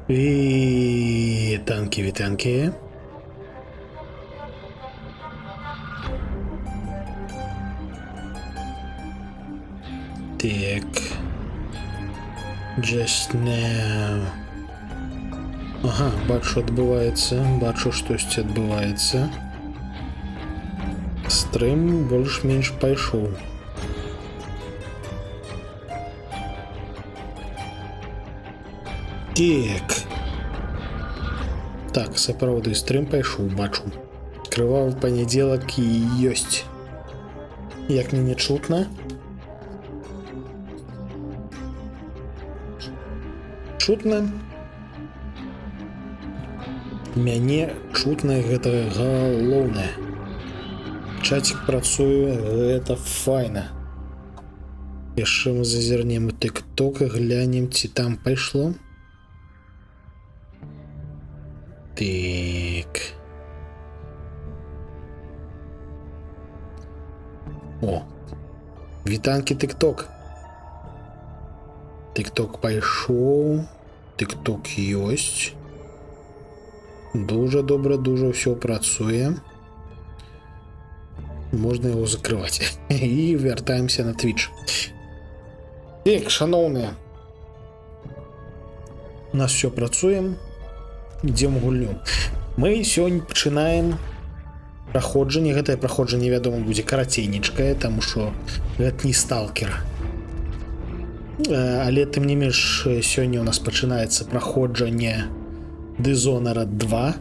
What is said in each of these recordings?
Вітанки, вітанки. Так. Just now. Ага, бачу, адбываецца. Бачу, штосьці адбываецца. Стрым больш-менш пайшоў. Так. Так, сапраўды, стрым пайшоў, бачу. Крывавы панядзелак і ёсць. Як мяне чутна? Чутна? Мяне чутна, гэта галоўнае. Чатик працуе, гэта файна. Яшчэ мы зазірнем у тик-ток і глянем, ці там пайшло. Так. О, вітанки тик-ток. Тик-ток пайшоў. Тик-ток ёсць. Дуже добра, дуже ўсё працуе. Можна яго закрываць. І вяртаемся на Twitch. Так, шаноўныя. У нас все працуем. Ідзем у гульню. Мы сёння пачынаем праходжанне. Гэтае праходжанне, вядома, будзе карацейнічкае, таму што гэта не сталкер. Але тым не менш, сёння у нас пачынаецца праходжанне Dishonored 2.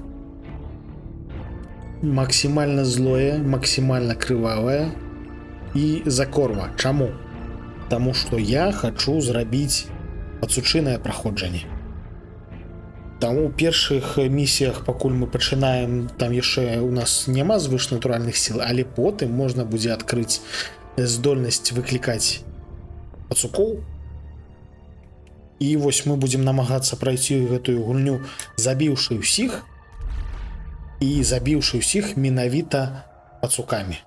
Максімальна злое, максімальна крывавае і закорва. Чаму? Таму што я хачу зрабіць пацучынае праходжанне. Таму у першых місіях, пакуль мы пачынаем, там яшчэ у нас няма звышнатуральных сіл, але потым можна будзе адкрыць здольнасць выклікаць пацукоў. І вось мы будзем намагацца прайсці гэтую гульню, забіўшы ўсіх, і забіўшы ўсіх менавіта пацукамі.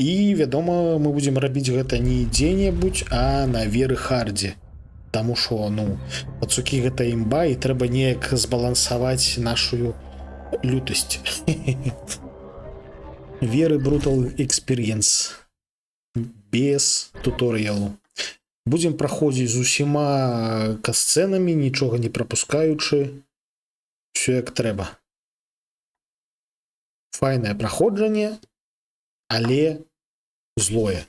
І, вядома, мы будзем рабіць гэта не дзе-небудзь, а на Веры Хардзе. Таму што, пацукі гэта імба, і трэба неяк збалансаваць нашу лютасць. Веры Brutal Experience. Без туторыялу. Будзем праходзіць з усіма касцэнамі, нічога не прапускаючы. Всё як трэба. Файнае праходжанне, але злое.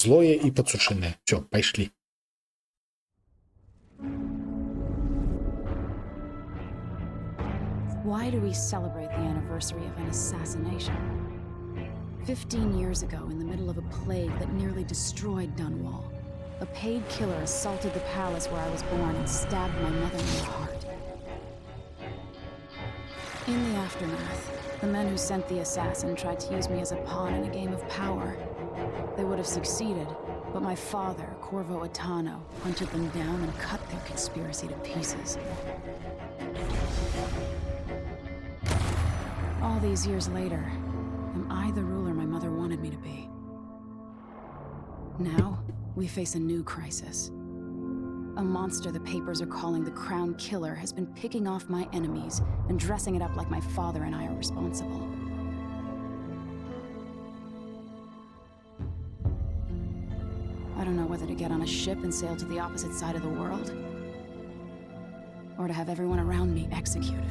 Злое і пацучынае. Всё, пайшлі. Why do we celebrate the anniversary of an assassination? 15 years ago, in the middle of a plague that nearly destroyed Dunwall, a paid killer assaulted the palace where I was born and stabbed my mother in the heart. In the aftermath, the men who sent the assassin tried to use me as a pawn in a game of power. They would have succeeded, but my father, Corvo Attano, hunted them down and cut their conspiracy to pieces. All these years later, am I the ruler my mother wanted me to be? Now, we face a new crisis. A monster the papers are calling the Crown Killer has been picking off my enemies and dressing it up like my father and I are responsible. I don't know whether to get on a ship and sail to the opposite side of the world, or to have everyone around me executed.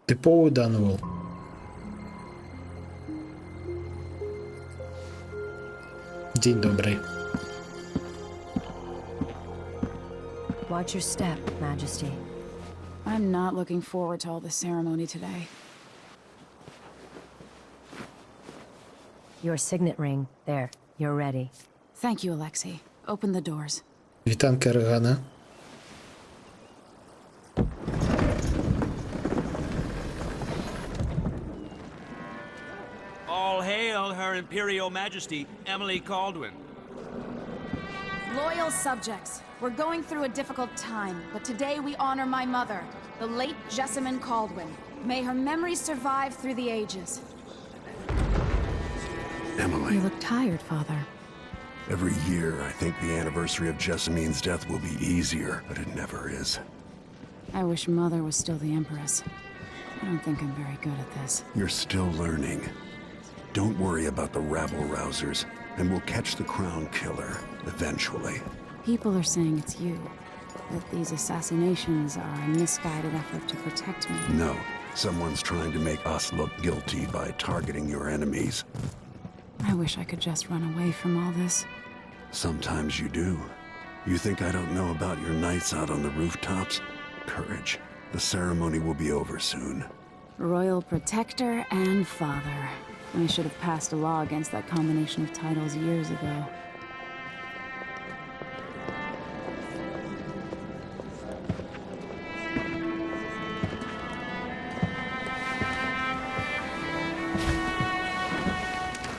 Типовий Данвелл. День добрий. Watch your step, Majesty. I'm not looking forward to all the ceremony today. Your signet ring. There. You're ready. Thank you, Alexei. Open the doors. Вітанка Регана. All hail Her Imperial Majesty, Emily Caldwin. Loyal subjects, we're going through a difficult time, but today we honor my mother, the late Jessamine Caldwin. May her memory survive through the ages. Emily, You look tired, Father. every year I think the anniversary of Jessamine's death will be easier, but it never is. I wish Mother was still the Empress. I don't think I'm very good at this. You're still learning. Don't worry about the rabble-rousers, and we'll catch the Crown Killer, eventually. People are saying it's you. That these assassinations are a misguided effort to protect me. No, someone's trying to make us look guilty by targeting your enemies. I wish I could just run away from all this. Sometimes you do. You think I don't know about your nights out on the rooftops? Courage. The ceremony will be over soon. Royal Protector and Father. I should have passed a law against that combination of titles years ago.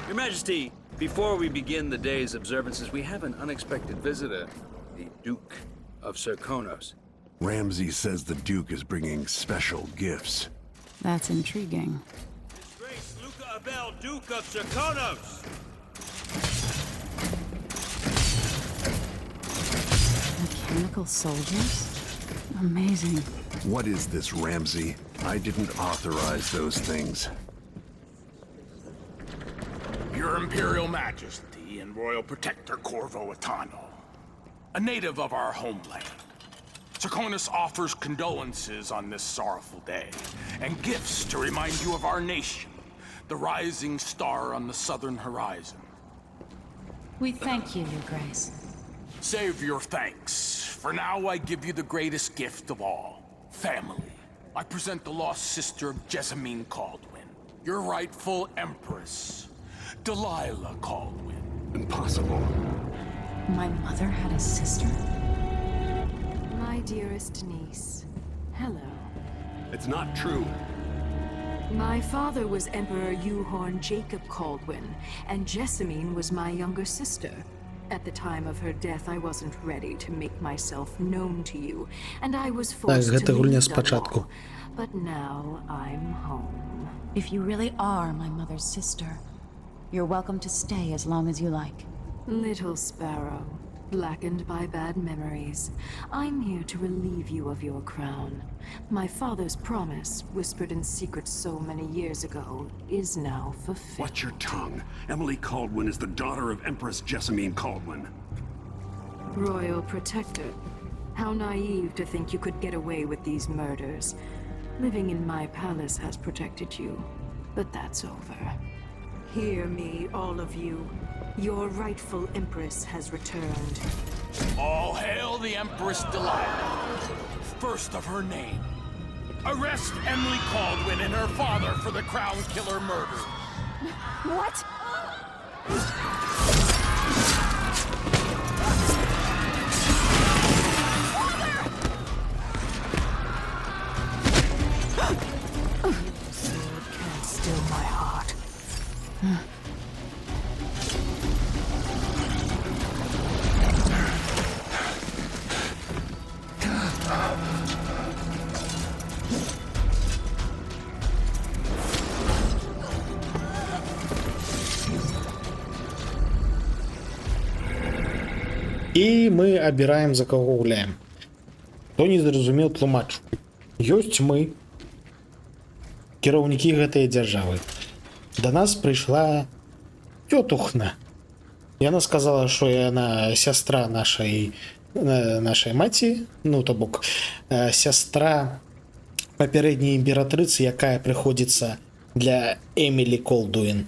Your Majesty, before we begin the day's observances, we have an unexpected visitor, the Duke of Serkonos. Ramsay says the Duke is bringing special gifts. That's intriguing. His Grace Luca Abel, Duke of Serkonos! Mechanical soldiers? Amazing. What is this, Ramsay? I didn't authorize those things. Your Imperial Majesty and Royal Protector Corvo Attano, a native of our homeland. Serkonos offers condolences on this sorrowful day, and gifts to remind you of our nation, the rising star on the southern horizon. We thank you, Your Grace. Save your thanks. For now, I give you the greatest gift of all, family. I present the lost sister of Jessamine Caldwin, your rightful Empress, Delilah Caldwin. Impossible. My mother had a sister? My dearest niece, hello. It's not true. My father was Emperor Euhorn Jacob Caldwin, and Jessamine was my younger sister. At the time of her death, I wasn't ready to make myself known to you, and I was forced гэта to гульня leave спачатку. Dunwall. But now I'm home. If you really are my mother's sister, you're welcome to stay as long as you like. Little Sparrow, blackened by bad memories, I'm here to relieve you of your crown. My father's promise, whispered in secret so many years ago, is now fulfilled. Watch your tongue. Emily Caldwin is the daughter of Empress Jessamine Caldwin. Royal Protector, how naive to think you could get away with these murders. Living in my palace has protected you, but that's over. Hear me, all of you. Your rightful Empress has returned. All hail the Empress Delilah, first of her name. Arrest Emily Caldwin and her father for the Crown Killer murder. What? Sword can't still my heart. І мы абіраем, за каго гуляем. Хто не зразумеў, тлумачу. Ёсць мы, кіраўнікі гэтай дзяржавы. Да нас прыйшла тётухна. Яна сказала, што яна сястра нашай маці, ну то бок сястра папярэдняй імператрыцы, якая прыходзіцца для Эмілі Колдуін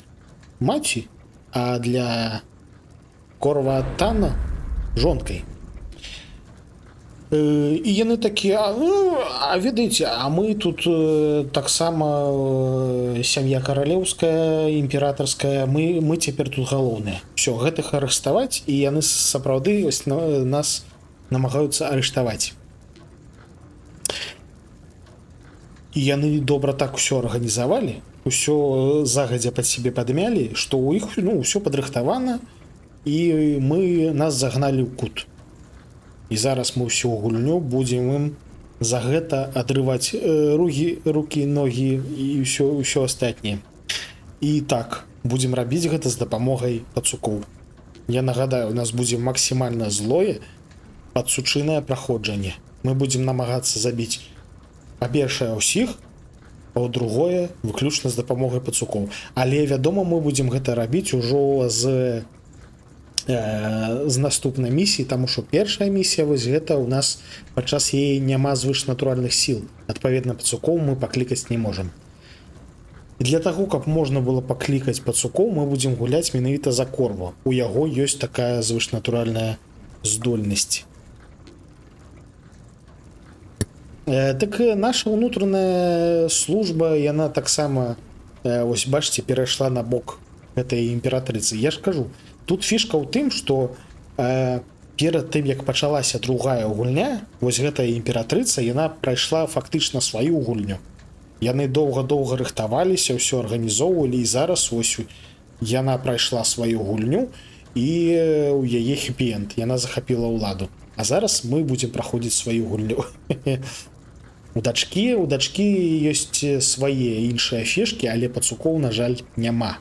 маці, а для Корва Аттана жонкай. І яны такія, а ведаеце, а мы тут таксама сям'я каралеўская, імператарская, мы цяпер тут галоўныя. Всё, гэтых арыштаваць, і яны сапраўды нас намагаюцца арыштаваць. І яны добра так усё арганізавалі, усё загадзя пад сябе падмялі, што ў іх ўсё падрыхтавана, і нас загналі ў кут. І зараз мы ўсю гульню будзем ім за гэта адрываць рукі, ногі і ўсё астатняе. І так, будзем рабіць гэта з дапамогай пацукоў. Я нагадаю, у нас будзе максімальна злое падсучынае праходжанне. Мы будзем намагацца забіць, па-першае, ўсіх, па-другое, выключна з дапамогай пацукоў. Але, вядома, мы будзем гэта рабіць ужо з наступнай місіі, таму што першая місія, вось гэта ў нас падчас яе няма звышнатуральных сіл. Адпаведна, пацукоў мы паклікаць не можам. І для таго, каб можна было паклікаць пацукоў, мы будзем гуляць менавіта за Корво. У яго ёсць такая звышнатуральная здольнасць. Так наша ўнутраная служба, яна таксама, ось бачыце, перайшла на бок гэтай імператрыцы. Я ж кажу, тут фішка ў тым, што перад тым, як пачалася другая гульня, вось гэтая імператрыца, яна прайшла фактычна сваю гульню. Яны доўга-доўга рыхтаваліся, ўсё арганізоўвалі, і зараз ось яна прайшла сваю гульню, і у яе хэпі-энд, яна захапіла ўладу. А зараз мы будзем праходзіць сваю гульню. У дачкі ёсць свае іншыя фішкі, але пацукоў, на жаль, няма.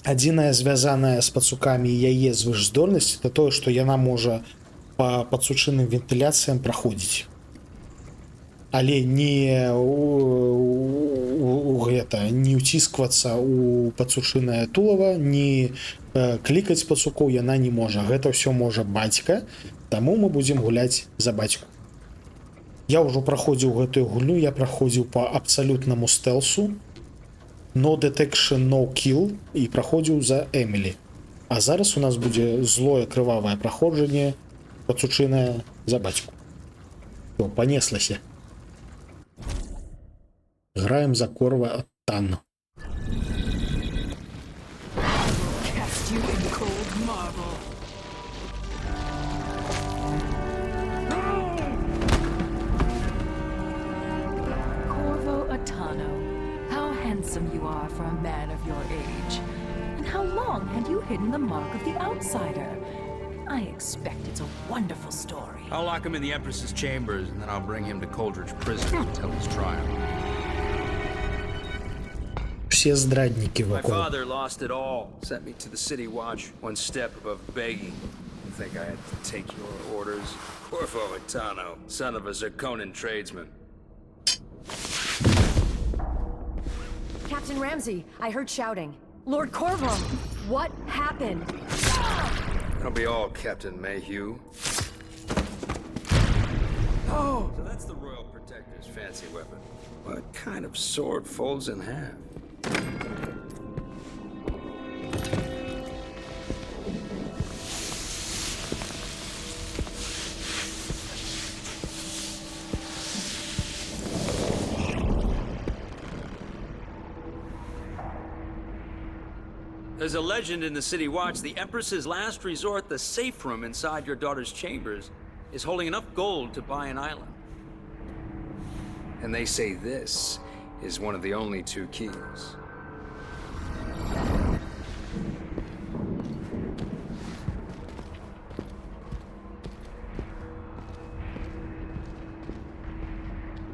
Адзінае звязанае з пацукамі яе звышздольнасць, это тое, што яна можа па пацучыным вентыляцыям праходзіць. Але не ўцісквацца ў пацучынае тулава, не клікаць пацукоў яна не можа. Гэта ўсё можа бацька, таму мы будзем гуляць за бацьку. Я ўжо праходзіў гэтую гульню, я праходзіў па абсалютнаму стэлсу, no detection, no kill, і праходзіў за Эмілі. А зараз у нас будзе злое крывавае праходжанне, пацучынае за бацьку. То, панеслася. Граем за Корво Отано. Corvo Otano, how handsome you are for a man of your age. And how long had you hidden the mark of the outsider? I expect it's a wonderful story. I'll lock him in the Empress's chambers, and then I'll bring him to Coldridge Prison until his trial. Все здрадники My вокруг. father lost it all. Sent me to the City Watch, one step above begging. You think I had to take your orders? Corvo Otano, son of a Zirconan tradesman. Captain Ramsey, I heard shouting. Lord Corvo, what happened? That'll be all, Captain Mayhew. Oh, so that's the Royal Protector's fancy weapon. What kind of sword folds in half? There's a legend in the City Watch. The Empress's last resort, the safe room inside your daughter's chambers, is holding enough gold to buy an island. And they say this is one of the only two keys.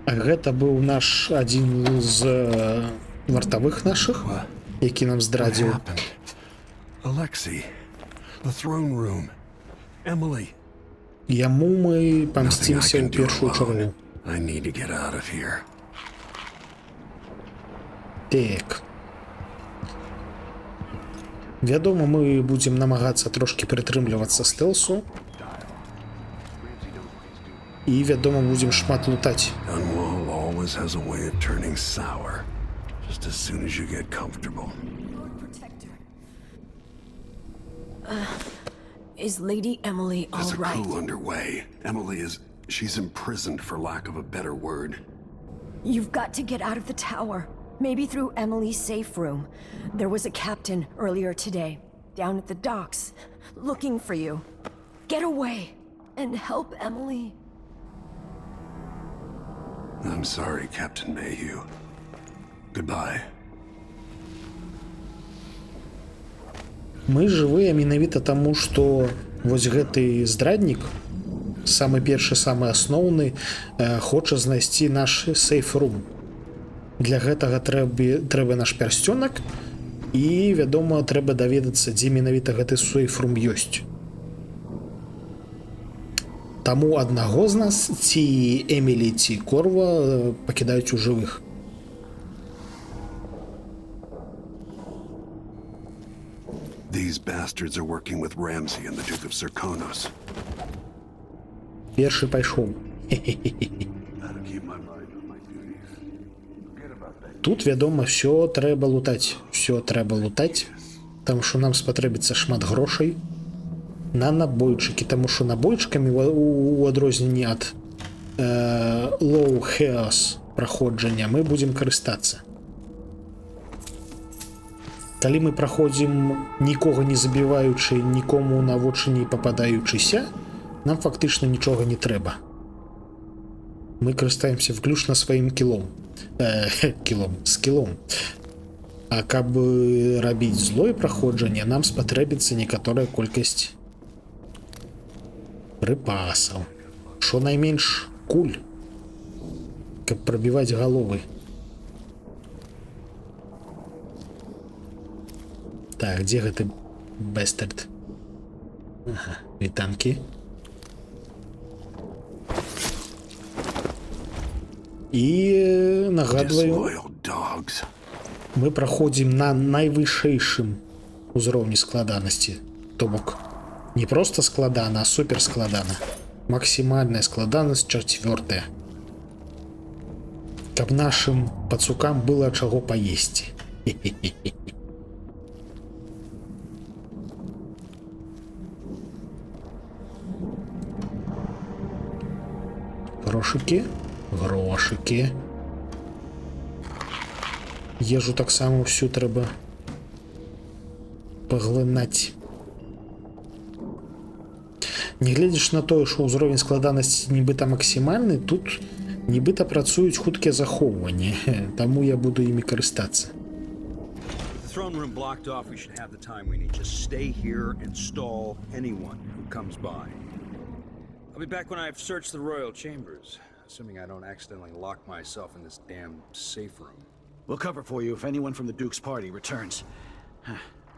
Гэта быў наш адзін з вартавых нашых, які нам здрадзіў. Alexei, the throne room. Emily. Яму мы Nothing I памсцімся can ў do першую чаргу. alone. I need to get out of here. Так. Вядома, мы будзем намагацца трошки прытрымлівацца стэлсу. І, вядома, будзем шмат лутаць. Dunwall always has a way of turning sour, just as soon as you get comfortable. Is Lady Emily all There's a right? coup underway. Emily is... she's imprisoned, for lack of a better word. You've got to get out of the tower. Maybe through Emily's safe room. There was a captain earlier today, down at the docks, looking for you. Get away and help Emily. I'm sorry, Captain Mayhew. Goodbye. Мы жывыя менавіта таму, што вось гэты здраднік, самы першы, самы асноўны, хоча знайсці наш сейф-рум. Для гэтага трэба наш пярсцёнак, і, вядома, трэба даведацца, дзе менавіта гэты сейф-рум ёсць. Таму аднаго з нас, ці Эмілі, ці Корва, пакідаюць у жывых. These bastards are working with Ramsay and the Duke of Serkonos. Першы пайшоў. Тут, вядома, все трэба лутаць. Все трэба лутаць, таму што нам спатрэбіцца шмат грошай на набойчыкі, таму што набойчыкамі у адрозненні ад Low Chaos праходжання мы будзем карыстацца. Калі мы праходзім нікога не забіваючы, нікому на вочы не пападаючыся, нам фактычна нічога не трэба. Мы карыстаемся выключна сваім скілом. А каб рабіць злое праходжанне, нам спатрэбіцца некаторая колькасць прыпасаў. Што найменш куль, каб прабіваць галовы. Так, дзе гэты бэстард? Ага, вітанкі. І нагадваю, мы праходзім на найвышэйшым узроўні складанасці. То бок, не проста складана, а супер складана. Максімальная складанасць 4. Каб нашым пацукам было чаго паесці. Грошыкі. Ежу таксама всю трэба паглынаць. Нягледзячы на тое, што ўзровень складанасці нібыта максімальны, тут нібыта працуюць хуткія захоўванні, таму я буду імі карыстацца. Throne room blocked off, we should have the time we need. Just stay here and stall anyone who comes by. I'll be back when I've searched the royal chambers, assuming I don't accidentally lock myself in this damn safe room. We'll cover for you if anyone from the Duke's party returns.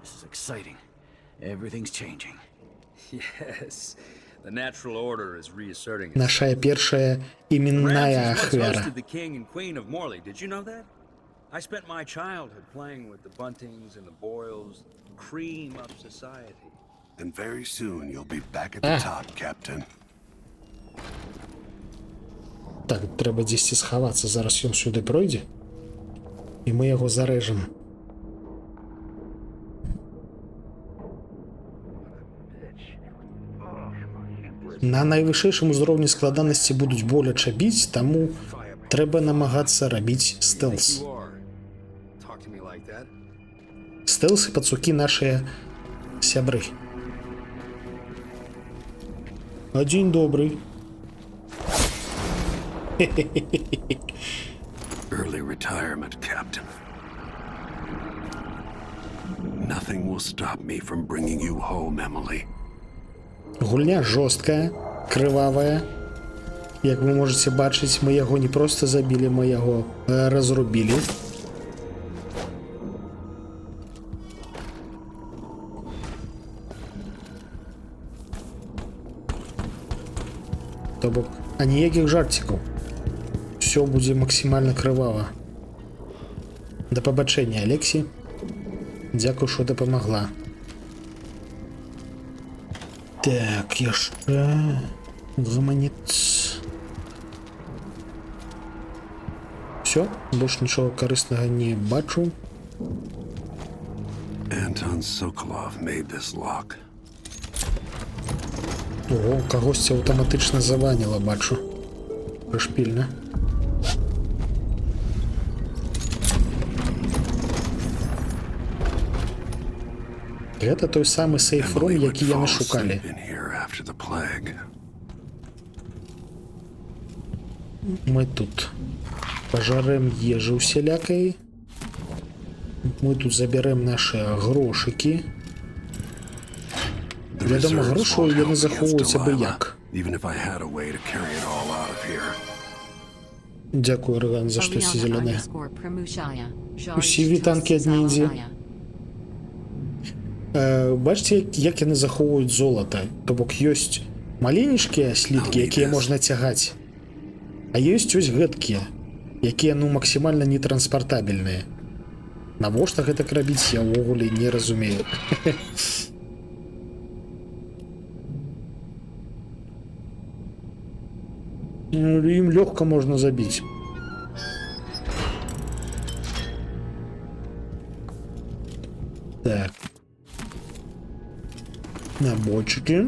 This is exciting. Everything's changing. Yes, the natural order is reasserting itself. Наша першая іменная Ramses once ахвяра. hosted the king and queen of Morley. Did you know that? I spent my childhood playing with the Buntings and the Boyles, cream of society. And very soon you'll be back at the top, Captain. Так, трэба дзесьці схавацца. Зараз ён сюды пройдзе, і мы яго зарэжам. На найвышэйшым узроўні складанасці будуць боляча біць, таму трэба намагацца рабіць стэлс. Стэлсы пацукі нашыя сябры. А дзень добрый. Early retirement, Captain. Nothing will stop me from bringing you home, Emily. Гульня жорсткая, крывавая. Як вы можете бачыць, мы яго не проста забілі, мы яго разрубілі. То бок, а ніякіх жарцікаў. Все будзе максімальна крывава. Да пабачэння, Алексі. Дзякуй, што дапамагла. Так, яшчэ гаманец. Все, больш нічога карыснага не бачу. Anton Sokolov made this lock. Ого, кагосьці аўтаматычна заваніла, бачу. Прышпільна. Гэта той самы сейф-рум, які яны шукалі. Мы тут пажарэм ежы усялякай. Мы тут забярэм нашы грошыкі. Вядома, грошы яны захоўваюць абы як. Even if I had a way to carry it all out of here. Дякую, Роган, за штось зелене. Usі Усі вітанки від ніндзі. Бачите, як яны захоўваюць золата. То бок ёсць маленечкія сліткі, якія можна цягаць. А ёсць ось гэткія, якія ну максімальна нетранспартабельныя. Навошта гэтак рабіць, я ўвогуле не разумею. Ім лёгка можна забіць. Так. Набойчики.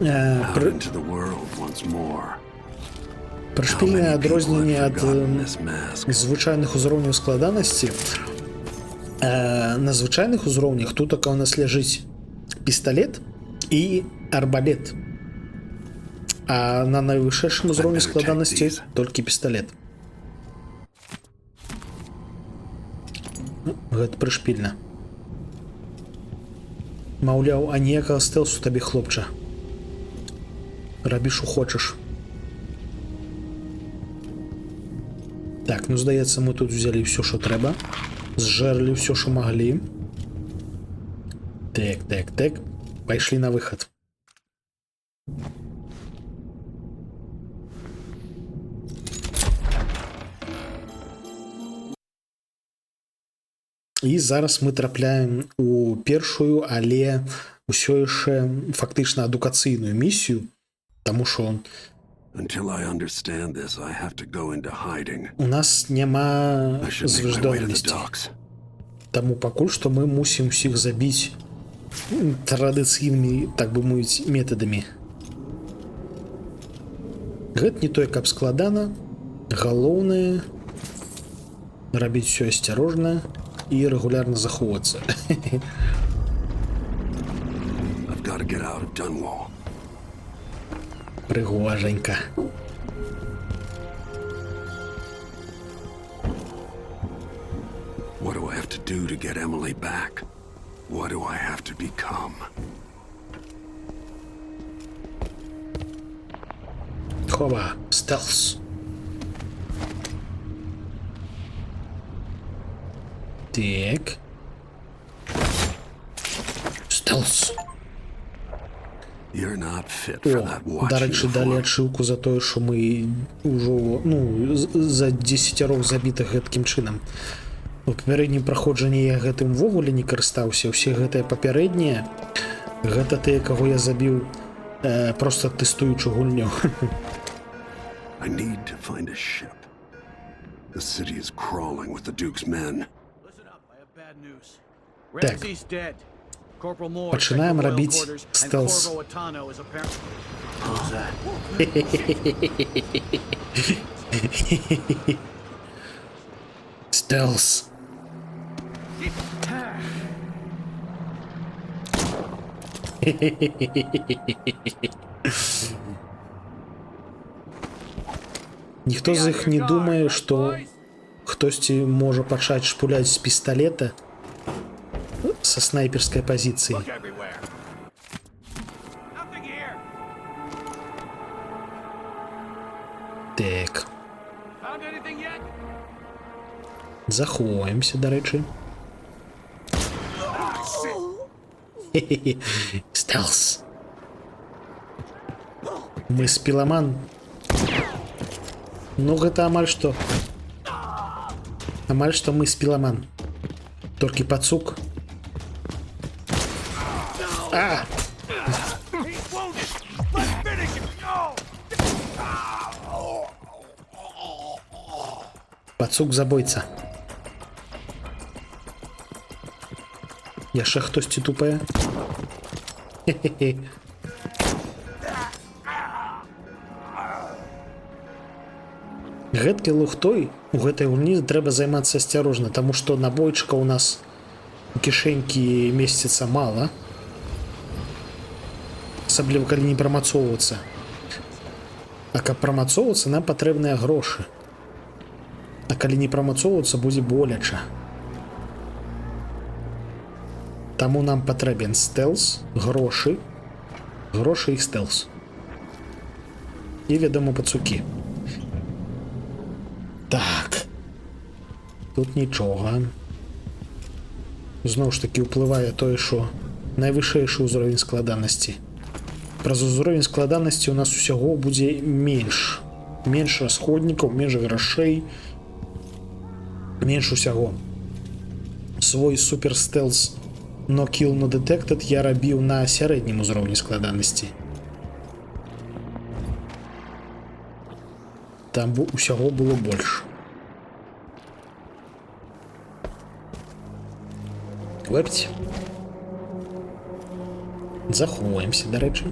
Out into the world once more. Прышпільнае адрозненне ад This mask. звычайных узроўняў складанасці. На звычайных узроўнях тут у нас ляжыць пісталет і арбалет. А на найвышэйшым узроўні складанасці толькі пісталет. Гэта прышпільна. Маўляў, а ніякага стэлсу табе, хлопча. Рабі, што хочаш. Так, ну здаецца, мы тут взялі ўсё, што трэба. Зжэрлі ўсё, што маглі. Так. Пайшлі на выхад. І зараз мы трапляем у першую, але ўсё яшчэ фактычна адукацыйную місію, таму што Until I understand this, I have to go into hiding. у нас няма I should make my way to the звыждальнасці. docks. Таму пакуль што мы мусім усіх забіць традыцыйнымі, так бы мовіць, метадамі. Гэта не той, каб складана. Галоўнае рабіць усё асцярожна і рэгулярна захоўвацца. I've got to get out of Dunwall. Прыгоженька. What do I have to do to get Emily back? What do I have to become? Хова, стелс. Так. Стелс. You're not fit for that О, watch да рэчы, далі uniform. адшыўку за тое, што мы ўжо, ну, за 10 забітых гэткім чынам. У папярэднім праходжанні я гэтым ввогуле не карыстаўся. Усе гэтыя папярэднія, гэта тыя, каго я забіў, проста тэстуючы гульню. I need to find a ship. The city is crawling with the Duke's men. Listen up, I have bad news. Так. Ramsey's dead. Corporal Moore, Пачынаем checked the royal рабіць quarters, and стелс. Corvo Atano is apparently... Who's that? Стелс. Ніхто з іх не думае, што хтосьці можа пачаць шпуляць з пісталета са снайперскай пазіцыі. Look everywhere. Nothing here. Так. Found anything yet? Захоўваемся, дарэчы. Стелс. Мы спіламан. Ну, гэта амаль што. Амаль што мы спіламан. Толькі пацук. А! He's wounded. Let's finish him. Go. Пацук забойца. Яшчэ хтосьці тупае? Хе-хе-хе. Гэткай лухтой у гэтай гульні трэба займацца асцярожна, таму што набойчыка ў нас у кішэнькі месціцца мала. Асабліва, калі не прамацоўвацца. А каб прамацоўвацца, нам патрэбныя грошы. А калі не прамацоўвацца, будзе боляча. Таму нам патрэбен стэлс, грошы Грошы і стелс. І, вядома, пацукі. Так. Тут нічога. Зноў ж такі ўплывае тое, што найвышэйшы ўзровень складанасці. Праз узровень складанасці у нас усяго будзе менш. Менш расходнікаў, менш грашэй, менш усяго. Свой супер стелс No Kill No Detected я рабіў на сярэднім узроўні складанасці. Там усяго было больш. Лепці. Заховаемся, дарэчы.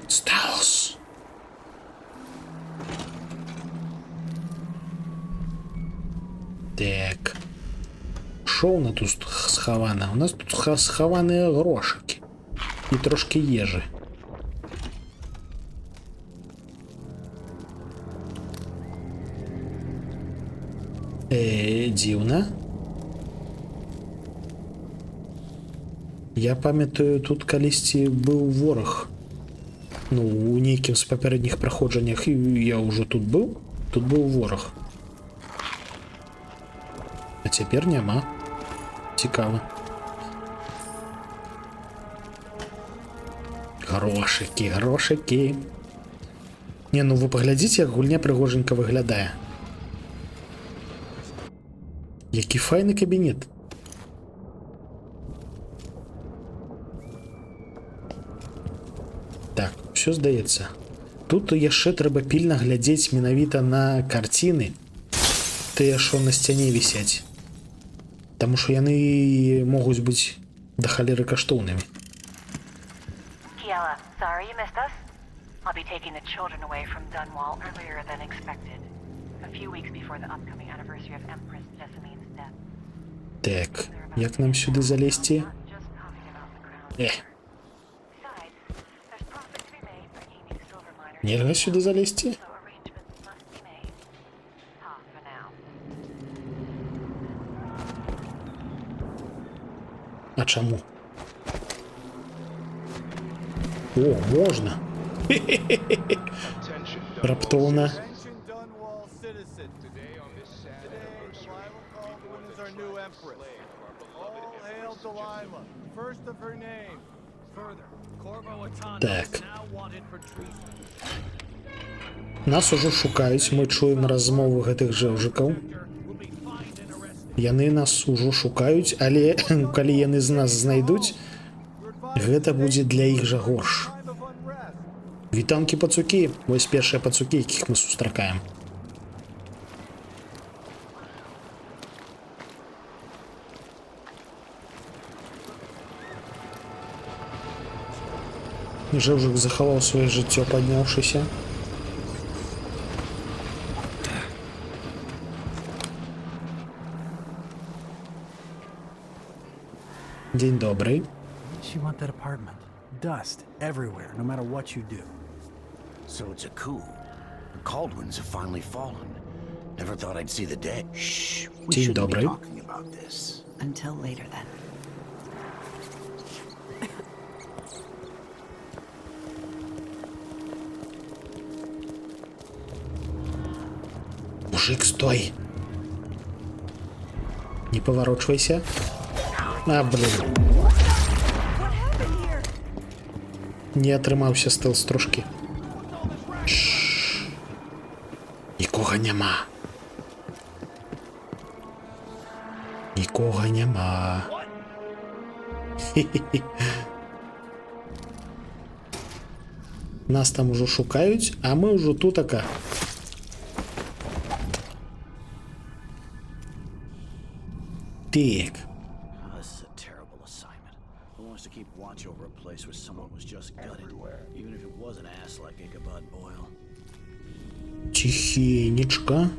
Стелс. Так. Шо у нас тут схавана? У нас тут схаваныя грошыкі. І трошки ежы. Дзіўна. Я памятаю, тут калісьці быў вораг. Ну, у нейкім з папярэдніх праходжаннях я ўжо тут быў. Тут быў вораг. А цяпер няма. Цікава. Грошыкі, грошыкі. Не, ну вы паглядзіце, як гульня прыгожанька выглядае. Які файны кабінет. Так, все здаецца. Тут яшчэ трэба пільна глядзець менавіта на карціны. Тыя, што на сцяне вісяць. Таму што яны могуць быць да халеры каштоўнымі. Kiela, sorry you missed us. I'll be taking the children away from Dunwall earlier than expected. A few weeks before the upcoming anniversary of Empress Jessamine's death. Так, як нам сюди залезти? Нельга сюди залезти? А чому? О, можна. Раптовно. Так. Нас ужо шукаюць, мы чуем размовы гэтых жэўжыкаў. Яны нас ужо шукаюць, але калі яны з нас знайдуць, гэта будзе для іх жа горш. Вітанкі пацукі, вось першыя пацукі, якіх мы сустракаем. Жэўжык захаваў сваё жыццё, падняўшыся. Дзень добрый. She want that apartment. Dust everywhere, no matter what you do. So it's a coup. The Caldwins have finally fallen. Never thought I'd see the day. Shh. We Dzień shouldn't dobry. be talking about this. Until later then. Мужик, стой! Не поворачивайся. А, блин. Не атрымаўся стэлс трошки. Нікога няма. Нікога няма. Нас там ужо шукаюць, а мы ўжо тутака. Так. This is a terrible assignment. Who wants to keep watch over a place where someone was just gutted, even if it was an ass like Ichabod Boyle? Тихенечка.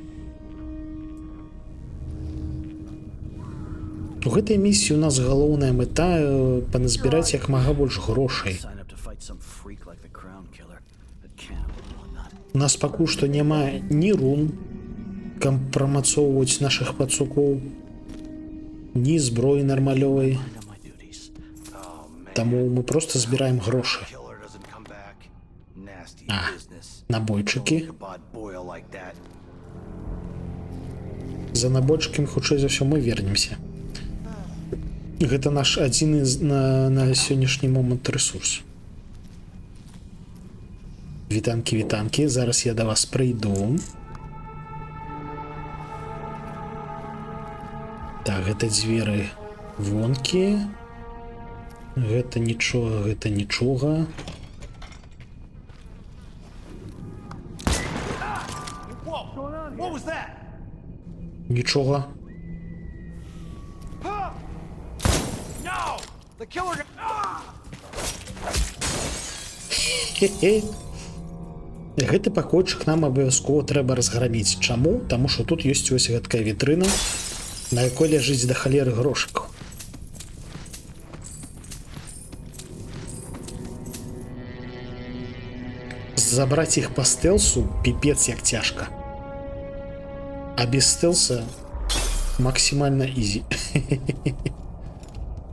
У гэтай місіі у нас галоўная мэта паназбіраць як мага больш грошай. У нас пакуль што няма ні рун кампрамацоўваць нашых пацукоў, ні зброї нармальової. Таму мы просто збіраем грошы. А, набойчыкі. За набойчыкамі, хутчэй за ўсё, мы вернемся. Гэта наш адзіны на сённяшні момант ресурс. Вітанкі, зараз я да вас прыйду. Так, гэта дзверы вонкі. Гэта нічога, гэта нічога. Нічога. Хе-хе. Гэты пакойчык нам абавязкова трэба разграбіць. Чаму? Таму што тут ёсць вось гэткая вітрына, на якой ляжыць да халеры грошыкаў. Забраць іх па стэлсу піпец як цяжка. А без стэлса максімальна ізі.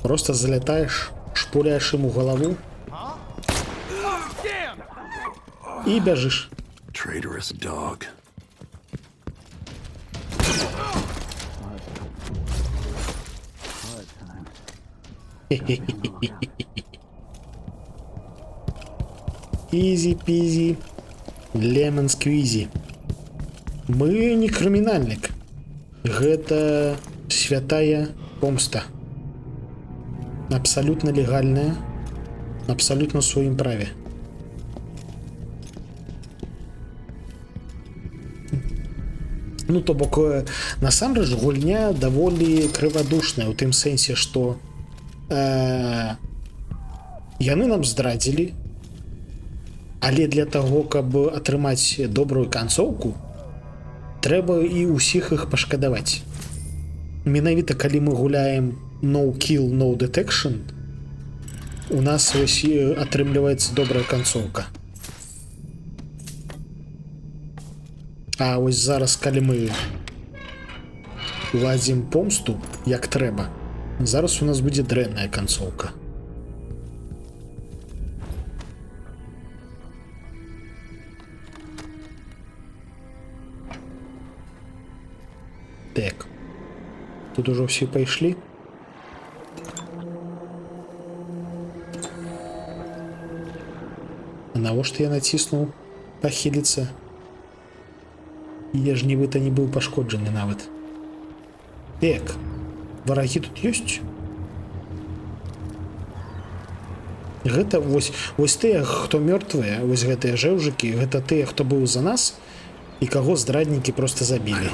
Просто залятаеш, шпуляеш ім у галаву і бяжыш. Traitorous dog. Easy-peasy, lemon squeezy. Мы не крымінальнік. Гэта святая помста. Абсалютна легальная, абсалютна ў сваім праве. Ну, то бок, насамрэч, гульня даволі крывадушная, у тым сэнсе, што яны нам здрадзілі, але для таго, каб атрымаць добрую канцоўку, трэба і ўсіх іх пашкадаваць. Менавіта калі мы гуляем no kill, no detection, у нас ось атрымліваецца добрая канцоўка. А ось зараз, калі мы ладзім помсту як трэба, зараз у нас будзе дрэнная канцоўка. Так. Тут ужо ўсе пайшлі. А навошта я націснуў пахіліцца? Я ж нібыта не быў пашкоджаны нават. Так, варагі тут ёсць? Гэта вось тыя, хто мёртвыя, вось гэтыя жэўжыкі, гэта тыя, хто быў за нас і каго здраднікі проста забілі.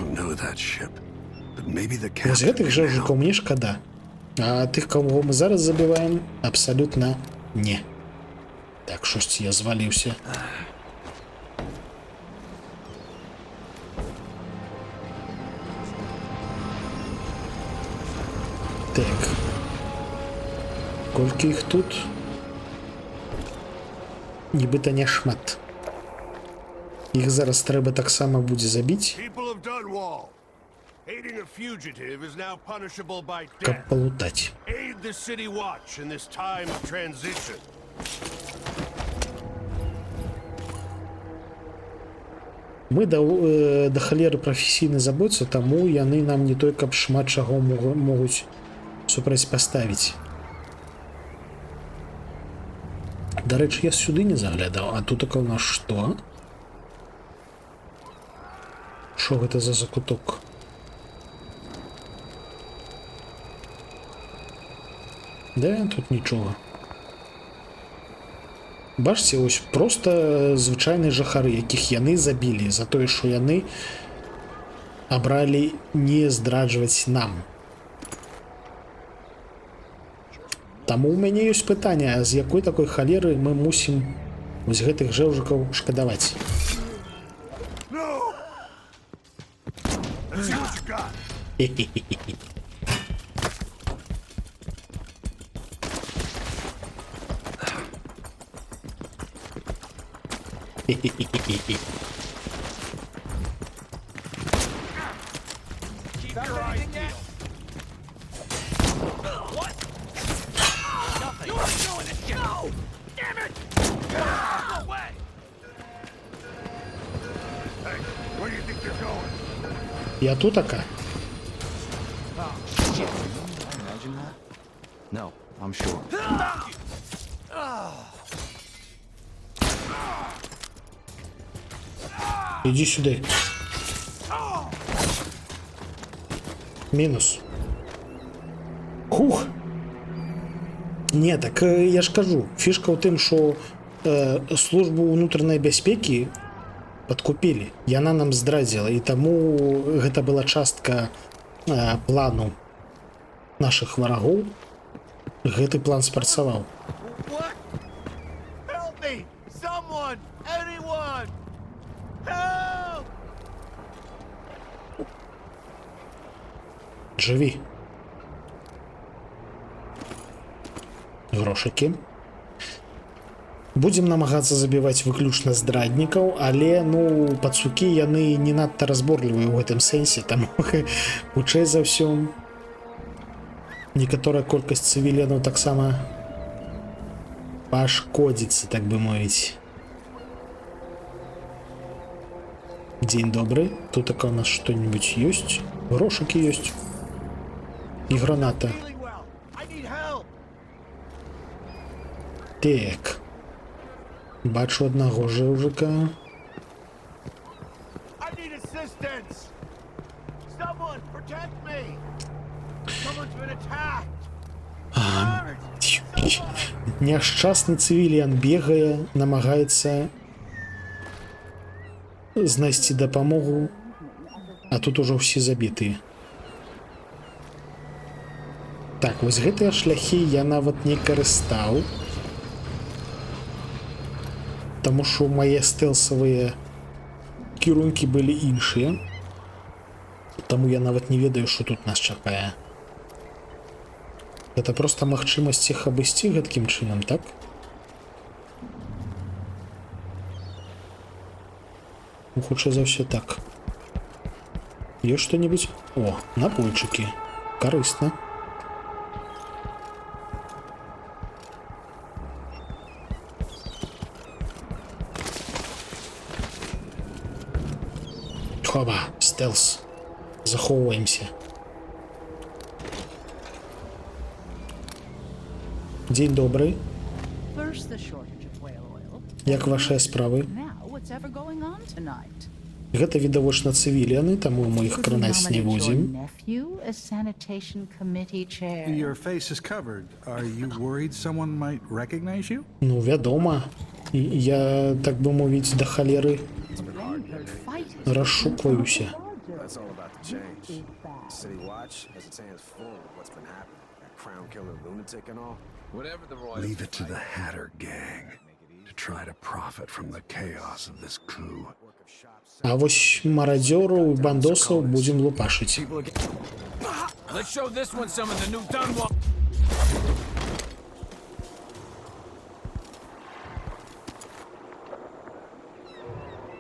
Вось гэтых жэўжыкаў мне шкада. А тых, кого мы зараз забіваем, абсалютна не. Так, шосьці я зваліўся. Так. Колькі іх тут? Нібыта не шмат. Іх зараз трэба таксама будзе забіць. Каб палутаць. Мы да халеры прафесійны забойца, таму яны нам не той, каб шмат чаго могуць супрацьпаставіць. Дарэчы, я сюды не заглядаў, а тут у нас што? Што гэта за закуток? Да, тут нічога. Бачце, ось проста звычайныя жыхары, якіх яны забілі за тое, што яны абралі не здраджваць нам. Таму ў мяне ёсць пытанне, а з якой такой халеры мы мусім вось гэтых жэўжыкаў шкадаваць? Hey, where do you think you're going? Я тут ака. Imagine that? No, I'm sure. Иди сюда. Минус. Хух. Не, так я ж кажу, фішка ў тым, што службу ўнутранай бяспекі падкупілі. Яна нам здрадзіла, і таму гэта была частка плану нашых варагоў. Гэты план спрацаваў. What? Help me! Someone! Anyone! Help! Жыві. Грошыкі. Будзем намагацца забіваць выключна здраднікаў, але, ну, пацукі яны не надта разборлівыя ў гэтым сэнсе, таму хутчэй за ўсё некаторая колькасць цывільянаў таксама пашкодзіцца, так бы мовіць. Дзень добрый. Тут у нас что-нибудь ёсць? Грошыкі ёсць. І граната. Так. Бачу одного жевжика. Няшчасны цывіліян бегае, намагаецца знайсці дапамогу, а тут ужо ўсе забітыя. Так, вось гэтыя шляхі я нават не карыстаў, таму што мае стэлсавыя кірункі былі іншыя, таму я нават не ведаю, што тут нас чакае. Гэта проста магчымасць іх абысці гэткім чынам, так? Ну, хутчэй за ўсё так. Ёсць што-небудзь? О, напойчыкі. Карысна. Хоба, стелс. Захоўваемся. Дзень добрый. Як вашыя справы? Гэта відавочна цывіліяны, таму мы іх кранаць не будзем. Your face is covered. Are you worried someone might recognize you? Ну, вядома. Я, так бы мовіць, да халеры расшукваюся. Leave it to the Hatter gang to try to profit from the chaos of this coup. А вось марадзёраў і бандосаў будзем лупашыць. Let's show this one some of the new Dunwall.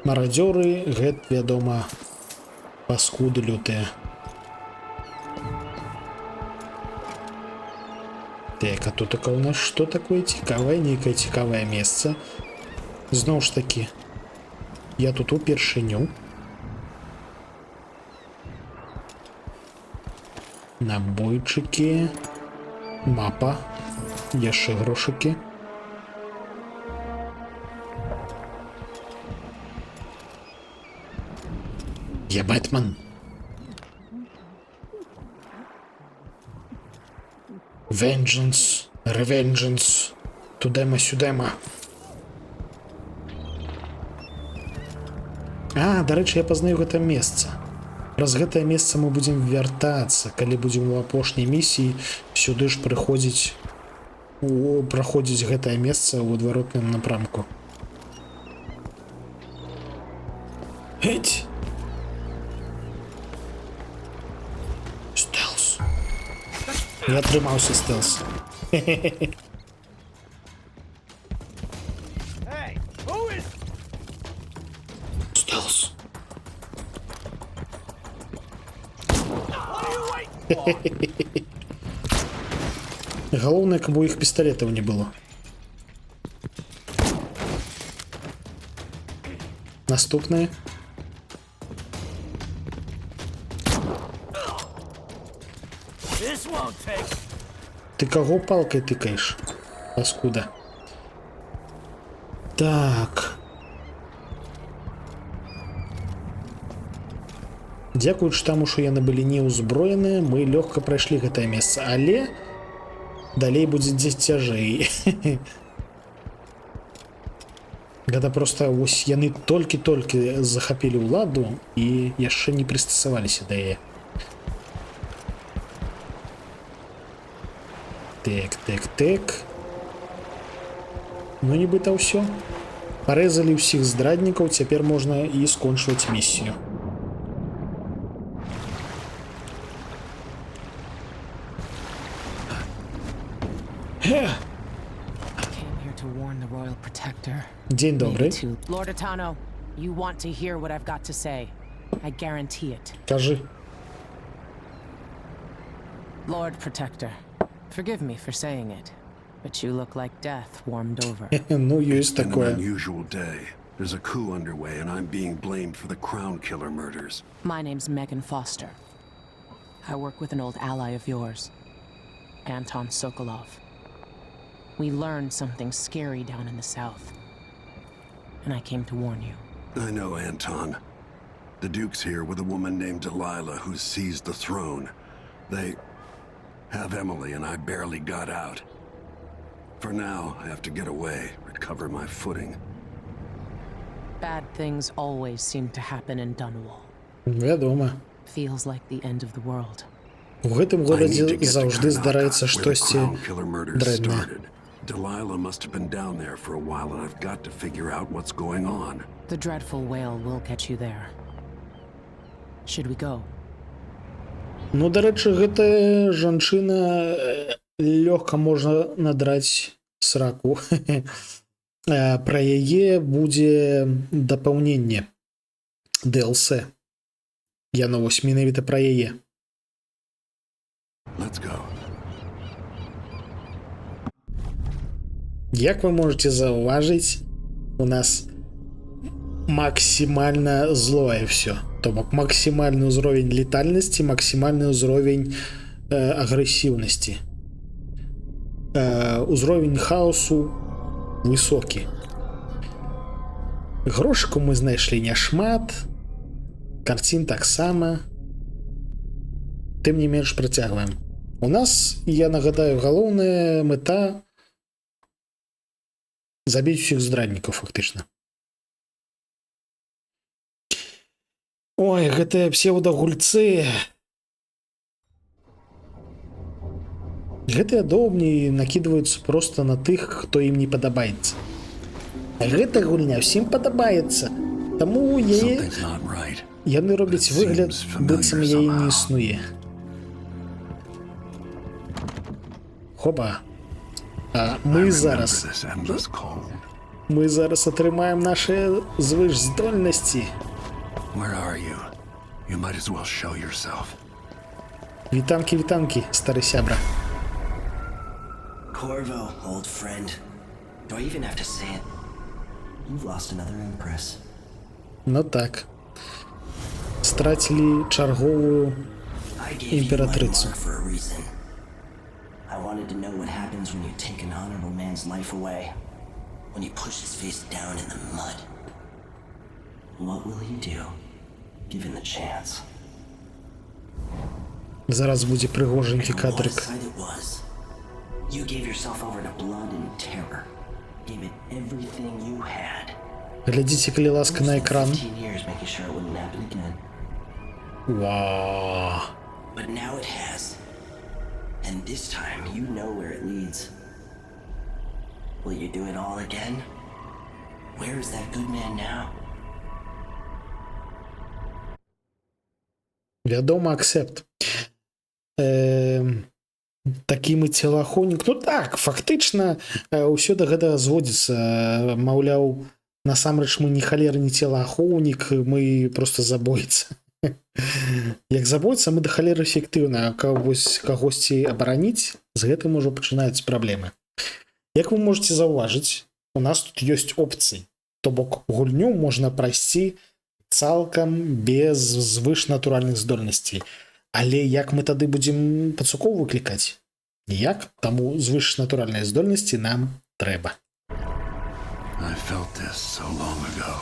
Марадзёры, гэта, вядома, паскуды лютыя. Так, а тут у нас что такое цікавае, нейкае цікавае месца. Зноў ж такі, я тут упершыню. Набойчыкі, мапа, яшчэ грошыкі. Я Бэтмен. Vengeance, Revengeance, тудема-сюдема. А, дарэчы, я пазнаю гэта месца. Праз гэтае месца мы будзем вяртацца, калі будзем у апошняй місіі, сюды ж праходзіць гэтае месца ў адваротным напрамку. Геть! Стелс. Не атрымаўся стелс. Стелс. Галоўнае, каб у іх пісталетаў не было. Наступны. Ты кого палкой тыкаешь? Паскуда. Так. Дзякуючы таму, што яны былі не ўзброеныя, мы лёгка прайшлі гэтае месца, але далей будзе дзесь цяжэй. Гэта просто вось яны толькі-толькі захапілі ўладу і яшчэ не прыстасаваліся да яе. Так. Ну, нібыта ўсё. Парэзалі ўсіх здраднікаў, цяпер можна і скончваць місію. Дзень добрый. Lord Atano, you want to hear what I've got to say. I guarantee it. Кажи. Lord Protector, forgive me for saying it, but you look like death warmed over. Ну, есть An такое. unusual day. There's a coup underway, and I'm being blamed for the Crown Killer murders. My name's Megan Foster. I work with an old ally of yours, Anton Sokolov. We learned something scary down in the south, and I came to warn you. I know Anton. The Duke's here with a woman named Delilah who's seized the throne. They have Emily, and I barely got out. For now, I have to get away, recover my footing. Bad things always seem to happen in Dunwall. Вядома. Feels like the end of the world. У гэтым горадзе заўжды здараецца штосьці дрэннае. Delilah must have been down there for a while, and I've got to figure out what's going on. The dreadful whale will get you there. Should we go? Ну, дарэчы, гэтая жанчына лёгка можна надраць сраку. Пра яе будзе дапаўненне DLC. Яно вось менавіта пра яе. Let's go. Як вы можете заўважыць, у нас максімальна злое все. То бок максімальны ўзровень летальнасці, максімальны ўзровень агрэсіўнасці. Узровень хаосу высокі. Грошыку мы знайшлі няшмат, карцін таксама. Тым не менш працягваем. У нас, я нагадаю, галоўная мэта забіць усіх здраднікаў фактычна. Ой, гэтыя псеўдагульцы. Гэтыя доўбні накідваюцца проста на тых, хто ім не падабаецца. А гэта гульня ўсім падабаецца. Таму яны робяць выгляд, быццам яе не існуе. Хоба. А мы зараз атрымаем наши звышздольнасці. Вітанкі, стары сябра. Corvo, old friend. Do I even have to say it? You've lost another empress. Ну так. Страцілі чарговую імператрыцу. I wanted to know what happens when you take an honorable man's life away. When you push his face down in the mud. What will he do, given the chance? Зараз будзе прыгоженькі кадрык. You gave yourself over to blood and terror. Gave it everything you had. Глядзіце, калі ласка, на экран. 15 years making sure it wouldn't happen again. Вау. But now it has. And this time, you know where it leads. Will you do it all again? Where is that good man now? Вядома, акцепт. Такі мы целаахоўнік. Ну так, фактычна ўсё да гэтага зводзіцца. Маўляў, насамрэч мы не халера не целаахоўнік, мы просто забойца. Як забойца, мы да халеры эфектыўна, а кагосьці абараніць, з гэтым ужо пачынаюцца праблемы. Як вы можете заўважыць, у нас тут ёсць опцыі. То бок гульню можна прайсці цалкам без звышнатуральных здольнасцей. Але як мы тады будзем пацукоў выклікаць? Ніяк, таму звышнатуральныя здольнасці нам трэба. I felt this so long ago.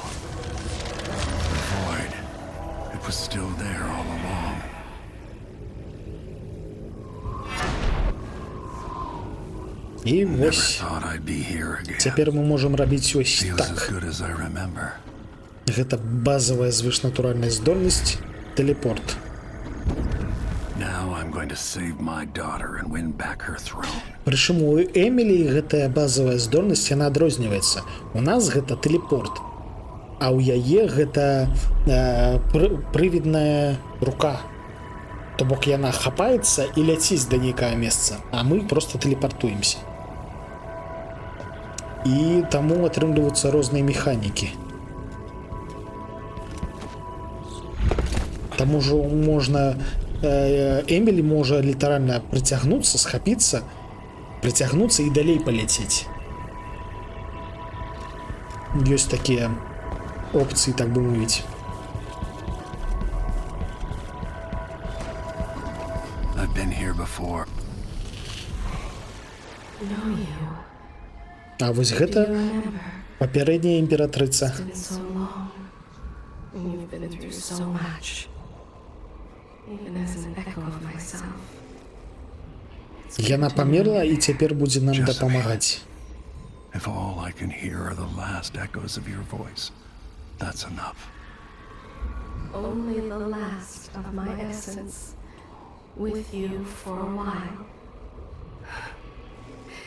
The void. It was still there all along. І вось цяпер мы можам рабіць ось так. Гэта базавая звышнатуральная здольнасць тэлепорт. Прычым у Эмілі гэтая базавая здольнасць яна адрозніваецца. У нас гэта тэлепорт, а ў яе гэта прывідная рука. То бок яна хапаецца і ляціць да нейкае месца, а мы проста тэлепартуемся. І таму атрымліваюцца розныя механікі. Таму ж можна Эмілі можа літаральна прыцягнуцца, схапіцца, прыцягнуцца і далей паляцець. Ёсць такія опцыі, так бы мовіць. I've been here before. А вось гэта папярэдняя імператрыца. Яна памерла і цяпер будзе нам дапамагаць. If all I can hear are the last echoes of your voice, that's enough. Only the last of my essence with you for a while.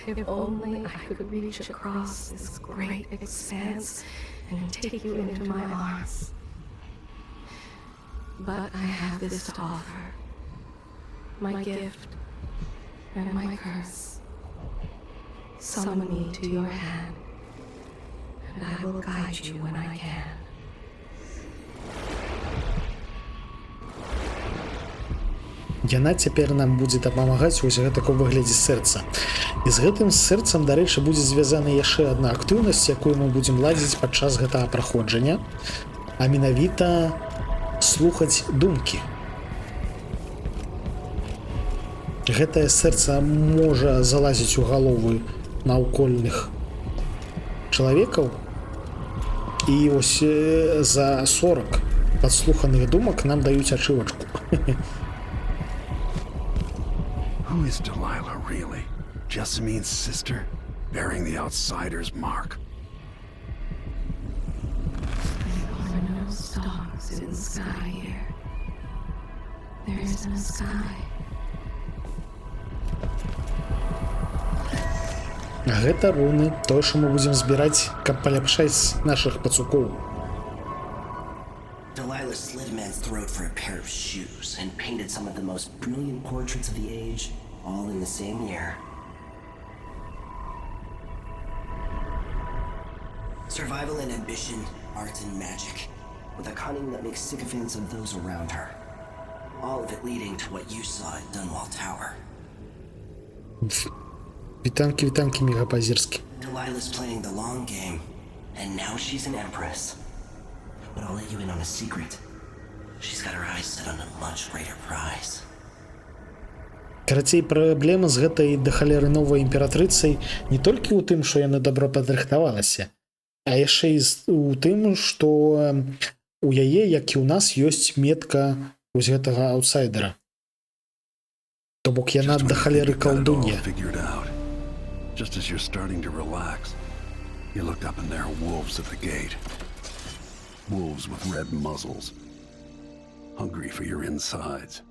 If only I could reach across this great expanse and take you into my arms. But I have this to offer. My gift and my curse. Summon me to your hand, and I will guide you when I can. Яна цяпер нам будзе дапамагаць вось гэтаком выглядзе сэрца. І з гэтым сэрцам, дарэчы, будзе звязана яшчэ адна актыўнасць, якую мы будзем ладзіць падчас гэтага праходжання, а менавіта слухаць думкі. Гэтае сэрца можа залазіць у галовы наўкольных чалавекаў, і вось за 40 падслуханых думак нам даюць ачывачку. Who is Delilah, really? Jessamine's sister? Bearing the outsider's mark. There are no stars in the sky here. There is no sky. Гэта руны, тое, што мы будзем збіраць, каб паляпшаць нашых пацукоў. Delilah slit a man's throat for a pair of shoes and painted some of the most brilliant portraits of the age, all in the same year. Survival and ambition, art and magic, with a cunning that makes sycophants of those around her. All of it leading to what you saw at Dunwall Tower. Вітанкі, мегапазірскі. Delilah's playing the long game, and now she's an empress. But I'll let you in on a secret. She's got her eyes set on a much greater prize. Карацей, праблема з гэтай да халеры новай імператрыцай не толькі ў тым, што яна добра падрыхтавалася, а яшчэ і ў тым, што у яе, як і ў нас, ёсць метка вось гэтага аўтсайдера. То бок яна да халеры калдунья. Just as you're starting to relax, you look up and there are wolves at the gate. Wolves with red muzzles. Hungry for your insides.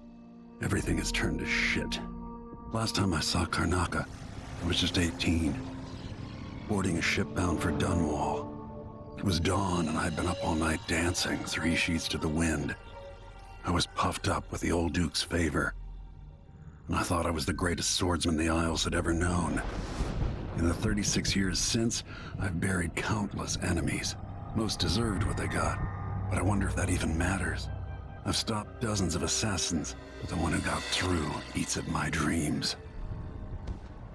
Everything has turned to shit. Last time I saw Karnaca, I was just 18. Boarding a ship bound for Dunwall. It was dawn and I'd been up all night dancing, 3 sheets to the wind. I was puffed up with the old Duke's favor. And I thought I was the greatest swordsman the Isles had ever known. In the 36 years since, I've buried countless enemies. Most deserved what they got, but I wonder if that even matters. I've stopped dozens of assassins, but the one who got through eats at my dreams.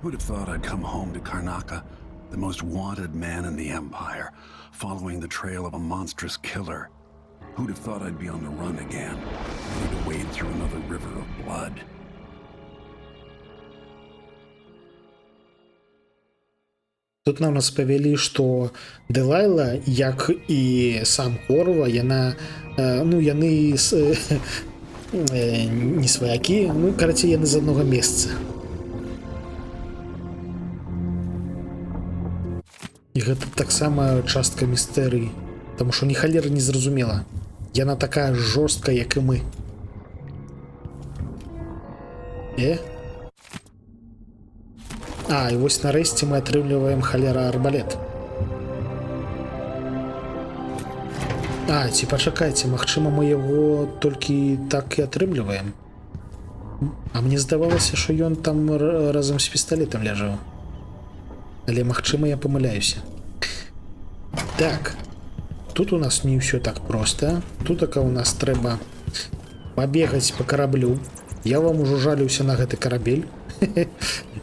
Who'd have thought I'd come home to Karnaca The most wanted man in the Empire, following the trail of a monstrous killer. Who'd have thought I'd be on the run again, ready to wade through another river of blood? Тут нам распавялі, што Дэлайла, як і сам Корва, яна, ну, яны не сваякі, ну, карацей, яны з аднога месца. І гэта таксама частка містэрыі, таму што ні халеры не зразумела. Яна такая жорсткая, як і мы. А, і вось нарэшце мы атрымліваем халера арбалет. А, ці пачакайце, магчыма, мы яго толькі так і атрымліваем. А мне здавалася, што ён там разам з пісталетам ляжаў. Але, магчыма, я памыляюся. Так. Тут у нас не ўсё так проста. Тутака у нас трэба пабегаць па караблю. Я вам ужо жаліўся на гэты карабель.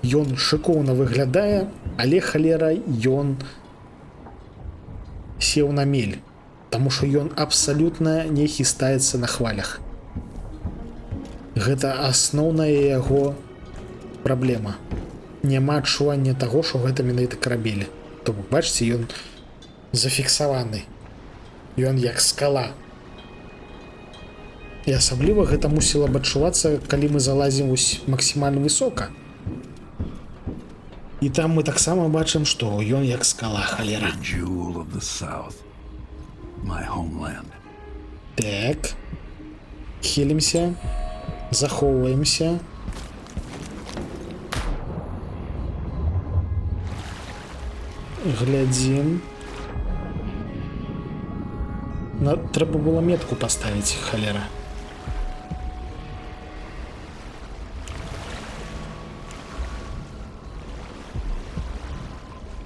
Ён шыкоўна выглядае, але халера ён сеў на мель, таму што ён абсалютна не хістаецца на хвалях. Гэта асноўная яго праблема. Няма адчування таго, што гэта менавіта карабель. То бок, бачыце, ён зафіксаваны. Ён як скала. І асабліва гэта мусіла б адчувацца, калі мы залазім максімальна высока. І там мы таксама бачым, што ён як скала, халера. Так. Хілімся. Захоўваемся. Глядзім. Трэба было метку паставіць, халера.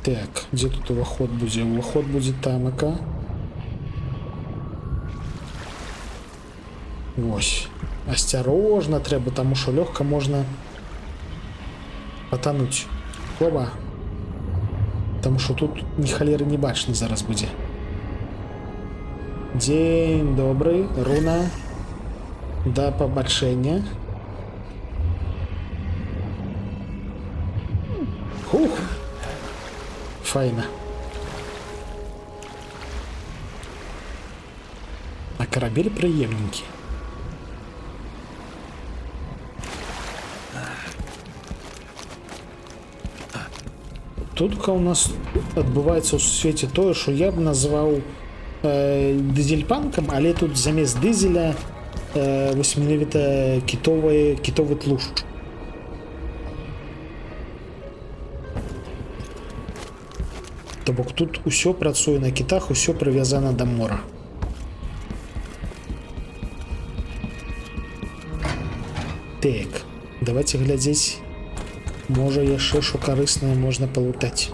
Так, дзе тут уваход будзе? Уваход будзе тамака. Вось. Асцярожна трэба, таму што лёгка можна патануць. Оба. Таму што тут ні халеры не бачна зараз будзе. Дзень добры, руна. Да пабачэння. Хух! Файна. А карабель прыемненькі. Тут у нас адбываецца ў свеце тое, што я б назваў дызельпанкам, але тут замест дызеля вось менавіта кітовы тлушч. То бок тут усё працуе на кітах, усё прывязана да мора. Так, давайте глядзець. Можа яшчэ што карыснае можна палутаць.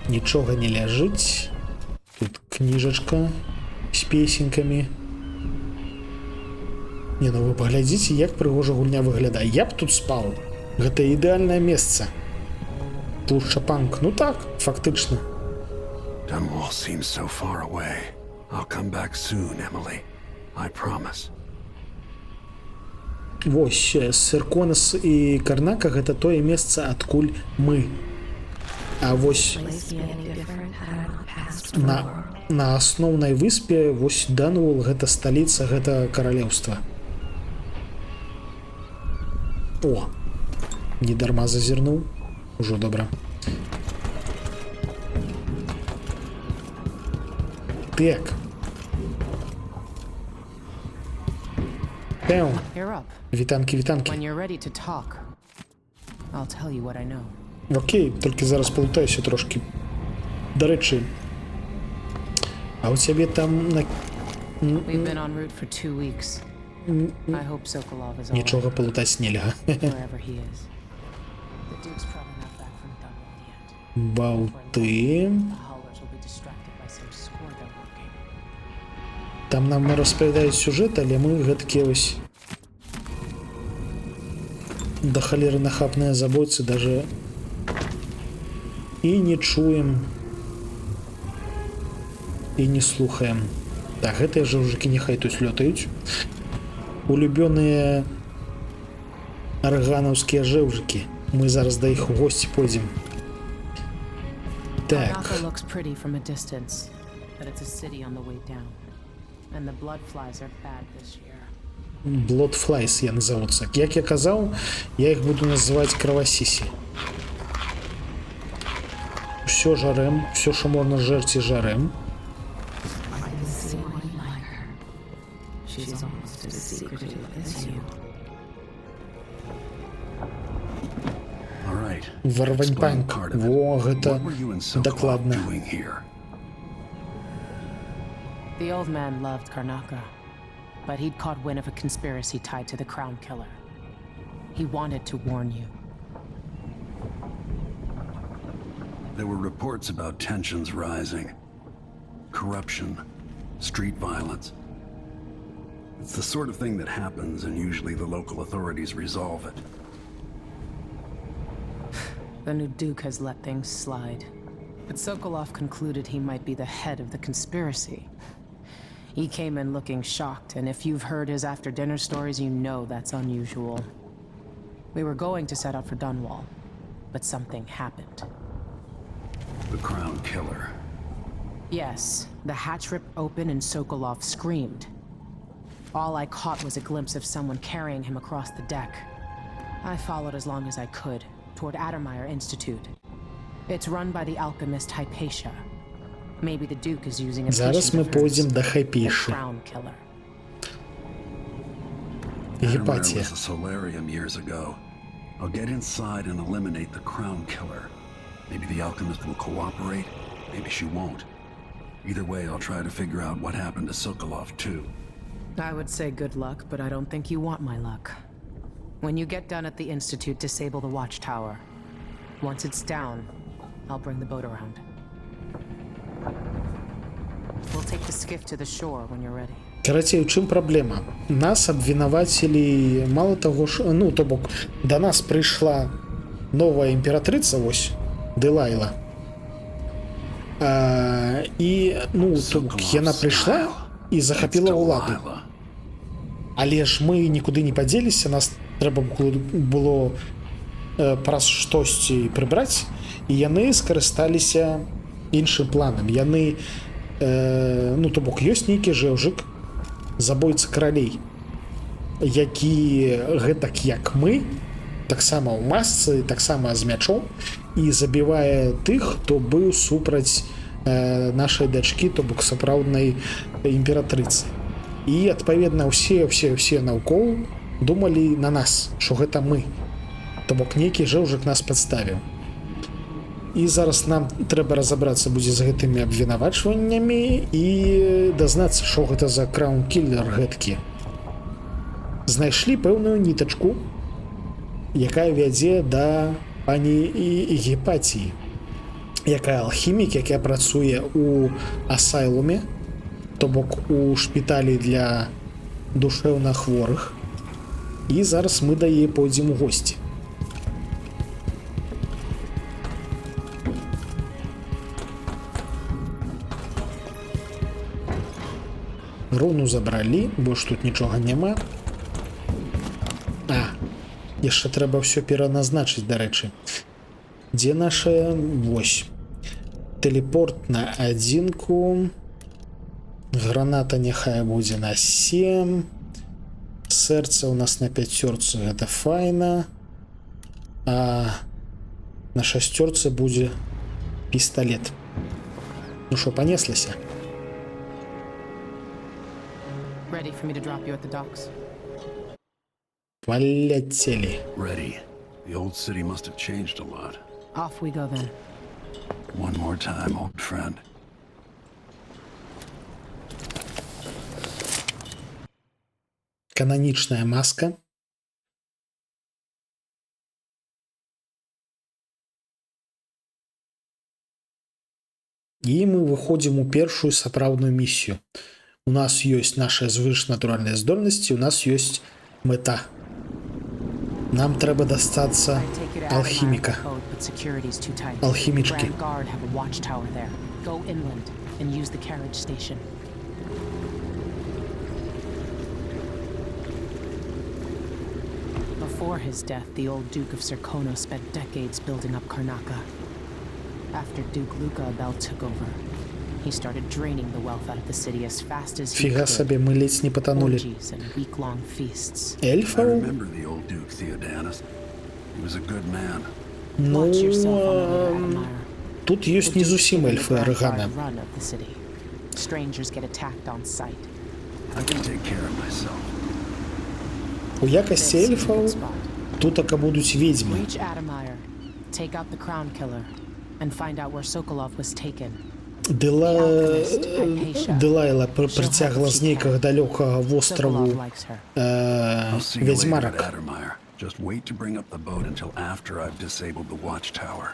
Нічога не ляжыць. Тут кніжачка з песенькамі. Не, ну вы паглядзіце, як прыгожа гульня выглядае. Я б тут спаў. Гэта ідэальнае месца. Тлушчапанк. Ну так, фактычна. Dunwall seems so far away. I'll come back soon, Emily. I promise. Вось, Серконас і Карнака гэта тое месца, адкуль мы. А вось на асноўнай выспе вось Данвол гэта сталіца, гэта каралеўства. О, не дарма зазірнуў. Ужо добра. Так. Пэу. Вітанкі, вітанкі. Окей, толькі зараз палутаюся трошки. До речі, а у цябе там на... Нічога палутаць нельга. Балты. Там нам распавядаюць сюжэт, але мы гэткія вось до халеры нахабныя забойцы даже і не чуем і не слухаем. Так, гэтыя жаўжыкі няхай тут лётаюць. Улюбёныя арганаўскія жаўжыкі. Мы зараз да іх у госці пойдзем. Так. Karnaca looks pretty from a distance, but it's a city on the way down. And the blood flies are bad this year. Bloodflies яны завуцца. Як я казаў, я іх буду называць кровасісі. Всё жарэм, всё, што можна жэрці, жарэм. She's almost as secretive as you. All right. Варваньпанк. Во, гэта What were you and Sokolov дакладна. doing here? The old man loved Karnaca, but he'd caught wind of a conspiracy tied to the Crown Killer. He wanted to warn you. There were reports about tensions rising. Corruption. Street violence. It's the sort of thing that happens, and usually the local authorities resolve it. The new Duke has let things slide. But Sokolov concluded he might be the head of the conspiracy. He came in looking shocked, and if you've heard his after-dinner stories, you know that's unusual. We were going to set out for Dunwall, but something happened. The Crown Killer. Yes, the hatch ripped open and Sokolov screamed. All I caught was a glimpse of someone carrying him across the deck. I followed as long as I could, toward Addermeyer Institute. It's run by the alchemist Hypatia. Maybe the Duke is using a Зараз ми patient of hers, пойдем до the Хайпіші. Crown Killer. Addermeyer Гепатія. was a solarium years ago. I'll get inside and eliminate the Crown Killer. Maybe the alchemist will cooperate, maybe she won't. Either way, I'll try to figure out what happened to Sokolov too. I would say good luck, but I don't think you want my luck. When you get done at the Institute, disable the watchtower. Once it's down, I'll bring the boat around. We'll take the skiff to the shore when you're ready. Карацей, у чым праблема? Нас абвінавацілі мало таго ж, ну, то бок, да нас прыйшла новая імператрыца, вось, Делайла. І, ну, то бок, яна прыйшла і захапіла ўладу. Але ж мы нікуды не падзеліся, нас трэба было праз штосьці прыбраць, і яны скарысталіся іншым планам. Яны, ну, то бок, ёсць нейкі жэўжык, забойца каралей, які гэтак як мы, таксама ў масцы, таксама з мячом, і забівае тых, хто быў супраць нашай дачкі, то бок сапраўднай імператрыцы. І адпаведна ўсе наўкол думалі на нас, што гэта мы, то бок нейкі жэўжык нас падставіў. І зараз нам трэба разабрацца будзе з гэтымі абвінавачваннямі і дазнацца, што гэта за краун-кілер гэткі. Знайшлі пэўную нітачку, якая вядзе да пані Гепатіі, якая алхімік, якая працуе ў асайлуме, то бок у шпіталі для душэўна хворых. І зараз мы да яе пойдзем у госці. Руну забралі, больш тут нічога няма. Яшчэ трэба ўсё пераназначыць, дарэчы. Дзе наша? Вось. Тэлепорт на адзінку. Граната няхай будзе на 7. Сэрца ў нас на 5, гэта файна. А на 6 будзе пісталет. Ну што, панеслася? Ready for me to drop you at the docks? Полетели. Ready. The old city must have changed a lot. Off we go then. One more time, old friend. Кананічная маска. І мы выходзім у першую сапраўдную місію. У нас ёсць наши звышнатуральныя здольнасці, у нас ёсць мэта. Нам трэба дастацца алхіміка. Алхімічкі. Go inland and use the carriage station. Before his death, the old Duke of Serkonos spent decades building up Karnaca. After Duke Luca Abel took over, he started draining the wealth out of the city as fast as he Фига could. себе, мы ледь не потонули. Orgies and week-long feasts. I Эльфов? remember the old Duke Theodanis. He was a good man. Ну, Watch yourself on the Admire. тут ёсць не зусім эльфы Аргана. Run of the city. Strangers get attacked on sight. I can take care of myself. У якасці эльфаў тутака будуць ведзьмы. Reach Admire, take out the Crown Killer, and find out where Sokolov was taken. Дэлайла прыцягла з нейкага далёкага востраву вядзьмарак. Just wait to bring up the boat until after I've disabled the watchtower.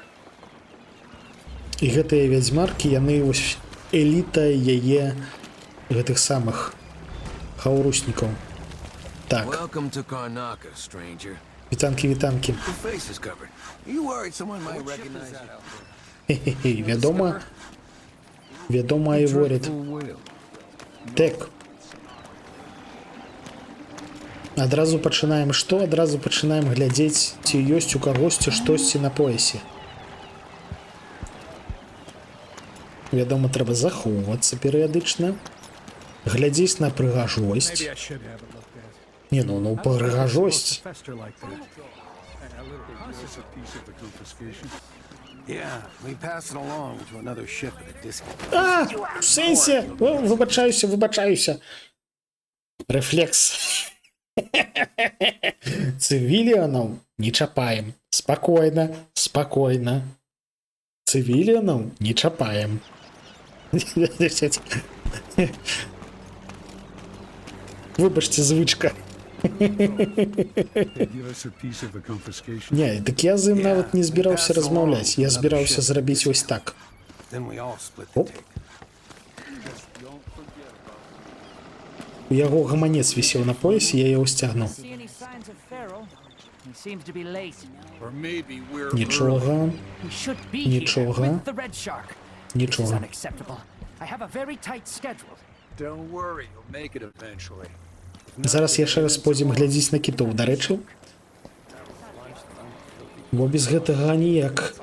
І гэтыя вядзьмаркі, яны вось эліта яе гэтых самых хаўруснікаў. Так. Welcome to Karnaca, stranger. Вітанкі, вітанкі. Your face is covered. You worried someone might recognize you? Хе-хе-хе, вядома і воріт. Так. Адразу пачынаем што? Адразу пачынаем глядзець, ці ёсць у кагосьці штосьці на поясе. Вядома, трэба захоўвацца перыядычна, глядзець на прыгажосць. Не, ну прыгажосць. А, в сэнсе, выбачаюся. Рэфлекс. Цывіліянаў не чапаем. Спакойна. Цывіліянаў не чапаем. Выбачце, звычка. Не, так я з ім нават не збіраўся размаўляць. Я збіраўся зрабіць вось так. Оп. У яго гаманец вісеў на поясе, я яго сцягнуў. Нічога. Зараз яшчэ раз пойдзем глядзець на кітоў, дарэчы. Бо без гэтага ніяк.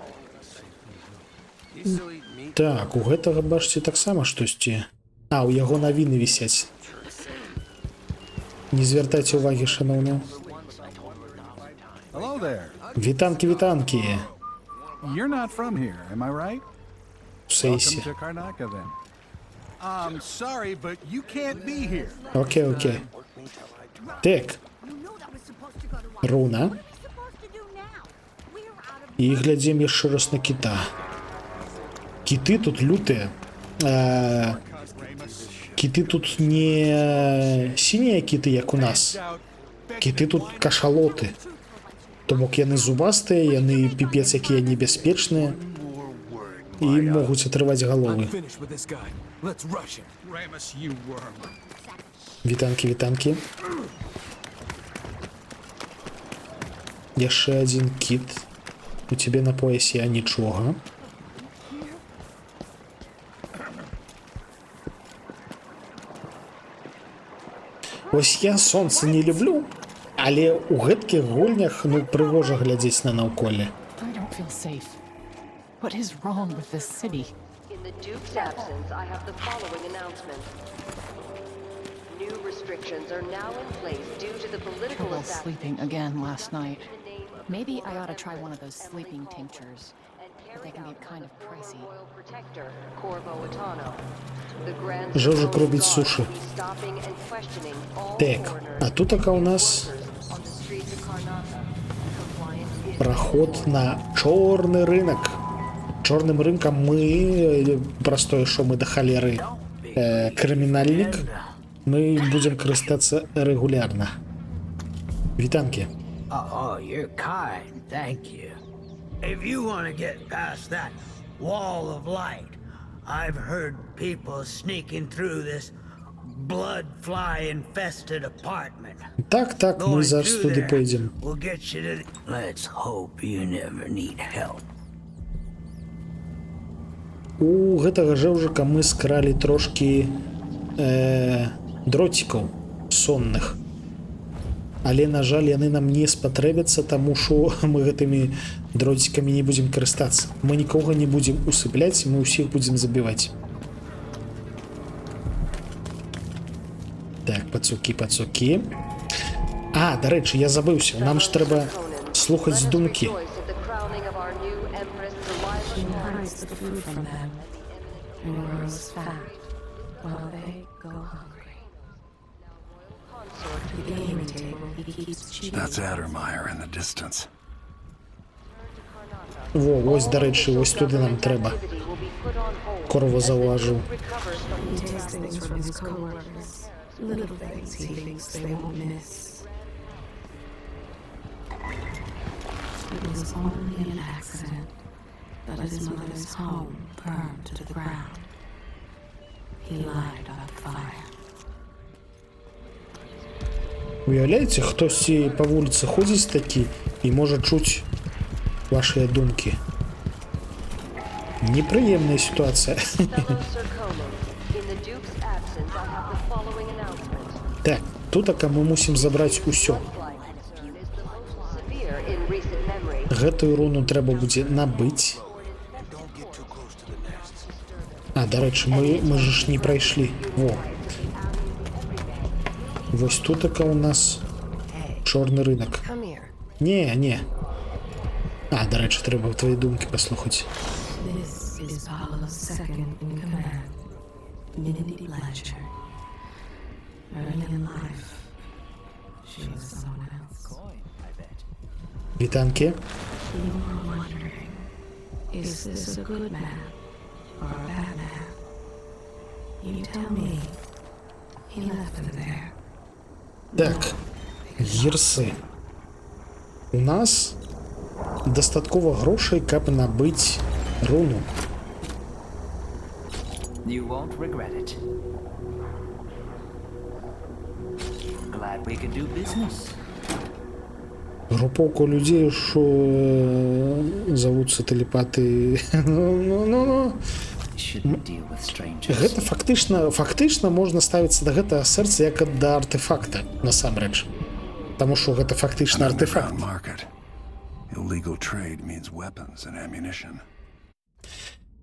Так, у гэтага, бачыце, таксама штосьці. А, у яго навіны вісяць. Не звяртайце ўвагі, шаноўныя. Вітанкі. You're not from here, am I right? Сейсі. Welcome to Karnaca, then. I'm sorry, but you can't be here. Окей. Так. Руна. І глядзім яшчэ раз на кіта. Кіты тут лютыя. Кіты тут не сінія кіты, як у нас. Кіты тут кашалоты. То бок яны зубастыя, яны піпец якія небяспечныя і могуць атрываць галовы. Вітанкі. Яшчэ адзін кіт. У цябе на поясе, а нічога. Вось я сонца не люблю, але ў гэткіх гульнях, ну, прыгожа глядзець на наўколле. What is wrong with this city? In the Duke's absence, I have the following announcement. New restrictions are now in place due to the political assassination. Sleeping again last night. Maybe I ought to try one of those sleeping tinctures. They can be kind of pricey. Жожик робить суши. Так, а тут така у нас проход на чорний ринок. Чорним ринком ми, простое, що ми до холери кримінальник, ми будемо користатися регулярно. Вітанки. Oh, you're kind, thank you. If you want to get past that wall of light, I've heard people sneaking through this blood fly infested apartment. Так, ми Going зараз through туди there поїдемо. will get you to Let's hope you never need help. У гэтага жэўжыка мы скралі трошкі дроцікаў сонных. Але, на жаль, яны нам не спатрэбяцца, таму што мы гэтымі дроцікамі не будзем карыстацца. Мы нікога не будзем усыпляць, мы ўсіх будзем забіваць. Так, пацукі. А, дарэчы, я забыўся. Нам ж трэба слухаць думкі. That's Addermeyer in the distance. Во, ось, дарэчы, ось туды нам трэба. Корова заўважыў. He takes things from his coworkers. Little things he thinks they won't miss. It was only an accident, but his mother's home burned to the ground. He lighted up the fire. Уяўляеце, хтосьці па вуліцы ходзіць такі і можа чуць вашыя думкі. Непрыемная сітуацыя. Так, тутака мы мусім забраць усё. Гэтую руну трэба будзе набыць. А, дарэчы, мы ж не прайшлі. Во. Вось тутака у нас чорны рынок. Не. А, дарэчы, трэба твои думкі паслухаць. This is Paula's second in command, Mindy Blanchard. Early in life, she was someone else. Вітанкі. You were wondering, is this a good man or a bad man? You tell me. He left them there. Так, гірсы. У нас дастаткова грошай, каб набыць руну. You won't regret it. Glad we could do business. Групоўка людзей, што завуцца тэлепаты. Гэта фактычна можна ставіцца да гэтага сэрца як да артефакта, насамрэч. Таму што гэта фактычна артефакт.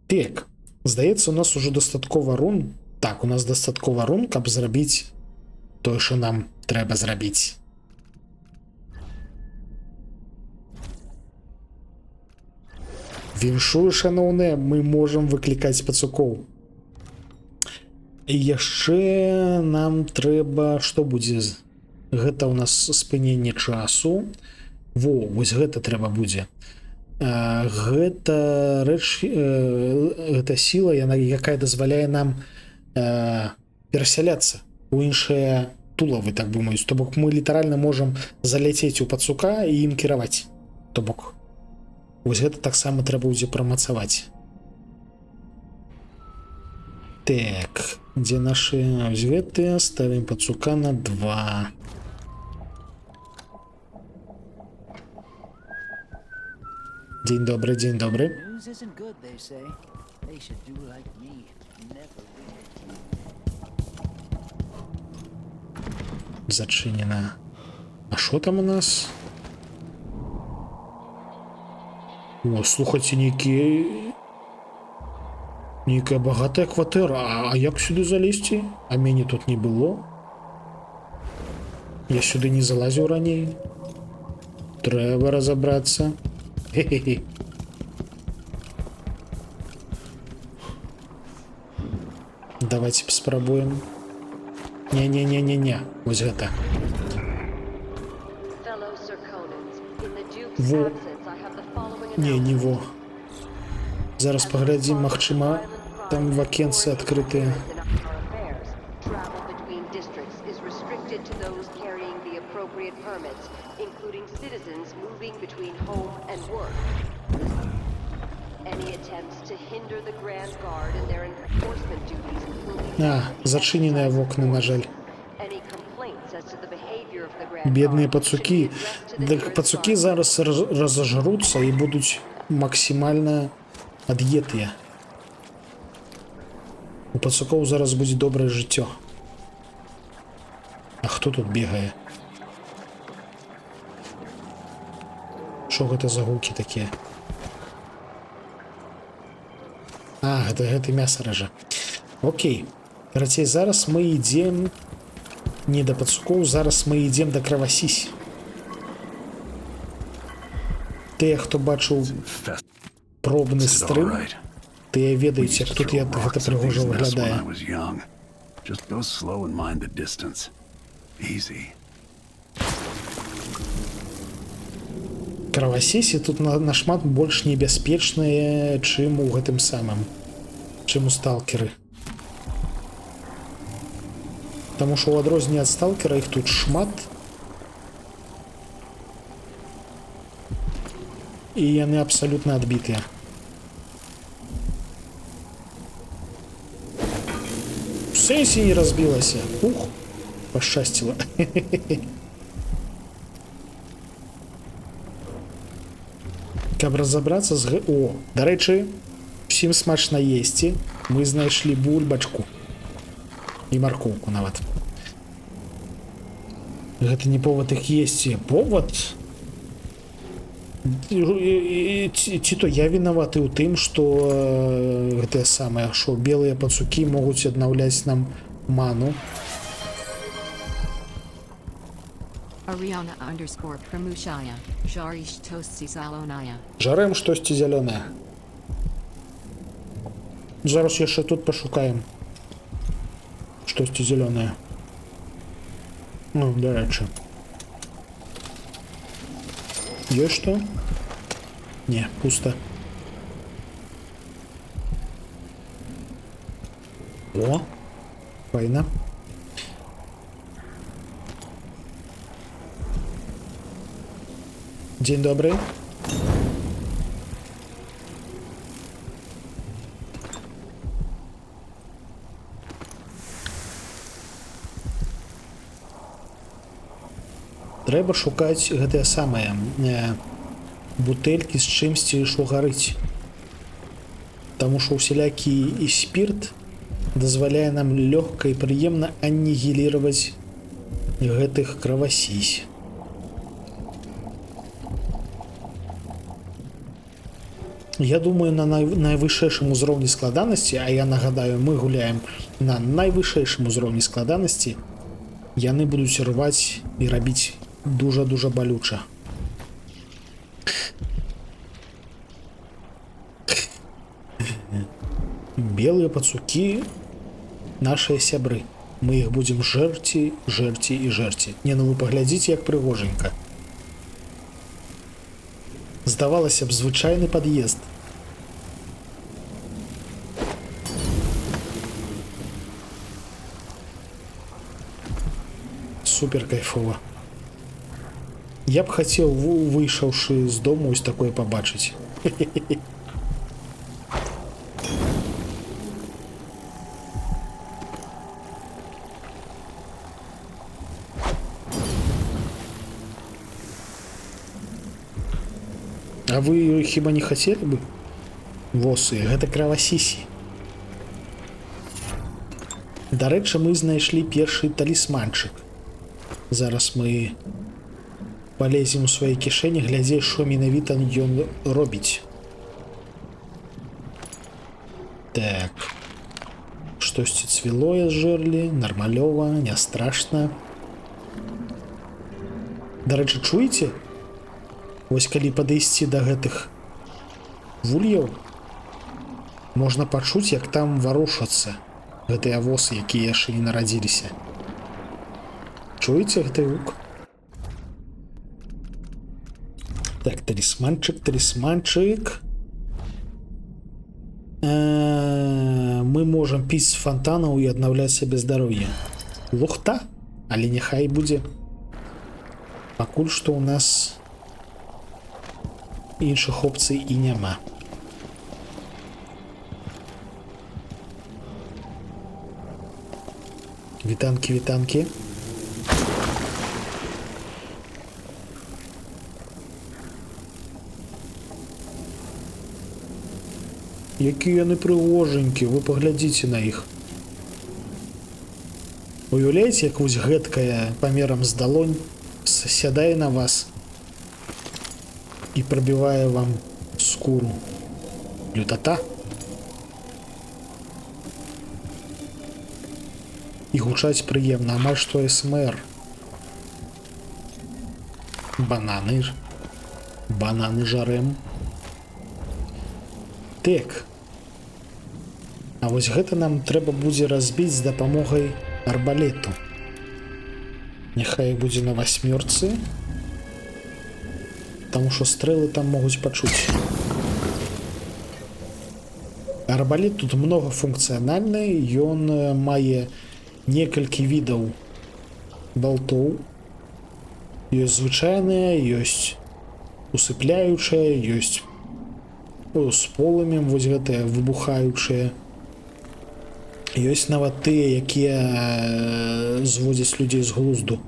Так, здаецца, у нас ужо дастаткова рун. Так, у нас дастаткова рун, каб зрабіць тое, што нам трэба зрабіць. Віншую, шаноўныя, мы можам выклікаць пацукоў. І яшчэ нам трэба, што будзе? Гэта ў нас спыненне часу. Во, вось гэта трэба будзе. Гэта рэч, гэта сіла, якая дазваляе нам перасяляцца у іншыя тулавы, так бы маюць. То бок мы літаральна можам заляцець у пацука і ім кіраваць. То бок вось гэта таксама трэба будзе прамацаваць. Так, дзе нашы гэтыя? Ставім пацука на 2. Дзень добры, дзень добры. Зачынена. А што там у нас? О, слухайце, нейкая багатая кватэра. А як сюды залезці? А мяне тут не было. Я сюды не залазіў раней. Трэба разабрацца. Хе-хе-хе. Давайте спрабуем. Не. Вось гэта. Во. Не во. Зараз паглядзім, магчыма, там вакенцы адкрытыя. А, зачыненыя вокны, на жаль. Бедныя пацукі. Дык пацукі зараз разажруцца і будуць максімальна ад'етыя. У пацукоў зараз будзе добрае жыццё. А хто тут бегае? Што гэта за гукі такія? А, гэта мяса ража. Окей. Карацей, зараз мы ідзем не да пацукоў, зараз мы ідзем да кравасісь. Тыя, хто бачыў пробны стрым, тыя ведаюць, як тут гэта прыгожа выглядае. Кравасісі тут нашмат больш небяспечныя, чым у гэтым самым, чым у сталкеры. Таму што ў адрозненне ад сталкера іх тут шмат. І яны абсалютна адбітыя. У сэнсе не разбілася. Ух, пашчасціла. Каб разабрацца з... О, дарэчы, усім смачна есці. Мы знайшлі бульбачку. І маркоўку нават. Гэта не повод іх есці. Повод? Ці то я вінаваты ў тым, што гэтае самае, што белыя пацукі могуць аднаўляць нам ману. Жарэм штосьці зялёнае. Зараз яшчэ тут пашукаем. Штосьці зялёнае. Ну, дарэчы. Ёсць што? Не, пуста. О, файна. Дзень добрый. Трэба шукаць гэтае самае бутэлькі з чымсьці, што гарыць. Таму што усялякі і спірт дазваляе нам лёгка і прыемна анігіліраваць гэтых кравасісь. Я думаю, на найвышэйшым узроўні складанасці, а я нагадаю, мы гуляем на найвышэйшым узроўні складанасці, яны будуць рваць і рабіць дужа-дужа балюча. Белыя пацукі нашыя сябры. Мы іх будзем жэрці, жэрці і жэрці. Не, ну вы паглядзіце, як прыгоженька. Здавалася б, звычайны пад'езд. Супер кайфова. Я б хацеў, выйшаўшы з дому, ось такое пабачыць. А вы хіба не хацелі бы? Восы, гэта кравасісі. Дарэчы, мы знайшлі першы талісманчык. Зараз мы полезем у свае кішэні, глядзець, што менавіта ён робіць. Так. Штосьці цвілое зжэрлі, нармалёва, не страшна. Дарэчы, чуеце? Вось калі падысці да гэтых вульяў, можна пачуць, як там варушацца гэтыя восы, якія яшчэ не нарадзіліся. Чуеце гэты гук? Так, талісманчык, талісманчык. Мы можам піць з фонтанаў і аднаўляць сабе здароўе. Лухта, але няхай будзе. Пакуль што ў нас іншых опцый і няма. Вітанкі, вітанкі. Які яны прыгоженькі, вы паглядзіце на іх. Уяўляеце, як вось гэткая памерам з далонь сядае на вас і прабівае вам скуру. Лютата. І гучаць прыемна, амаль што СМР. Бананы жарэм. Так. А вось гэта нам трэба будзе разбіць з дапамогай арбалету. Няхай будзе на 8, таму што стрэлы там могуць пачуць. Арбалет тут многафункцыянальны, ён мае некалькі відаў болтоў. Ёсць звычайныя, ёсць усыпляючыя, ёсць з полымем, вось гэтыя выбухаючыя. Ёсць нават тыя, якія зводзяць людзей з глузду.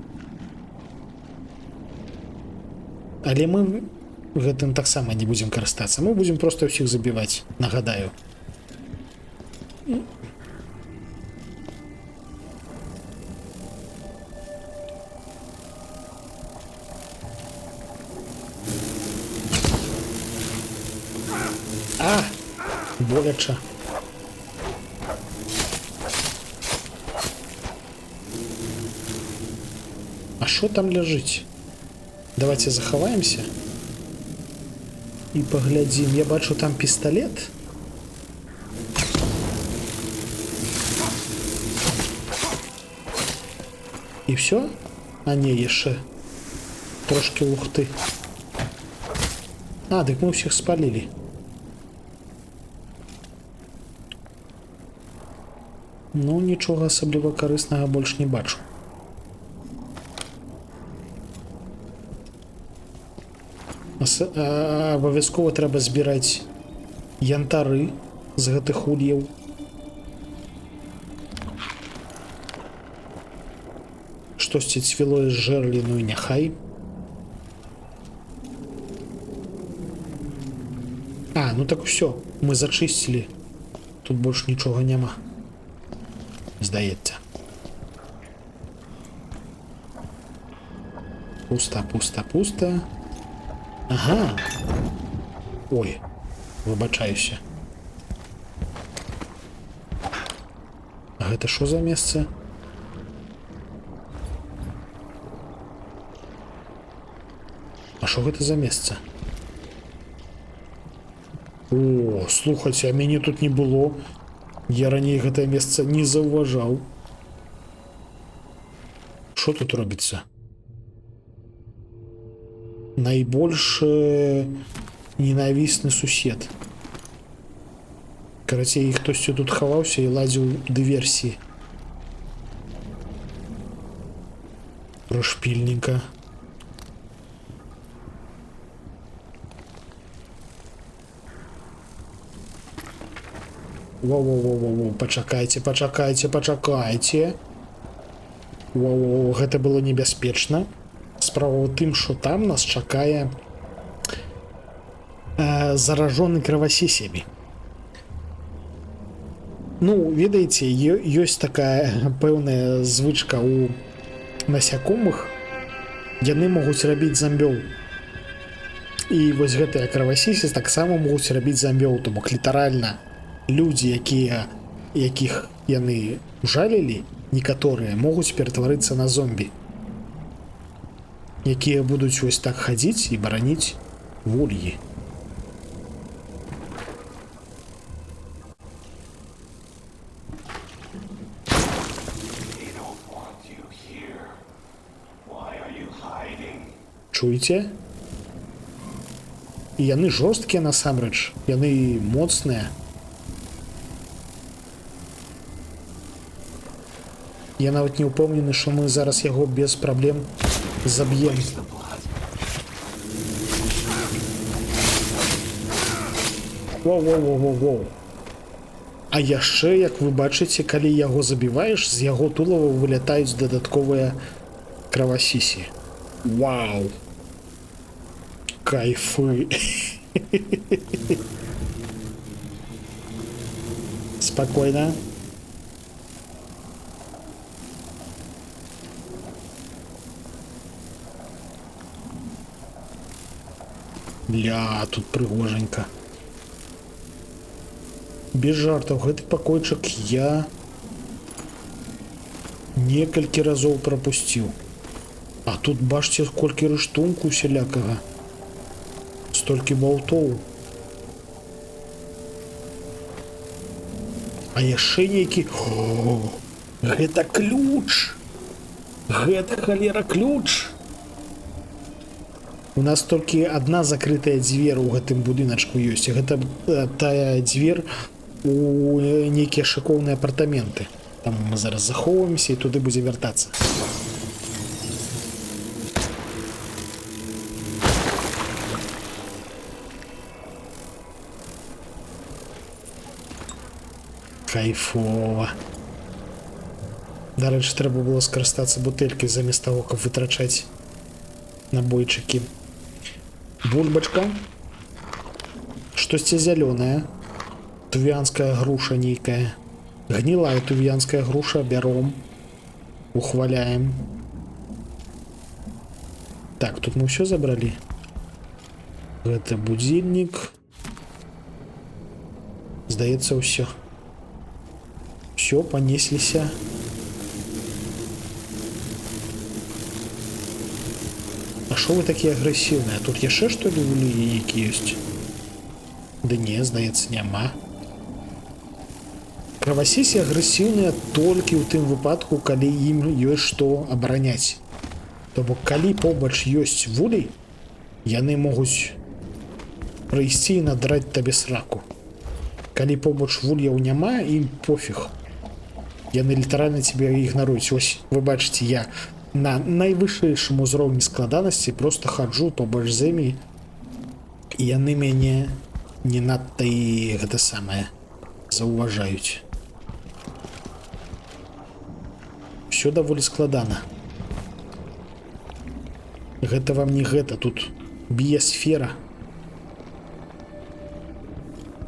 Але мы гэтым таксама не будзем карыстацца. Мы будзем проста ўсіх забіваць, нагадаю. А! Боляча. А що там ляжыць? Давайте захаваемся і паглядзім. Я бачу там пісталет. І все? А не, яшчэ трошки лухты. А, дык мы ўсіх спалілі. Ну, нічога асабліва карыснага больш не бачу. Абавязкова трэба збіраць янтары з гэтых ульяў. Штосьці цвіло з жэрліну і няхай. А, ну так усё, мы зачысцілі. Тут больш нічога няма. Здаецца. Пуста, пуста, пуста. Ага. Ой, выбачаюся. А гэта што за месца? А што гэта за месца? О, слухайце, а мяне тут не было. Я раней гэтае месца не заўважаў. Што тут робіцца? Найбольш ненавісны сусед. Карацей, хтосьці тут хаваўся і ладзіў дыверсіі. Прышпільненька. Воу-воу-воу-воу, пачакайце, пачакайце, пачакайце. Воу-воу, гэта было небяспечна. Справа ў тым, што там нас чакае заражоны кровасісямі. Ну, ведаеце, ёсць такая пэўная звычка ў насякомых. Яны могуць рабіць замбёў. І вось гэтыя кровасісы таксама могуць рабіць замбёў, то бок літаральна людзі, якіх яны жалілі, некаторыя могуць ператварыцца на зомбі, якія будуць вось так хадзіць і бараніць вольгі. Чуеце? І яны жорсткія насамрэч, яны моцныя. Я нават не ўпэўнены, што мы зараз яго без праблем заб'ем. Воу-воу-воу-воу-воу. А яшчэ, як вы бачыце, калі яго забіваеш, з яго тулава вылятаюць дадатковыя кровасісі. Вау! Кайфы! Спокойно. Ля, тут прыгоженька. Без жартаў, гэты пакойчык я некалькі разоў прапусціў. А тут бачце, колькі рыштунку усялякага. Столькі болтоў. А яшчэ нейкі... О, гэта ключ! Гэта халера ключ! У нас толькі адна закрытая дзверь у гэтым будыначку ёсць. Гэта тая дзверь у нейкія шыкоўныя апартаменты. Там мы зараз захоўваемся і туды будзе вяртацца. Кайфово. Дарэчы, трэба было скарыстацца бутэлькай замест таго, каб вытрачаць набойчыкі. Бульбачка. Штосьці зялёнае. Тувіанская груша нейкая. Гнілая тувіанская груша. Бяром. Ухваляем. Так, тут мы ўсё забралі. Гэта будильник. Здаецца, ўсё. Все, понесліся. А шо вы такія агрэсіўныя? Тут яшчэ што ли улі які ёсць? Да не, здаецца, няма. Кровасісі агрэсіўныя толькі ў тым выпадку, калі ім ёсць што абараняць. То бок, калі побач ёсць вулей, яны могуць прыйсці і надраць табе сраку. Калі побач вульяў няма, ім пофіг. Яны літаральна цябе ігнаруюць. Ось, вы бачыце, я на найвышэйшым узроўні складанасці просто хаджу побач з імі, і яны мяне не надта і гэта самае заўважаюць. Все даволі складана. Гэта вам не гэта, тут біясфера.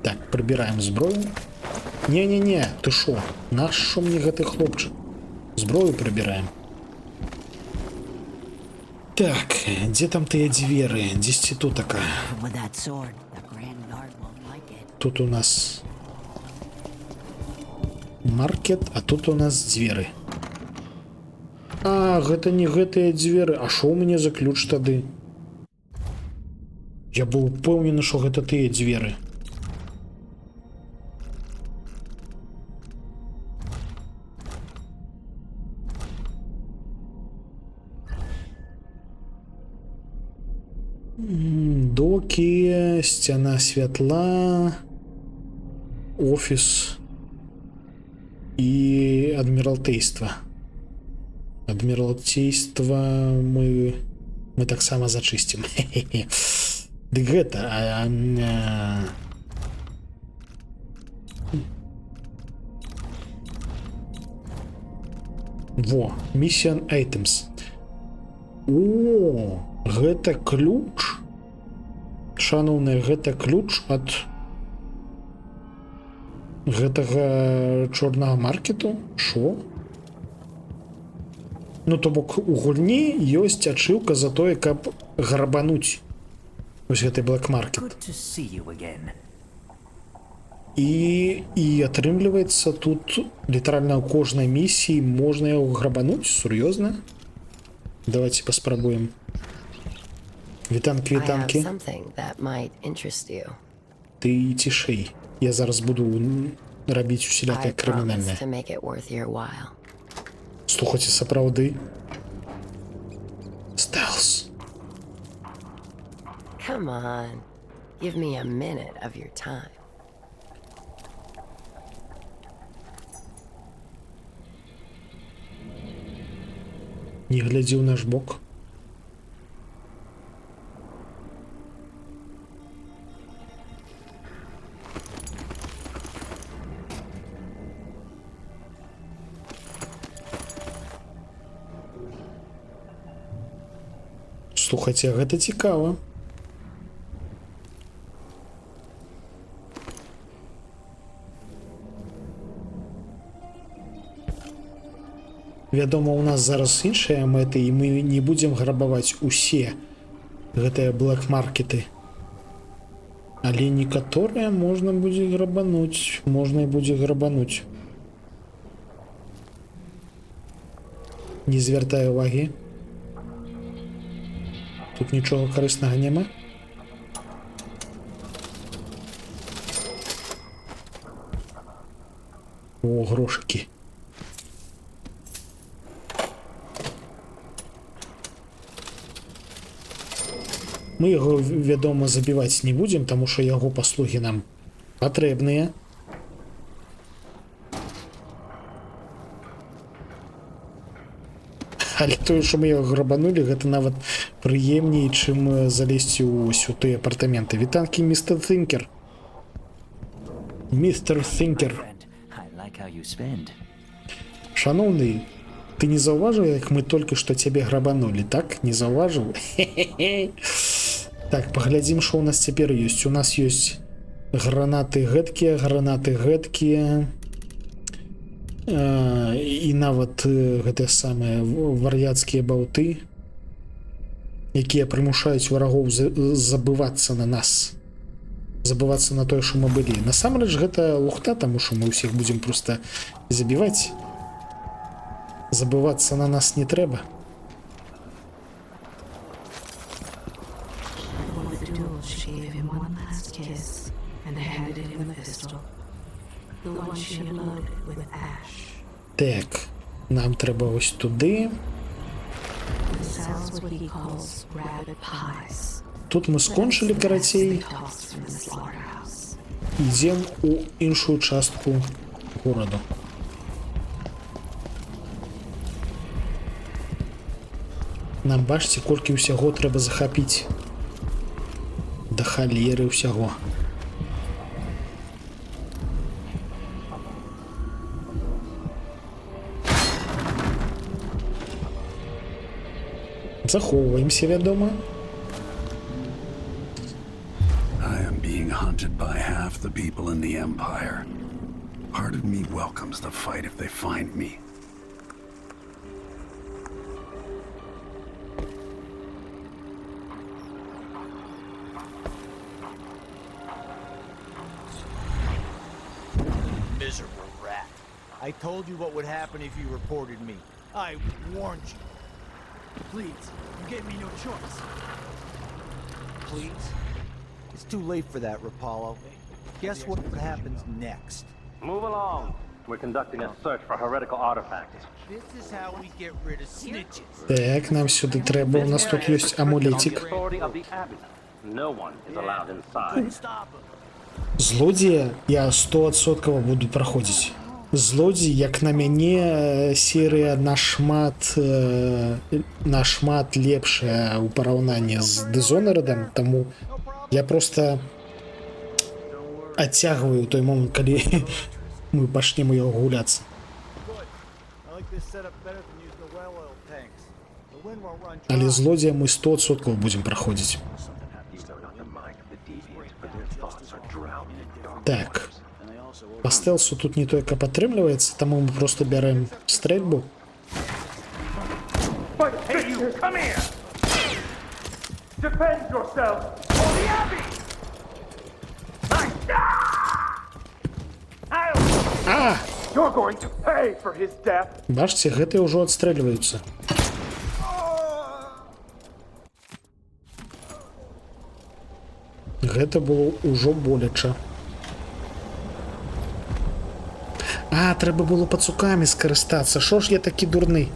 Так, прыбіраем зброю. Не-не-не, ты шо? Наш шо мне гэты хлопчык? Зброю прыбіраем. Так, дзе там тыя дзверы? Дзесьці тут такая. Тут у нас маркет, а тут у нас дзверы. А, гэта не гэтыя дзверы. А шо ў мяне за ключ тады? Я быў упэўнены, што гэта тыя дзверы. Докі, сцяна святла, офіс і адміралтейства. Адміралтейства мы таксама зачысцім. Дык гэта... Во, Mission Items. О, гэта ключ. Шановныя, гэта ключ ад гэтага чорнага маркету? Шо? Ну, то бок, у гульні ёсць ачыўка за тое, каб грабануць вось гэты блэк-маркет. І атрымліваецца, тут літаральна ў кожнай місіі можна яго грабануць? Сур'ёзна? Давайте паспрабуем. Вітанкі, вітанкі. Ты цішэй. Я зараз буду рабіць усялякае крымінальнае. Слухайце, сапраўды. Стелс. Come on. Give me a minute of your time. Не глядзі ў наш бок. Слухайце, гэта цікава. Вядома, у нас зараз іншыя мэты, і мы не будзем грабаваць усе гэтыя блэк-маркеты. Але некаторыя можна будзе грабануць. Можна і будзе грабануць. Не звяртай увагі. Тут нічога карыснага няма. О, грошыкі. Мы яго, вядома, забіваць не будзем, таму што яго паслугі нам патрэбныя. Але тое, што мы яго грабанулі, гэта нават прыемней, чым залезці ў тыя апартаменты. Вітанкі, містер Тhinker. Містер Thinker. Шаноўны, ты не заўважыў, як мы толькі што цябе грабанулі, так? Не заўважыў? Так, паглядзім, што ў нас цяпер ёсць. У нас ёсць гранаты гэткія, і нават гэтыя самыя вар'яцкія баўты, якія прымушаюць варагоў забывацца на нас. Забывацца на тое, што мы былі. Насамрэч, гэта лухта, таму што мы ўсіх будзем проста забіваць. Забывацца на нас не трэба. Так, нам трэба ось туды. Тут мы скончылі, карацей. Ідзем у іншую частку гораду. Нам, бачце, колькі ўсяго трэба захапіць. Да халеры ўсяго. Захоўваемся, вядома. I am being hunted by half the people in the Empire. Part of me welcomes the fight if they find me. Miserable rat. I told you what would happen if you reported me. I warned you. Please, you gave me no choice. Please? It's too late for that, Rapallo. Guess what happens next? Move along. We're conducting a search for heretical artifacts. This is how we get rid of snitches. Так, нам сюди треба. У нас тут є амулетик. No one is allowed inside. Злодія я 100% буду проходити. Злодій, як на мяне, серія нашмат лепшая у параўнанні з Dishonored, тому я просто адцягваю той момент, калі мы пачнем яго гуляцца. Але злодія мы 100% будем проходить. Так. По стелсу тут не только падтрымліваецца, таму мы просто бярэм стрэльбу. А! Бачце, гэтыя ўжо адстрэльваюцца. Гэта было ўжо боляча. А, трэба было пацукамі скарыстацца. Шо ж я такі дурны?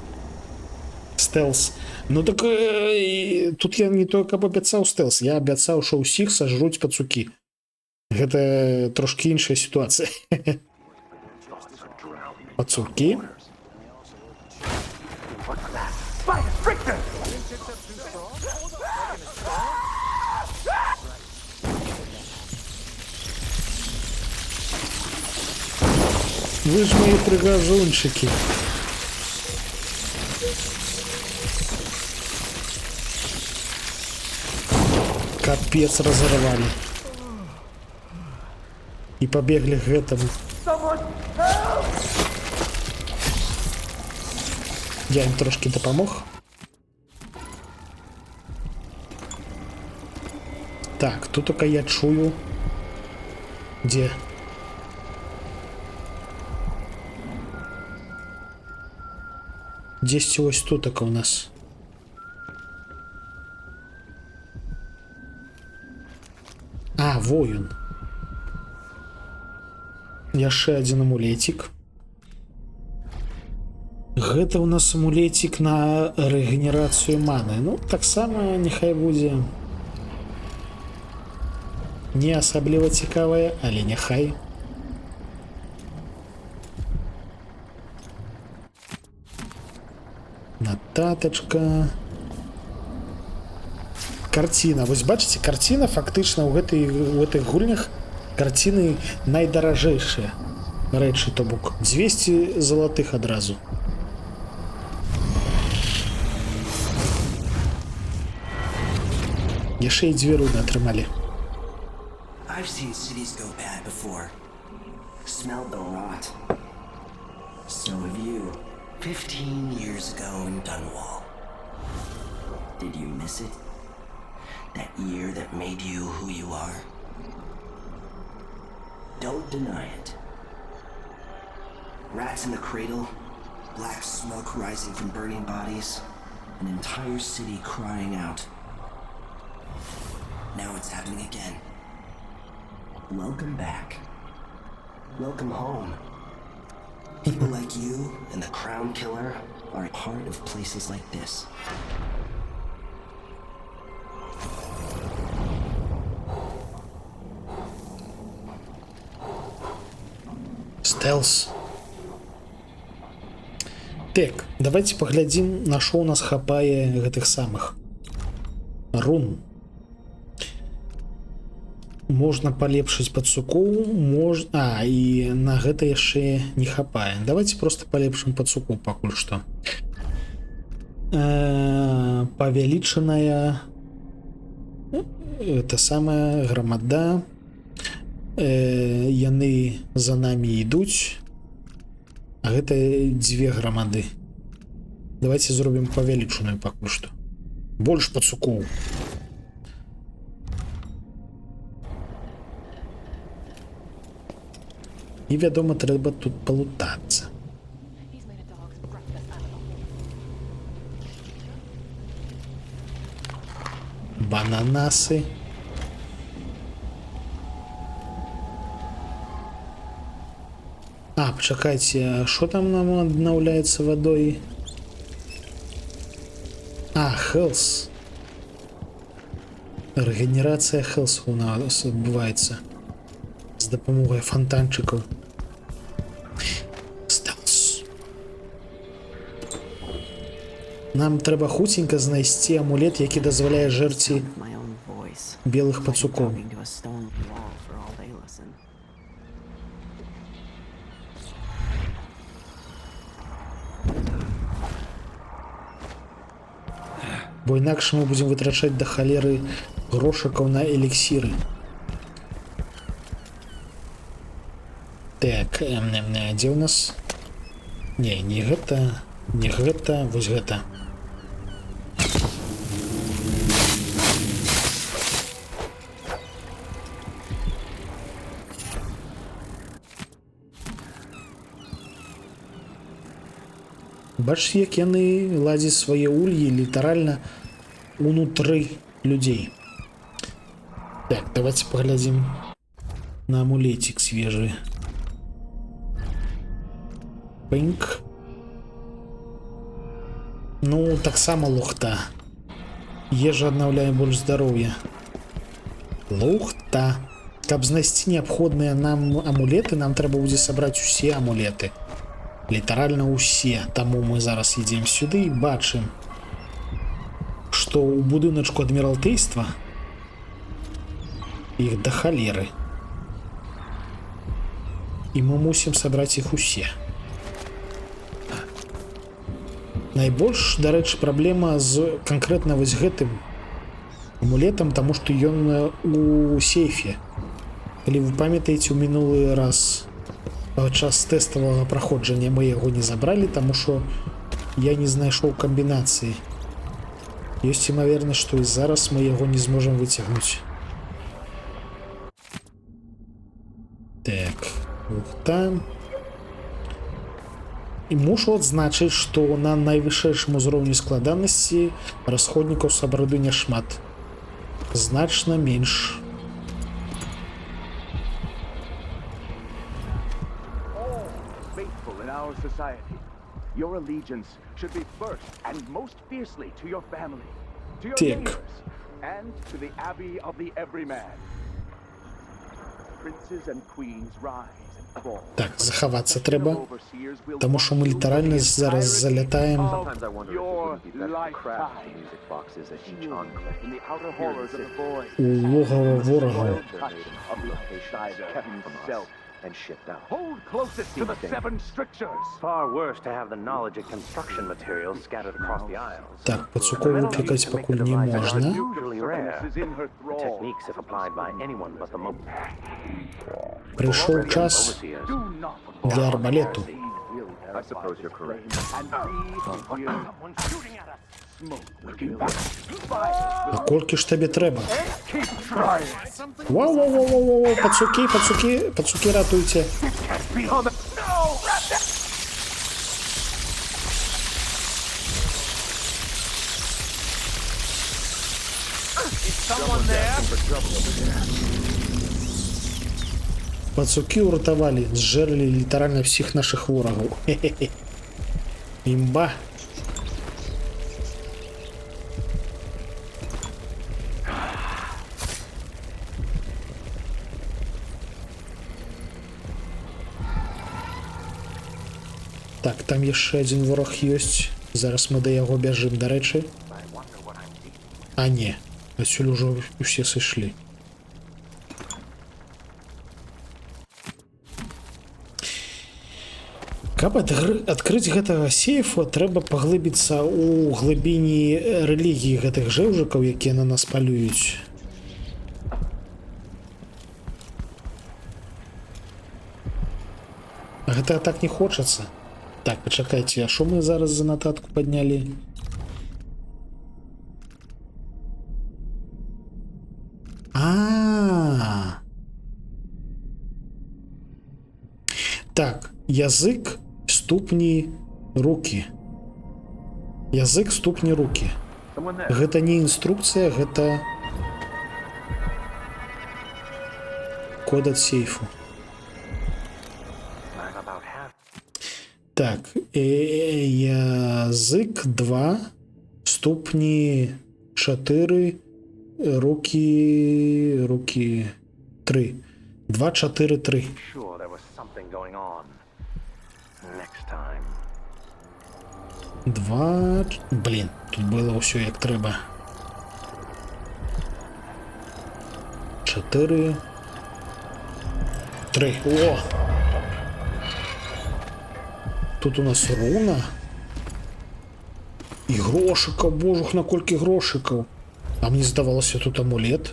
Стелс. Ну так тут я не то каб абяцаў стелс. Я абяцаў, што ўсіх сажруць пацукі. Гэта трошкі іншая сітуацыя. Пацукі? Вы ж мои пригожунчики. Капец разорвали. И побегли к этому. Я им трошки допомог. Так, тут только я чую. Где? Десь ось тут только у нас. А, воин. Яшчэ один амулетик. Гэта у нас амулетик на регенерацию маны. Ну, так само нехай будзе. Не асабліва цікавая, але няхай. Нататачка. Карціна. Вось бачыце, карціна фактычна ў гэтых гульнях карціны найдаражэйшыя рэчы, то бок 200 залатых адразу. Яшчэ і 2 руны атрымалі. I've seen cities go bad before. Smelled the rot. So have you. 15 years ago in Dunwall. Did you miss it? That year that made you who you are? Don't deny it. Rats in the cradle, black smoke rising from burning bodies, an entire city crying out. Now it's happening again. Welcome back. Welcome home. People like you and the Crown Killer are a part of places like this. Стелс. Так, давайте поглядим, на что у нас хапае гэтых самых рун. Можно полепшить пацуку, можно... и на гэта яшчэ не хапае. Давайте просто полепшим пацуку пакуль что. Павялічаная... это самая грамада. Яны за нами ідуць. А гэта 2 грамады. Давайте зробім павялічаную пакуль што. Больш пацукоў. І, вядома, трэба тут палутацца. Бананасы. А, пачакайце, што там нам аднаўляецца вадой? А, хелс. Рэгенерацыя хелсу у нас адбываецца з дапамогай фонтанчыкаў. Стелс. Нам трэба хуценька знайсці амулет, які дазваляе жэрці белых пацукоў. Бо інакш мы будзем вытрачаць да халеры грошакаў на эліксіры. Так, дзе ў нас? Не, не гэта, не гэта, вось гэта. Бачыце, як яны ладзяць свае ульі літаральна унутры людзей. Так, давайте поглядзім на амулетик свежий. Пынк. Ну, таксама лухта. Ежа аднаўляе больш здароўя. Лухта. Каб знайсці неабходныя нам амулеты, нам трэба будзе сабраць усе амулеты. Літаральна ўсе. Таму мы зараз ідзем сюды і бачым, што ў будыначку адміралтейства іх да халеры. І мы мусім сабраць іх усе. Найбольш, дарэчы, праблема з канкрэтна вось гэтым амулетам, таму што ён у сейфе. Калі вы памятаеце, у мінулы раз час тэставага праходжання мы яго не забралі, таму што я не знайшоў камбінацыі. Ёсць імавернасць, што і зараз мы яго не зможам выцягнуць. Так, там. І мушу адзначыць, што на найвышэйшым узроўні складанасці расходнікаў сабрады няшмат. Значна менш. Your allegiance should be first and most fiercely to your family, to your Так. neighbors, and to the Abbey of the Everyman. Princes and queens rise and fall. Так, захавацца трэба, таму што мы літаральна зараз залятаем Sometimes I wonder if it wouldn't be better to craft the music boxes at each enclave. In the outer horrors of the void. у логава ворагаў. Of the Messiah himself. And shipped out. Hold closest to the seven strictures. Far worse to have the knowledge of construction materials scattered across the aisles. Так, пацукоў выклікаць пакуль не можна. Usually rare. Techniques if applied by anyone but the most. Прыйшоў час для арбалету. I suppose you're correct. And someone shooting at us. А колькі ж табе трэба? Вау, пацукі, ратуйце. Пацукі ўратавалі, зжэрлі літаральна ўсіх нашых ворагаў. Імба. Так, там яшчэ адзін вораг ёсць. Зараз мы да яго бяжым, дарэчы. А не, адсюль ужо усе сышлі. Каб адкрыць гэтага сейфа, трэба паглыбіцца ў глыбіні рэлігіі гэтых жэўжыкаў, якія на нас палююць. Гэта так не хочацца. Так, пачакайце, а што мы зараз за нататку паднялі? Так, язык, ступні, рукі. Язык, ступні, рукі. Гэта не інструкцыя, гэта код ад сейфу. Так, язык 2, ступні 4, рукі 3. 2, 4, 3. Два... Блін, тут было ўсё як трэба. 4, 3. О! Тут у нас руна. І грошикаў, божух, наколькі грошикаў. А мне здавалася, тут амулет.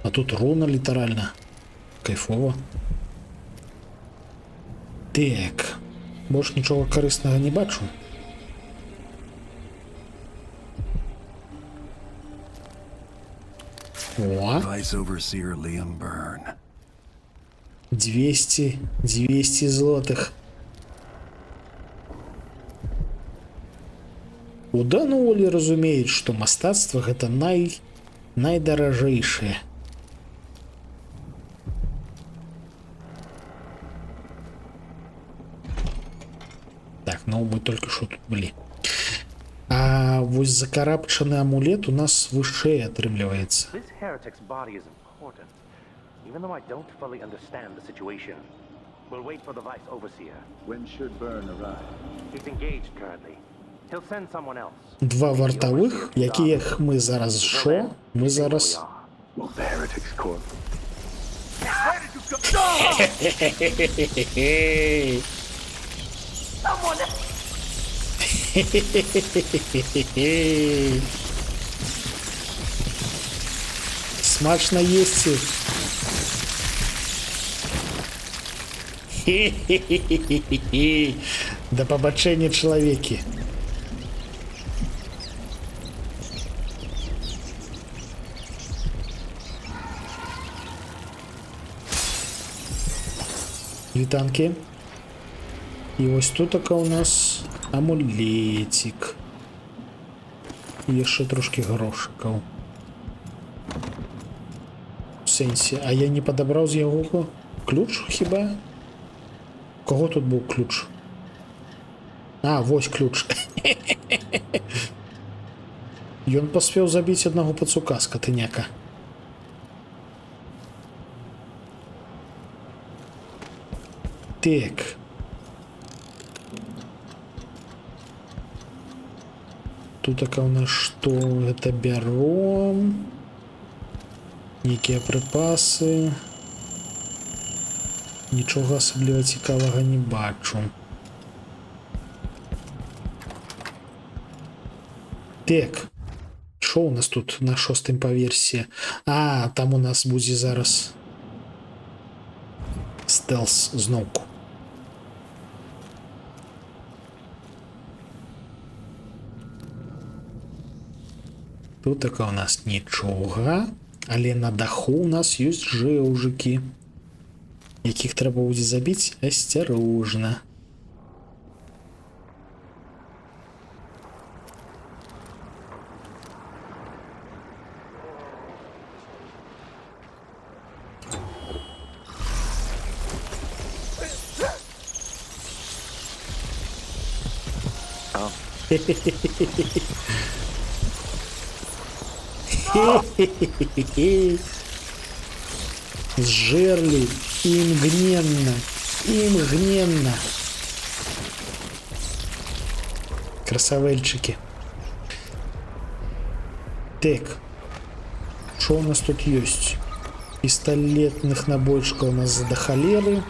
А тут руна літаральна. Кайфова. Так. Больш нічога карыснага не бачу. О! 200 злотых. У Дануолі разумеюць, што мастацтва гэта найдаражэйшае. Так, ну мы только что тут былі. А вось закарабчаны амулет у нас вышэй атрымліваецца. Два вартавых, якіх мы зараз шо? Мы зараз... Смачно їсти. Хе-хе-хе-хе-хе-хе. До побачення, чоловіки. Вітанки. І ось тут така у нас амулетик. І ще трошки грошиків. В сенсі, а я не подобрав з його ключ хіба? Кого тут був ключ? А, вось ключ. Ён поспел забить одного пацука, скотыняка. Так. Тут така у нас что? Это берем. Некие припасы. Нічого особливо цікавого не бачу. Так. Що у нас тут на 6-м поверсі? А, там у нас буде зараз стелс знову. Тут така у нас нічого, але на даху у нас є жевжики, яких треба буде забити осторожно. Сжерли и мгновенно, красавельчики. Так, что у нас тут есть? Пистолетных набойчиков у нас до холеры.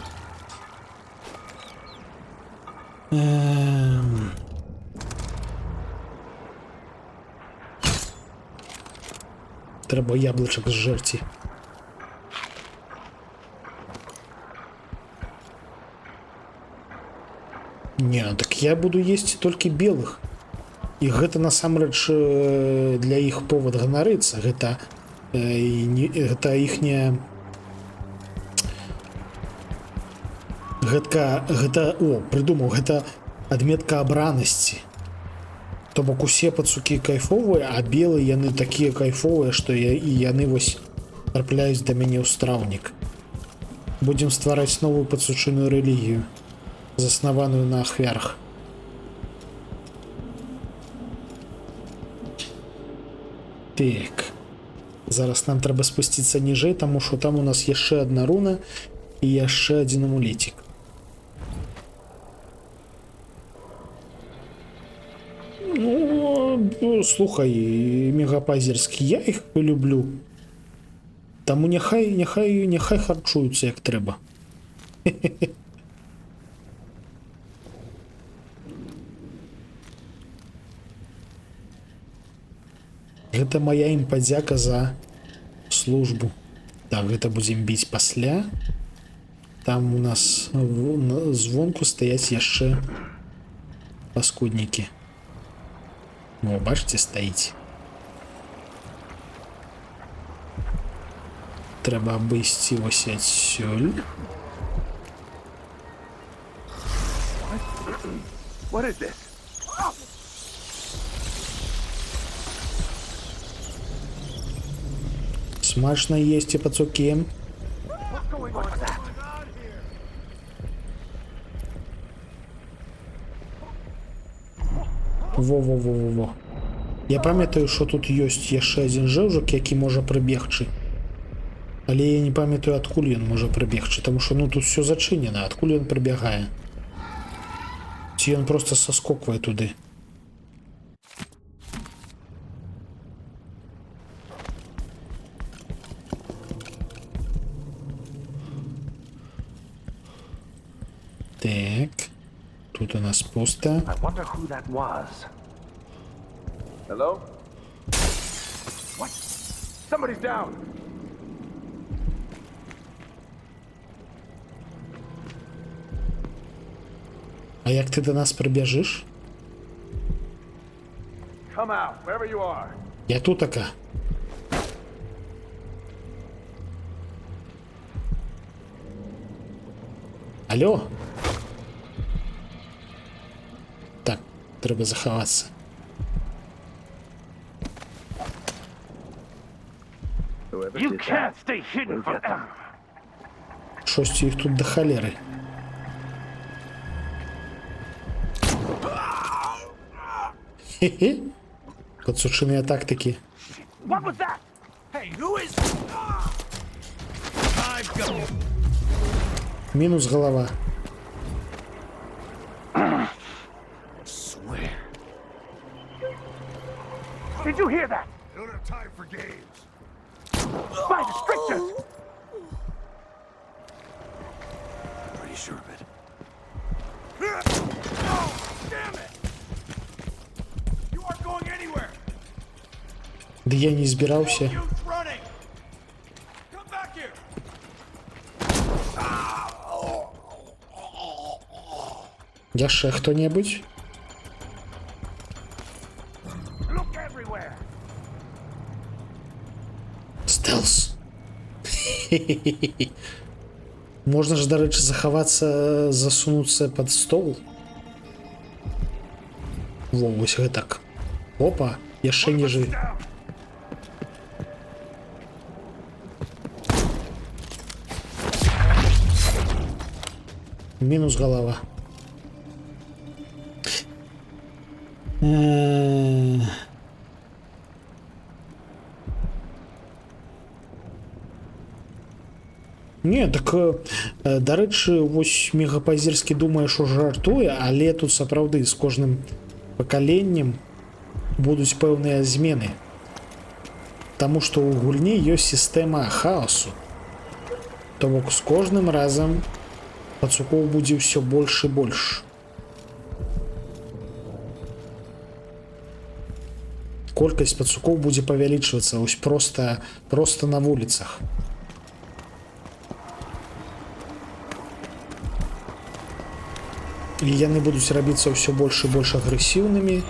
Треба яблочок зжерти. Не, так я буду есть только белых. И гэта насамрэч для іх повод ганарыцца. Гэта іхняя... Гэта... О, придумал. Гэта адметка абранасці. То бок усе пацукі кайфовыя, а белыя яны такія кайфовыя, што яны вось трапляюць да мяне ў страўнік. Будзем ствараць новую пацучыную рэлігію, заснаваную на ахвярах. Так. Зараз нам трэба спусціцца ніжэй, таму што там у нас яшчэ адна руна і яшчэ адзін амулетик. Ну, слухай, мегапазерскі, я іх люблю. Таму няхай харчуюцца як трэба. Гэта моя ім падзяка за службу. Так, гэта будзем біць пасля. Там у нас звонку стаяць яшчэ паскуднікі. О, бачите, стаіць. Трэба абысці вось адсюль. What is this? Смачно есці пацукі. Во. Я памятаю, що тут ёсць яшчэ адзін жэўжык, які можа прыбегчы. Але я не памятаю, адкуль ён можа прыбегчы, таму што ну тут все зачынена, адкуль ён прыбягае. Ці ён проста саскоквае туды. Так. Тут у нас пусто. Hello? What? Somebody's down. А як ти до нас прибіжиш? Come out, wherever you are. Я тут така. Алло? Так, треба заховатися. You can't stay hidden forever. Щось їх тут до холери. Хе-хе. Подсушеные тактики. What was that? Hey, who is? I've got. Минус голова. Swear. Did you hear that? Don't have time for games. By the strictures. Pretty sure of it. Oh, damn it! You aren't going anywhere. Да я не збирався. Youth running. Come back here. Я ще хто-небудь? Look everywhere. Стелс. Можна ж, до речі, заховатися, засунутися під стол. Во, ось так. Опа, я ще ніжий. Мінус голова. Не, так, до речі, ось Мегапазірський думає, що жартує, але тут сапраўды з кожним пакаленнем будуть пэўныя змены. Таму што ў гульні ёсць сістэма хаосу. То бок з кожным разам пацукоў будзе ўсё больш і больш. Колькасць пацукоў будзе павялічвацца ось просто на вуліцах. І яны будуць рабіцца ўсё больш і больш агрэсіўнымі.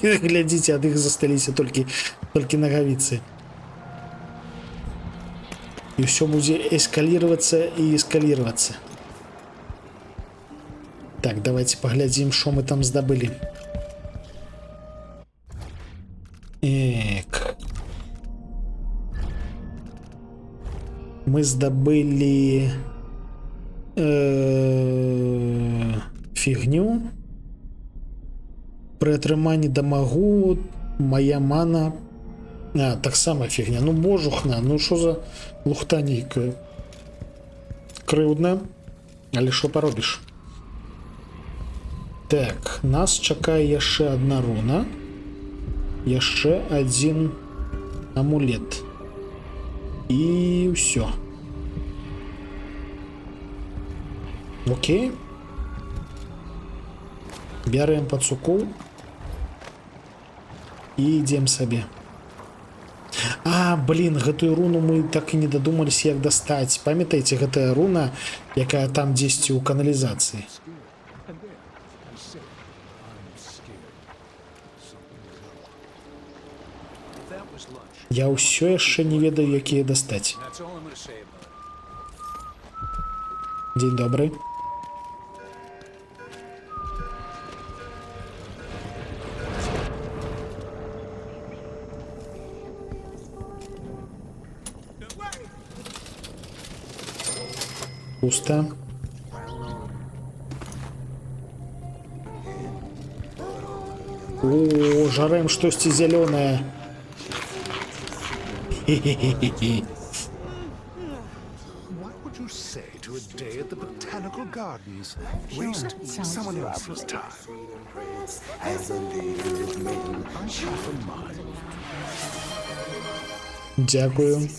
Глядзіце, ад іх засталіся толькі нагавіцы. І ўсё будзе эскаліравацца і эскаліравацца. Так, давайте паглядзім, што мы там здабылі. Эк. Мы здабылі фігню. Пры атрыманні дамагу моя мана... А, таксама фігня. Ну, божухна, ну що за лухта нейкая. Крыўдна, але што паробіш? Так, нас чакае яшчэ одна руна. Яшчэ один амулет. І ўсё. Окей. Бярем пацукоў. І ідзем сабе. А, блин, гэтую руну мы так і не дадумаліся, як дастаць. Памятаеце, гэтая руна, якая там дзесьці ў каналізацыі. Я ўсё яшчэ не ведаю, якія дастаць. Дзень добры. Пусто. О, жарем штосьці зялёнае. Хе-хе-хе-хе. What would you say to a day at the botanical gardens? Waste someone else's time. Дякую.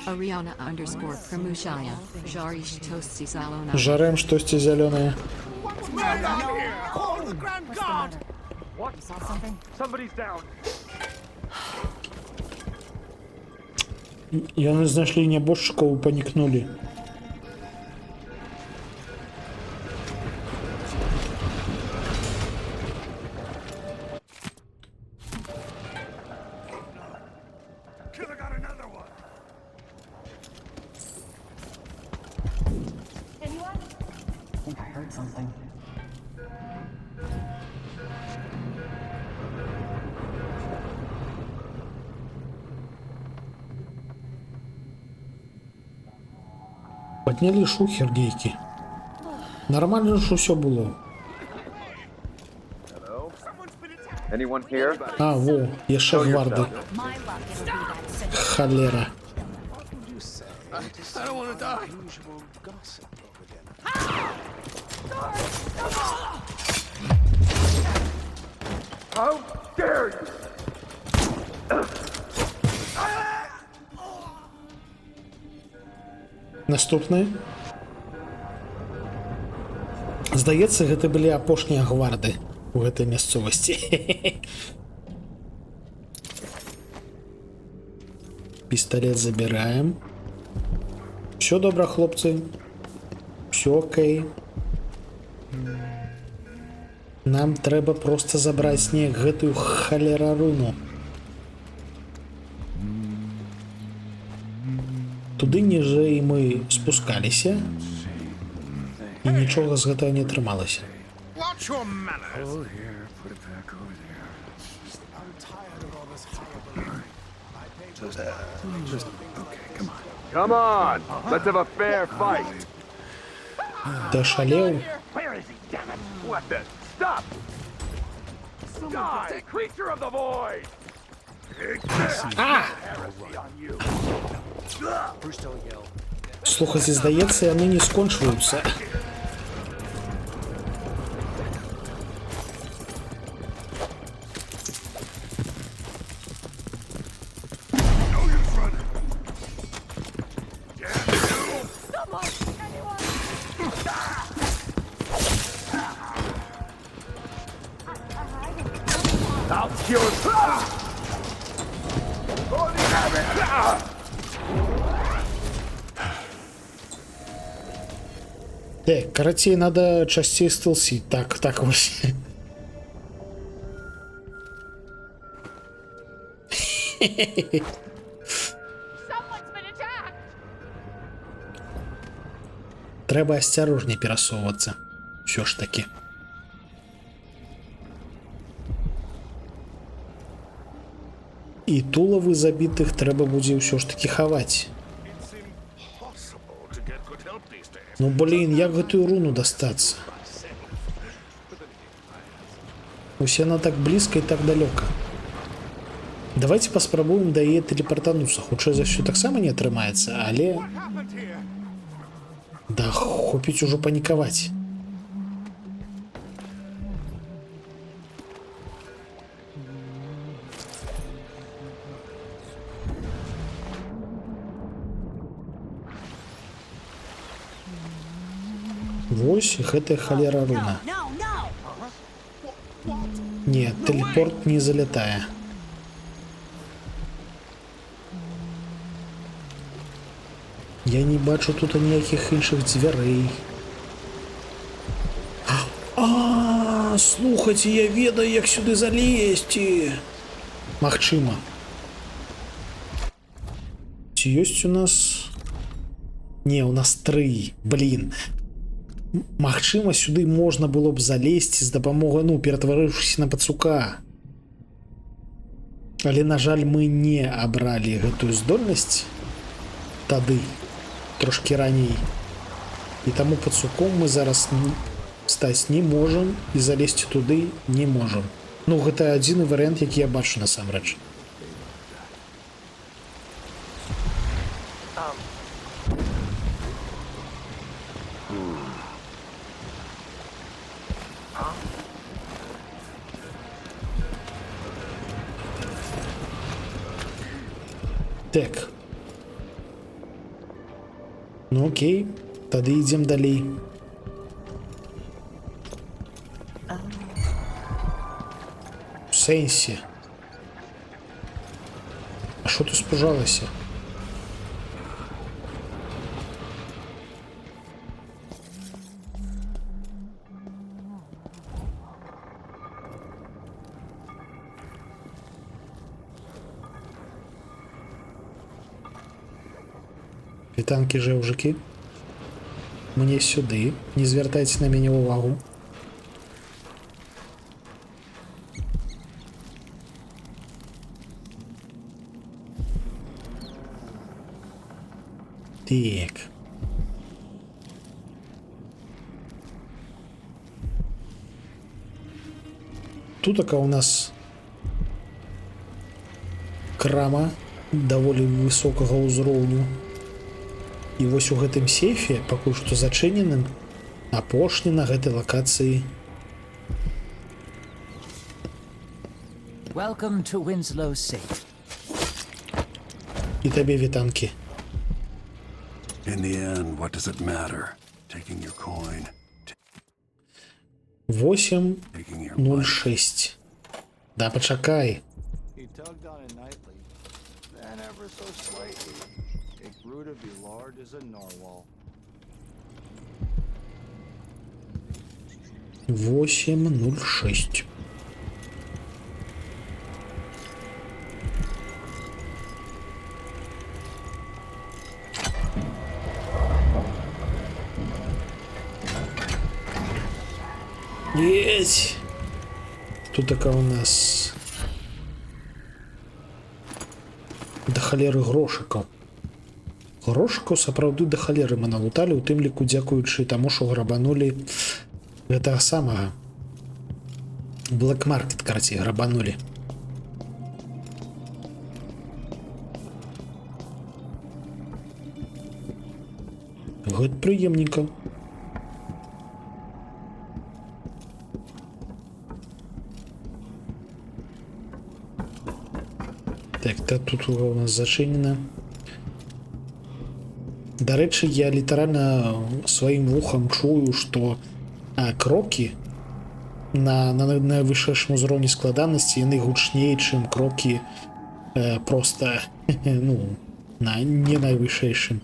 Ariana _Pramushaya. Jarish Tosti Salona. Жарем штосьці зялёнае. Call the Grand Guard! What? You saw something? Somebody's down. Яны знайшлі нябожчыкаў і панікнулі. think I heard something. Подняли шухер гейки. Нормально ж усё было. Anyone here? А, во, яшчэ гварды. Холера. I don't want to die. How dare you! Наступны. Здаецца, гэта былі апошнія гварды у гэтай мясцовасці. Пісталет забираем. Все добра, хлопцы. Все окей. Нам трэба просто забраць неяк гэтую халераруну. Туды ніжэй мы спускаліся. І нічога з гэтага не атрымалася. Watch your manners. Oh, here, put it back over there. I'm tired of all this Just okay, come on. Come on! Let's have a fair fight! Ты шалеў? Where is he, damn it? What the? Stop! Die, creature of the void! Слухайце, здаецца, яны не скончваюцца. Карацей, надо часцей стелсить. Так вось. Трэба асцярожней перасоўвацца. Всё ж таки. І тулавы забітых трэба будзе ўсё ж таки хаваць. Ну блин, як гэтую руну дастацца? Усе она так блізка і так далёка. Давайте паспрабуем да яе тэлепартануцца. Хутчэй за ўсё таксама не атрымаецца, але... Да хопіць ужо панікаваць. Вось гэтая халера руна. Не, тэлепорт не залятае. Я не бачу тут ніякіх іншых дзвярэй. Слухайце, я ведаю, як сюды залезці. Магчыма. Ці ёсць у нас... Не, у нас 3. Блин. Магчыма, сюды можна было б залезці з дапамогай, ператварыўшыся на пацука. Але, на жаль, мы не абралі гэтую здольнасць тады, трошкі раней. І таму пацуком мы зараз стаць не можам і залезці туды не можам. Гэта адзіны варыянт, які я бачу насамрэч. Так. Ну окей, тады ідзем далей. У сэнсе. А што ты спужалася? Вітанкі, жэўжыкі. мне сюды. Не звяртайце на мяне ўвагу. Так. Тут така у нас крама даволі высокага ўзроўню. І вось у гэтым сейфе пакуль што зачыненым апошні на гэтай лакацыі. Welcome to Winslow's safe. І табе вітанкі. In the end, what does it matter? Taking your coin. 8:06. Да пачакай. He tugged on it nightly, then ever so slightly, it grew to be large as a narwhal. 8:06. Есть. Тут така у нас да халеры грошыкаў. Грошыкаў сапраўды да халеры мы налуталі, у тым ліку дзякуючы таму, што грабанулі гэтага самага. Black Market, карацей, грабанулі. Гэта прыемненька. Так, тут у нас зачынена. Дарэчы, я літаральна сваім вухам чую, што крокі на найвышэйшым узроўні складанасці яны гучней, чым крокі проста ну, на не найвышэйшым.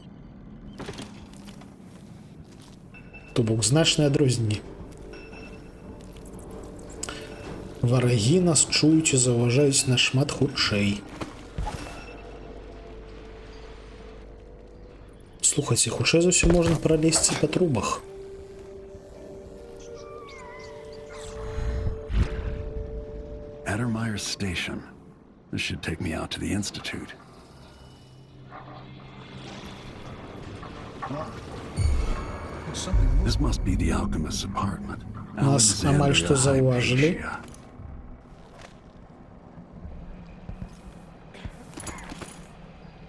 То бок значныя адрозненні. Варагі нас чуюць і заўважаюць нашмат хутчэй. Слухайце, хутчэй за ўсё можна пралезці па трубах. Addermire Station. This should take me out to the Institute. This must be the alchemist's apartment. Нас амаль што заўважылі.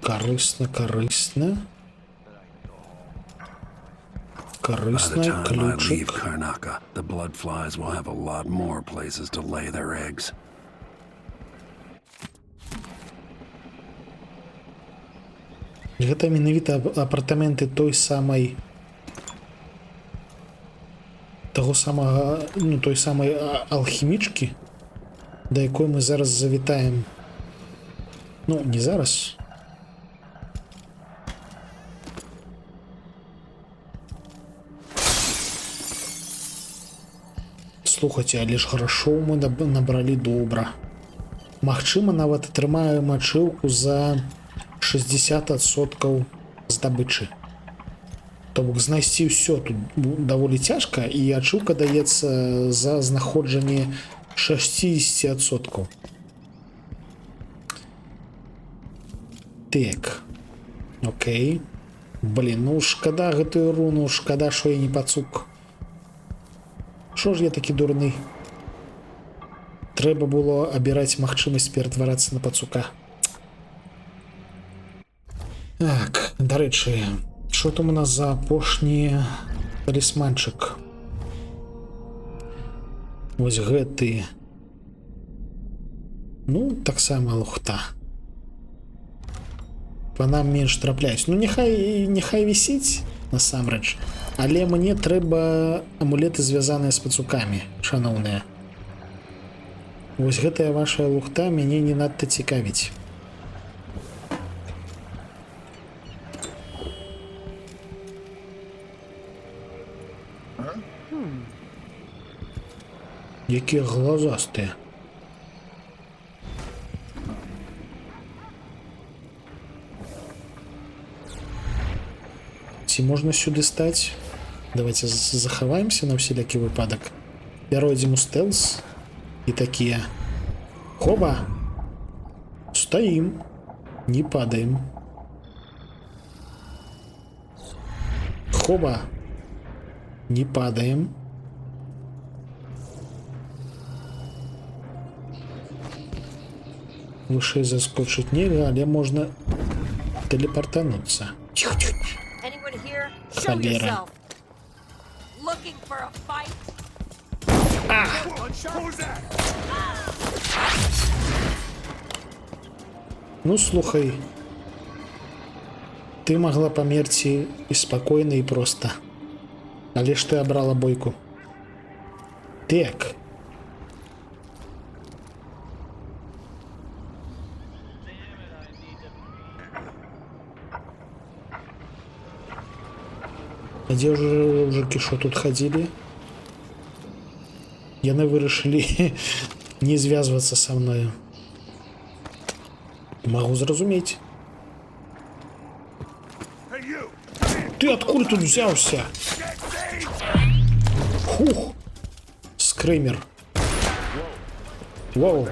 Корыстно, корыстно. Корыстный ключик. Karnaca, the blood flies will have a lot more places to lay their eggs. Гэта менавіта апартаменты той самай таго самага, ну, той самай алхімічкі, да якой мы зараз завітаем. Ну, не зараз. Слухайце, але ж грашоў мы набралі добра. Магчыма, нават атрымаем ачыўку за 60% здабычы. То бок знайсці ўсё тут даволі цяжка, і ачыўка даецца за знаходжанне 60%. Так. Окей. Блін, ну шкада гэтую руну, шкада, што я не пацук. Що ж я такі дурны? Трэба было абіраць магчымасць ператварацца на пацука. Так, дарэчы, що там у нас за апошні талісманчык? Вось гэты. Ну, таксама лухта. Па нам менш трапляюць. Ну, няхай вісіць, насамрэч. Але мне трэба амулеты, звязаныя з пацукамі, шаноўныя. Вось гэтая ваша лухта мяне не надта цікавіць. Якія глазастыя. Ці можна сюды стаць? Давайте захаваемся на вселякі выпадак. Пяройдзем у стелс і такія. Хоба! Стоим, не падаем. Хоба! Не падаем. Выше заскочить нельзя, але можно телепортануться. Тихо-тихо. Холера. Ну, слухай. Ты могла померці і спокойно, і просто. Але ж ты обрала бойку. Так. А где уже что тут ходили? Яны вырашылі не звязвацца со мною. Могу зразуметь. Ты откуда тут взялся? Хух. Скример. Воу.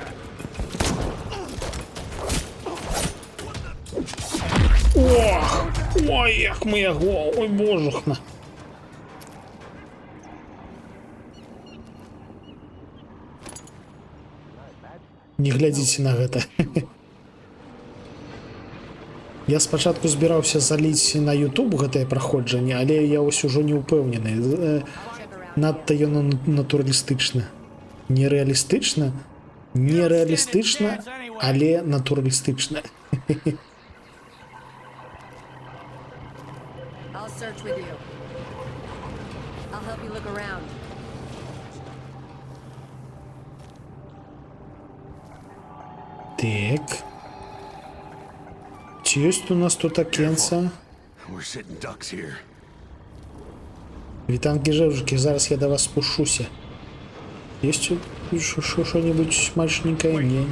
Ох. Ой, як ми його. Ой, божухна. Не глядзіце на гэта. Я спачатку збіраўся заліць на YouTube гэтае праходжанне, але я ось ужо не ўпэўнены. Надта яно натуралістычна. Нереалістычна? Нереалістычна, але натуралістычна. Так. Ці ёсць у нас тут акенца? Вітанкі жэўжыкі, зараз я да вас спушуся. Ёсць что-нибудь смачненькое? Не.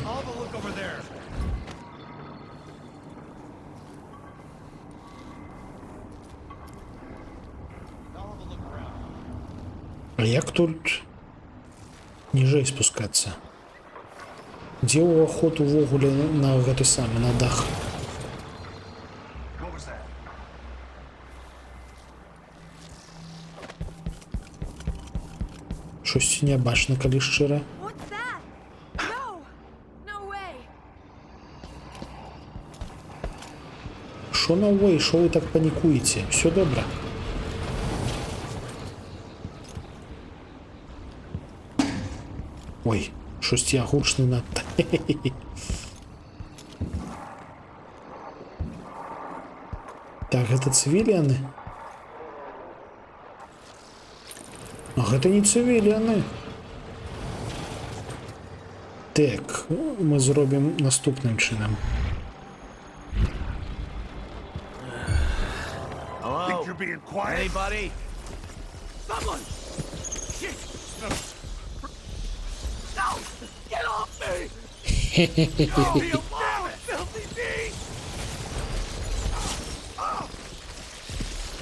А як тут ніжэй спускацца? Дзе ўваход увогуле на гэты самы, на дах? Щось не бачно, калі шчыра. Шо на way? Шо вы так панікуеце? Все добра. Ой, щось я гучны надта. Так, гэта цывіліяны? А гэта не цывіліяны. Так, мы зробім наступным чынам. Anybody? Someone! Shit! No! Get off me! No, you filthy beast!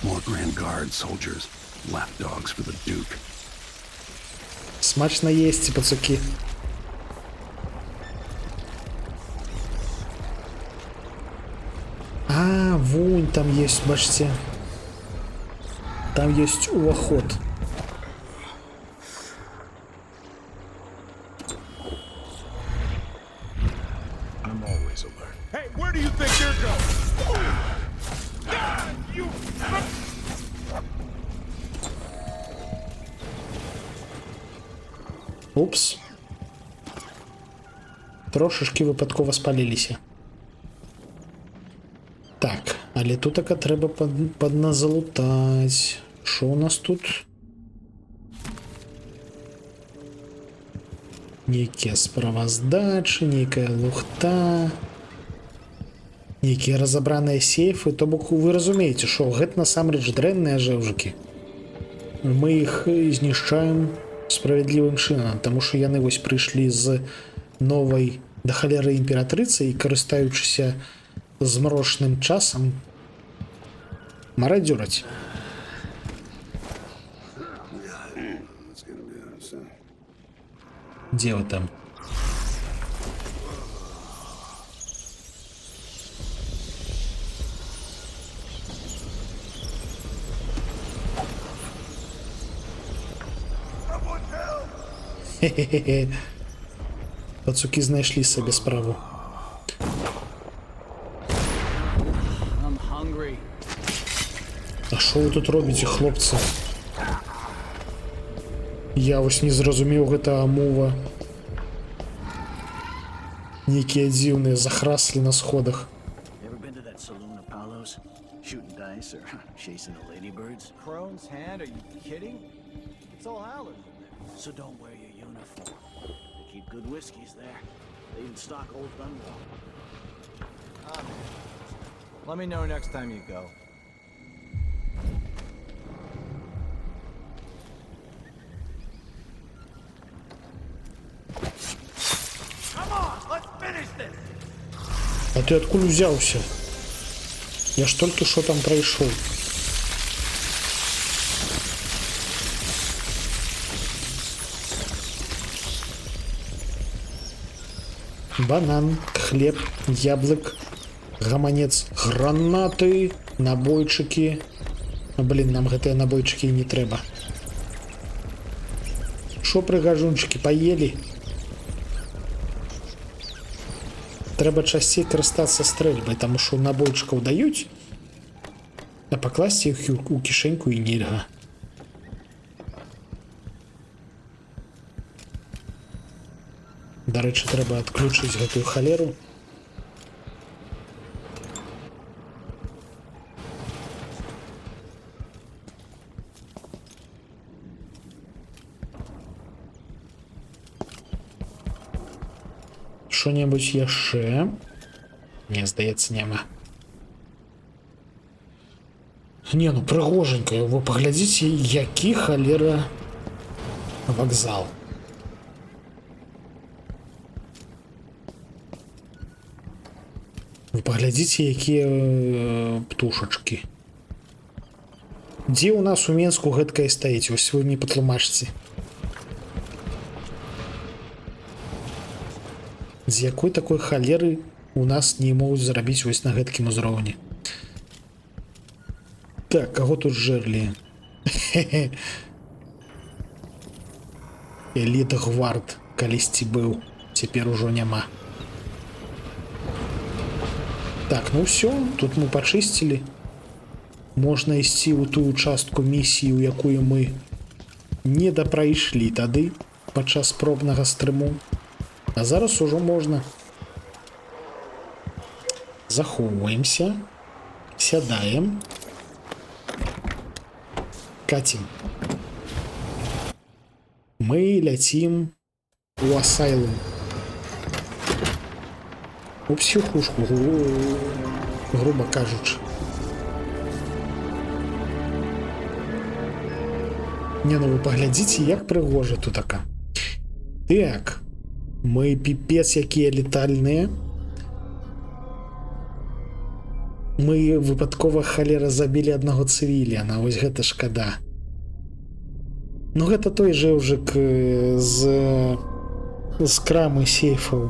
More Grand Guard soldiers, lapdogs for the Duke. Смачно есть, пацуки. А, вон там есть, бачите. Там есть уваход. I'm always alert. Hey, where do you think you're going? You... Упс. Трошечки випадково спалилися. Так, але тут така треба подназалутать. Що у нас тут? Нейкія справаздачы, нейкая лухта, нейкія разабраныя сейфы. То бок вы разумееце, што гэта насамрэч дрэнныя жэўжыкі. Мы іх знішчаем справядлівым чынам, таму што яны вось прыйшлі з новай да халеры імператрыцы і, карыстаючыся змрочным часам, марадзёраць. Где вы там? Хе-хе-хе. Пацуки знайшли собі справу. А що ви тут робите, хлопці? Я ось не зрозумів гэтага мува. Некие дзіўныя захраслі на сходах. Shooting dice or chasing the ladybirds? Crone's hand? Are you kidding? It's all howlers in there. So don't wear your uniform. They keep good whiskeys there. They even stock old Dunwall. Let me know next time you go. Come on, let's finish this. А ты откуда взялся? Я ж только что там пройшов. Банан, хлеб, яблок, гаманец, гранаты, набойчики. Блин, нам гэтыя набойчики не трэба. Шо, прыгажунчики, поели? Трэба часцей карыстацца стрэльбай, таму што набойчыкаў даюць, а пакласці іх у кішэньку і нельга. Дарэчы, трэба адключыць гэтую халеру. Що-небудь яшчэ? Не, здаецца, няма. Не, ну прыгоженька, вы паглядзіце, які халера вакзал. Вы паглядзіце, якія птушачкі. Дзе ў нас у Менску гэткае стаіць? Вось вы мне патлумачце. З якой такой халеры у нас не могуць зрабіць вось на гэткім узроўні? Так, каго тут жерлі? Эліт гвард калісьці быў, цяпер ужо няма. Так, ну все, тут мы пачысцілі. Можна ісці ў тую частку місіі, у якую мы не дапрайшлі тады падчас пробнага стрыму. А зараз ужо можна. Захоўваемся, сядаем, катім. Мы ляцім у асайлум. У психушку, грубо кажучы. Не, ну вы паглядзіце, як прыгожа тутака. Так. Мы пипец якія летальныя. Мы выпадкова халера забілі аднаго цывіліяна. Вось гэта шкада. Ну гэта той жэўжык з крамы сейфаў.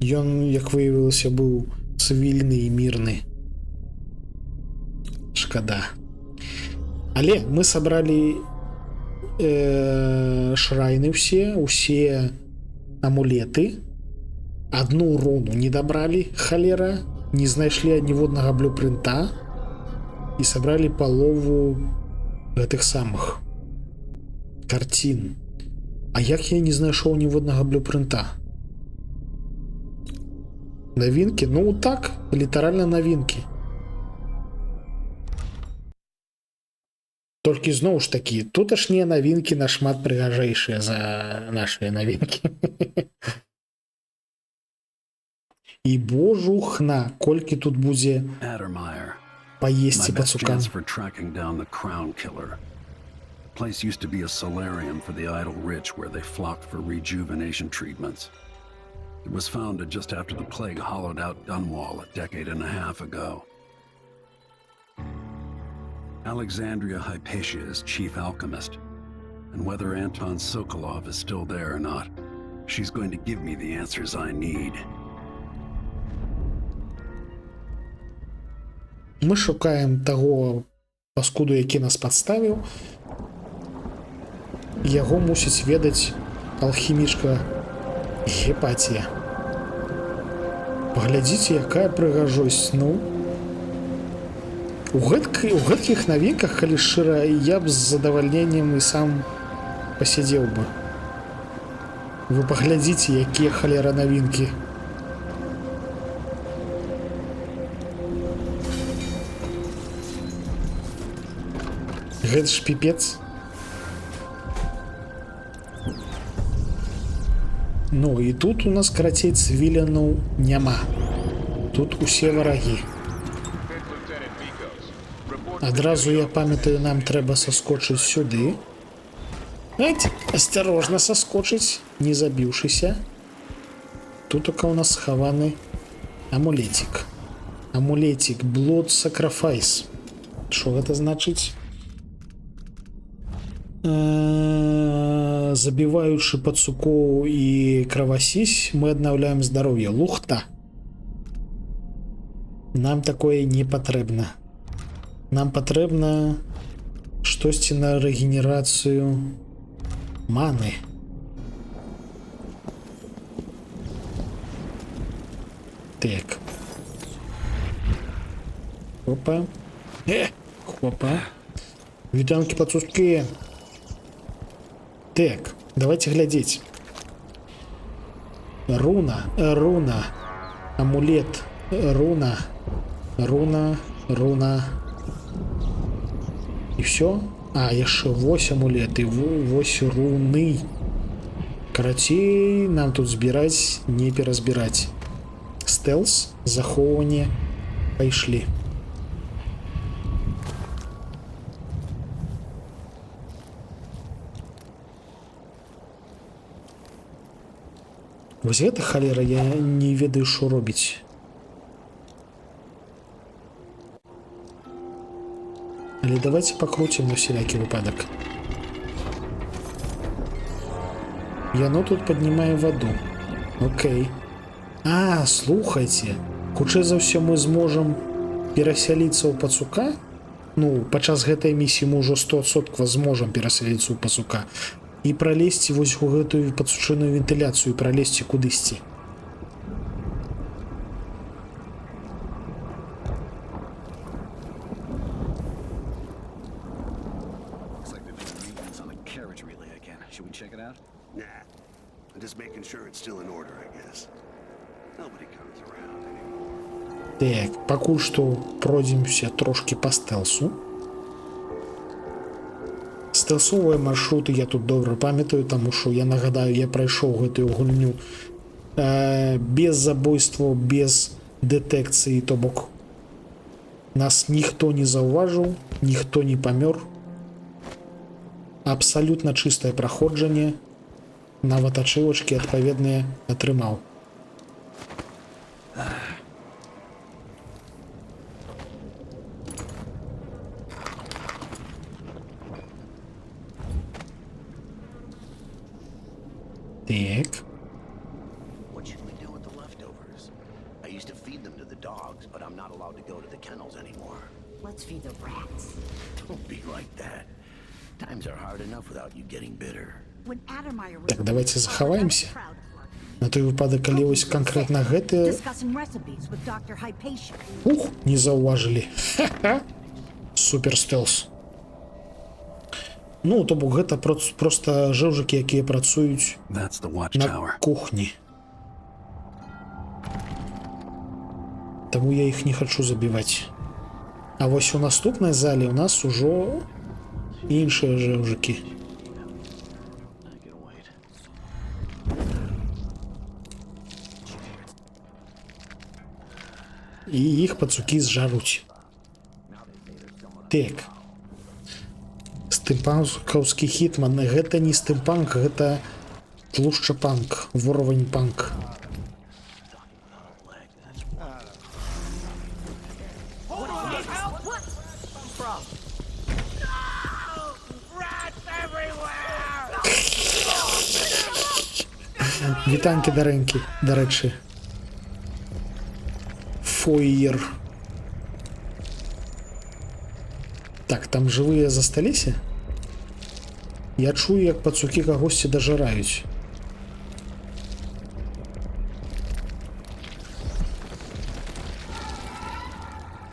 Ён, як выявілася, быў цывільны і мірны. Шкада. Але мы сабралі шрайны усе амулеты. Одну руну не дабралі, халера, не знайшлі ніводнага блюпрынта і сабралі палову гэтых самых карцін. А як я не знайшоў ніводнага блюпрынта? Навінкі? Ну так, літаральна навінкі. Толькі зноў ж такі, туташнія навінкі нашмат прыгажэйшыя за нашыя навінкі. І божухна, колькі тут будзе паесці пацукам. Place used to be a solarium for the idle rich where they flocked for rejuvenation treatments. It was founded just after the plague hollowed out Dunwall a decade and a half ago. Alexandria Hypatia is chief alchemist. And whether Anton Sokolov is still there or not, she's going to give me the answers I need. Мы шукаем таго паскуду, які нас падставіў. Яго мусіць ведаць алхімічка Гепатія. Паглядзіце, якая прыгажосць. Ну, у гэткіх навінках, калі шчыра, я б з задавальненнем і сам пасядзеў бы. Вы паглядзіце, якія халера навінкі. Гэта ж піпец. Ну, і тут у нас, карацей, цвіляну няма. Тут усе варагі. Адразу я памятаю, нам трэба саскочыць сюды. Асцярожна саскочыць, не забіўшыся. Тут у нас схаваны амулетик. Амулетик Blood Sacrifice. Што гэта значыць? Забіваючы пацукоў і кровасісь, мы аднаўляем здароўе. Лухта. Нам такое не патрэбна. Нам патрэбна штосьці на рэгенерацыю маны. Так. Опа. Хопа. Вітанкі пацуски. Так, давайте глядзець. Руна, руна, амулет, руна, руна, руна. І все? А, яшчэ 8 амулет і 8 руны. Карацей, нам тут збіраць, не перазбіраць. Стелс, захоўванне, пайшлі. Вось гэта халера, я не ведаю, што робіць. Але давайте пакруцім на всякі выпадак. Яно тут паднімае ваду. Окей. А, слухайце. Хутчэй за ўсё мы зможам перасяліцца ў пацука? Ну, падчас гэтай місіі мы ўжо 100% зможам перасяліцца ў пацука. І пралезці вось у гэтую пацучыную вентыляцыю, пралезці кудысьці. Так, пакуль што пройдземся трошкі па стэлсу. Стэлсовыя маршруты я тут добра памятаю, таму што я нагадаю, я прайшоў гэтую гульню без забойстваў, без дэтэкцыі, то бок нас ніхто не заўважыў, ніхто не памёр. Абсалютна чыстае праходжанне, нават ачывачкі адпаведныя атрымаў. Так. What should we do with the leftovers? I used to feed them to the dogs, but I'm not allowed to go to the kennels anymore. Let's feed the rats. Don't be like that. Times are hard enough without you getting bitter. Так, давайте захаваемся. На той выпадак, калі вось канкрэтна гэтыя... Ух, не заўважылі. Ха-ха. Супер стэлс. Ну, то бок гэта проста жэўжыкі, якія працуюць на кухні. Таму я іх не хачу забіваць. А вось у наступнай зале у нас ужо іншыя жэўжыкі. І іх пацукі зжаруць. Так. Стымпанкаўскі хітман. Гэта не стымпанк, гэта тлушчапанк, воравань-панк. Вітанькі дарэнькі, дарэчы. Фойер. Так, там жывыя засталіся? Я чую, як пацукі кагосьці дажыраюць.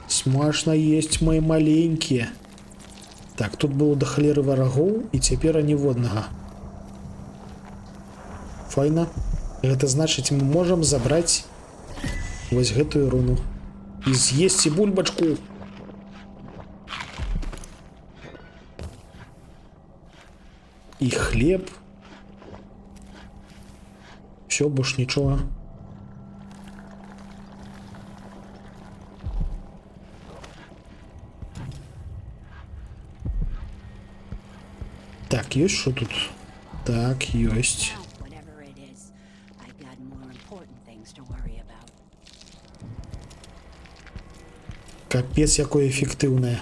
Смачна есть мои маленькие. Так, тут было до халеры варагоў, і цяпер аніводнага. Файна. Гэта значыць, мы можам забраць вось гэтую руну. І з'есці бульбачку. І хлеб. Все, больш нічога. Так, ёсць що тут? Так, ёсць. Капец, якое эфектыўнае.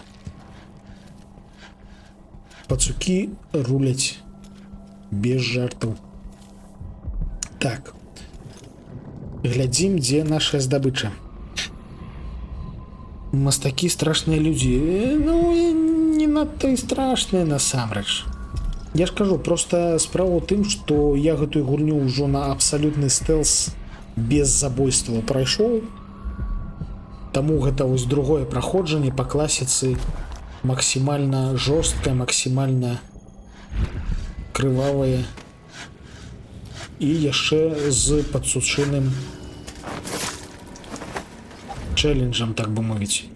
Пацукі руляць. Без жартаў. Так. Глядзім, дзе наша здабыча. Мастакі страшныя людзі. Ну, не надта і страшныя насамрэч. Я ж кажу, просто справа ў тым, што я гэтую гульню ўжо на абсалютны стэлс без забойстваў прайшоў. Таму гэта вось другое праходжанне па класіцы максімальна жорсткае, максімальна крывавае і яшчэ з падсучыным чэлленджам, так бы мовіць.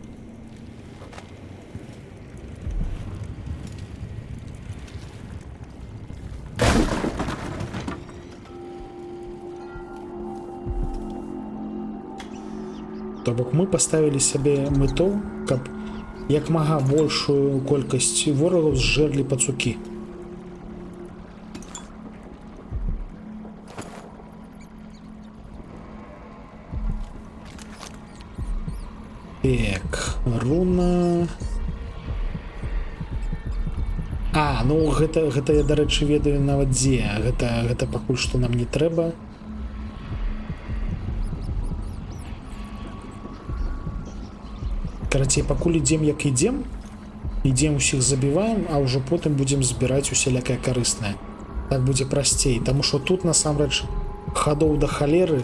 То бок мы паставілі сабе мэту, каб як мага большую колькасць ворагаў зжэрлі пацукі. Так, руна. А, ну гэта я, дарэчы, ведаю нават дзе. Гэта пакуль што нам не трэба. Карацей, пакуль ідзем як ідзем, усіх забіваем, а ўжо потым будзем збіраць усялякае карыснае. Так будзе прасцей, таму што тут насамрэч хадоў да халеры,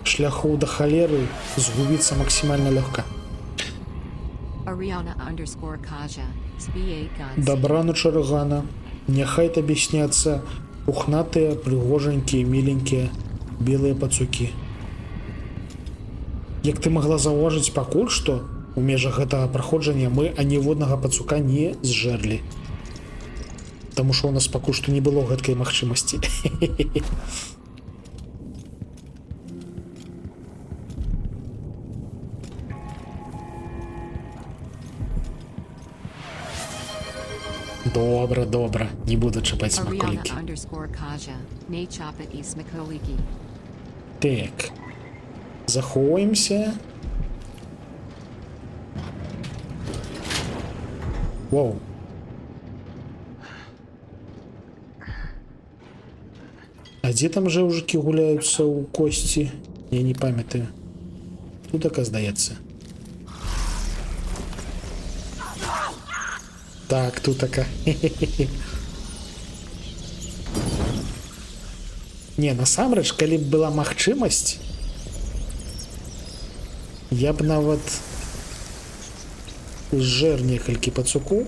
шляхоў да халеры згубіцца максімальна лёгка. Дабрану чаргана, няхай табе сняцца пухнатыя, прыгожанькія, міленькія белыя пацукі. Як ты магла заўважыць, пакуль што у межах гэтага праходжання мы аніводнага пацука не зжэрлі. Таму што ў нас пакуль што не было гэткай магчымасці. Добра, добра, не буду чапаць смаколікі. Так. Заховаемся. Воу. А дзе там жэўжыкі гуляюцца ў косці? Я не памятаю. Тут ака здаецца. Так, тут ака. Не, насамрэч, калі б была магчымасць, я б нават зжэр некалькі пацукоў.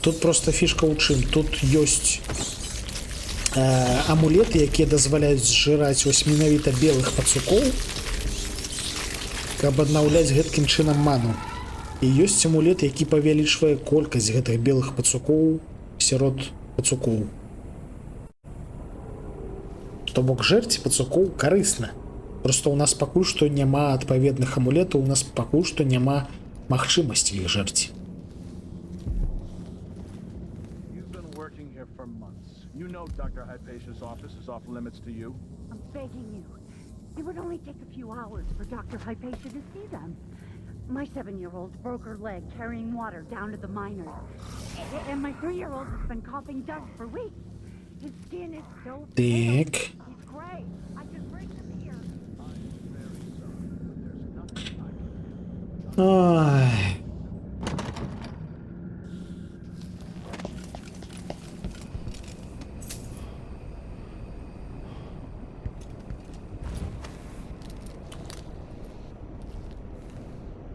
Тут просто фішка ў чым. Тут ёсць амулеты, якія дазваляюць зжыраць вось менавіта белых пацукоў, каб аднаўляць гэткім чынам ману. І ёсць амулет, які павялічвае колькасць гэтых белых пацукоў сярод пацукоў. То бок жэрці пацукоў карысна. Просто у нас пакуль што няма адпаведных амулетаў, у нас пакуль што няма магчымасці іх жэрці. You know Dr. Hypatia's office is off limits to you. I'm begging you. It would only take a few hours for Dr. Hypatia to see them. My 7-year-old broke her leg carrying water down to the miners. And my 3-year-old has been coughing dust for weeks. His skin is so Так. He's gray. I can bring him here. Ай.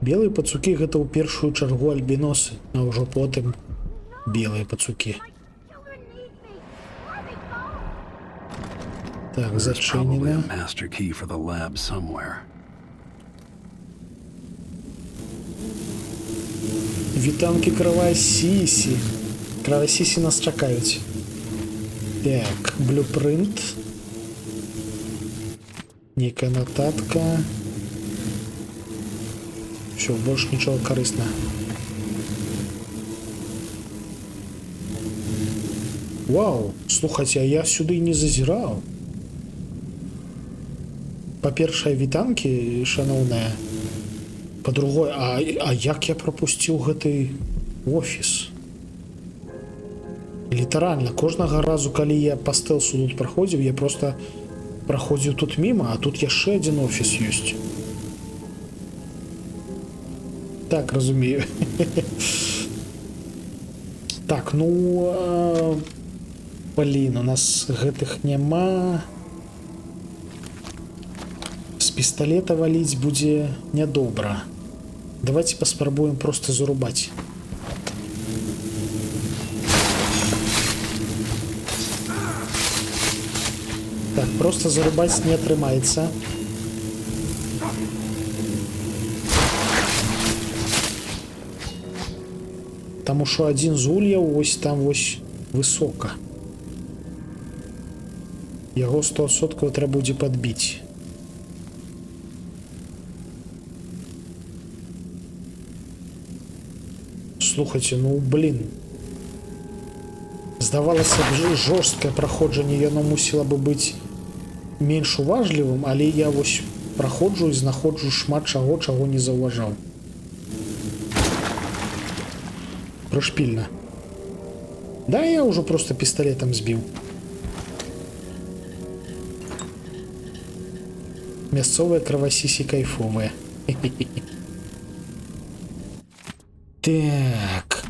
Белыя пацукі гэта ў першую чаргу альбіносы, а ўжо потым белыя пацукі. Так, There's probably a зачынена. master key for the lab somewhere. Вітанкі Кравасісі. Кравасісі нас чакаюць. Так, блюпринт. Нейкая нотатка. Все, больше ничего корыстного. Вау, слухайте, а я сюда и не зазирал. По-першае, вітанкі, шановная. По-другое, а як я пропустил гэты офіс? Літаральна, кожнага разу, калі я па стэлсу тут праходзіў, я просто праходзіў тут мимо, а тут яшчэ адзін офіс ёсць. Так, разумею. Так, ну... Блин, у нас гэтых няма... З пісталета валіць будзе нядобра. Давайте паспрабуем просто зарубаць. Так, просто зарубаць не атрымаецца. Таму што адзін з ульяў вось там вось высока. Яго 100% трэба будзе падбіць. Слухайте, ну блин. Здавалася б, жорсткае праходжанне, яно мусіла бы быць менш уважлівым, але я вось праходжу і знаходжу шмат чаго, чаго не заўважаў. Прышпільна. Да, я ўжо просто пісталетам збіў. Мясцовыя кравасісі кайфовыя. Так.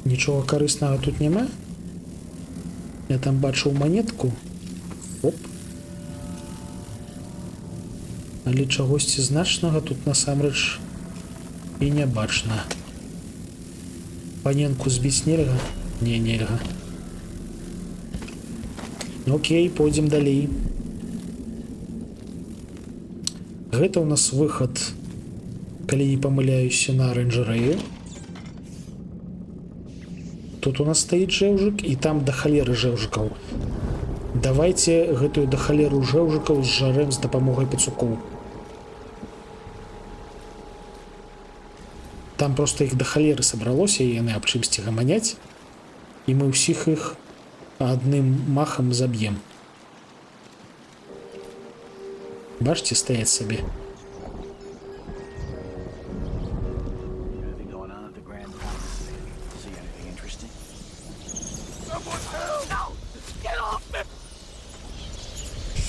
Нічога карыснага тут няма? Я там бачыў манетку. Оп. Але чагосьці значнага тут насамрэч і не бачна. Паненку збіць нельга? Не, нельга. Окей, пойдзем далей. Гэта у нас выхад, калі не памыляюся, на аранжарэю. Тут у нас стаіць жэўжык, і там да халеры жэўжыкаў. Давайте гэтую да халеру жэўжыкаў зжарэм з дапамогай пацукоў. Там просто іх да халеры сабралося, і яны аб чымсьці гаманяць, і мы ўсіх іх адным махам заб'ем. Бачите, стаять себе.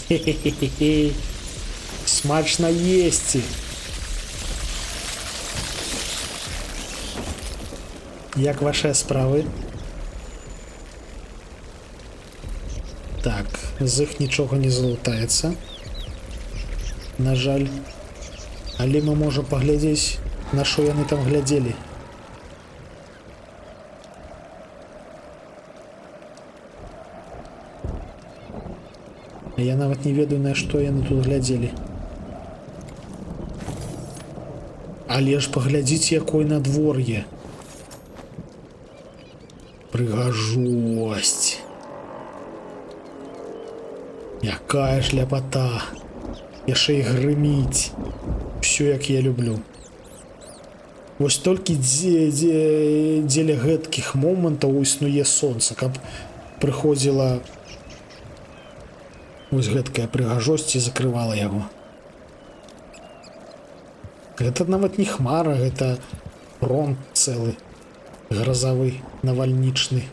Хе-хе-хе-хе. Смачно есть. Як ваши справы? Так, з іх нічога не залутаецца. На жаль. Але мы можем паглядзець, на што яны там глядзелі. Я нават не ведаю, на што яны тут глядзелі. Але ж паглядзіце, якое надвор'е. Прыгажосць. Якая ж ляпата. Яшчэ і грыміць. Всё, як я люблю. Вось толькі дзеля гэткіх момантаў існуе сонца, каб прыходзіла вось гэткая прыгажосць і закрывала яго. Гэта нават не хмара, гэта фронт цэлы, гразавы, навальнічны.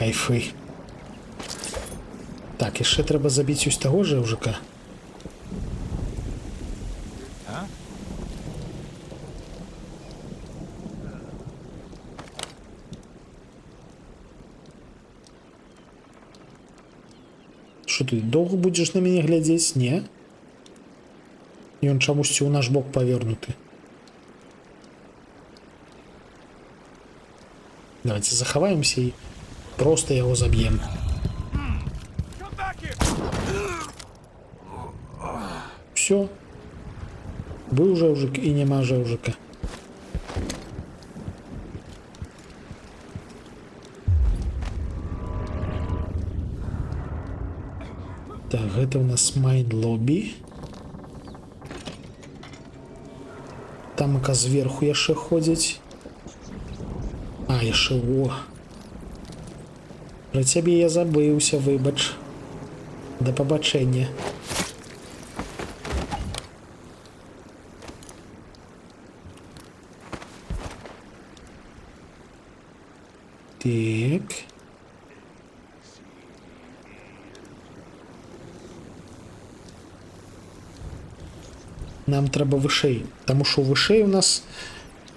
Кайфы. Так, яшчэ трэба забіць ось таго жэўжыка. Што ты, доўга будзеш на мяне глядзець? Не? Ён чамусьці ў наш бок павернуты. Давайте захаваемся і проста яго заб'ем. Все. Быў жэўжык і няма жэўжыка. Так, гэта у нас Майн Лобі. Тамака зверху яшчэ ходзяць. А, яшчэ во. Пра цябе я забыўся, выбач. Да пабачэння. Так. Нам трэба вышэй, таму што вышэй у нас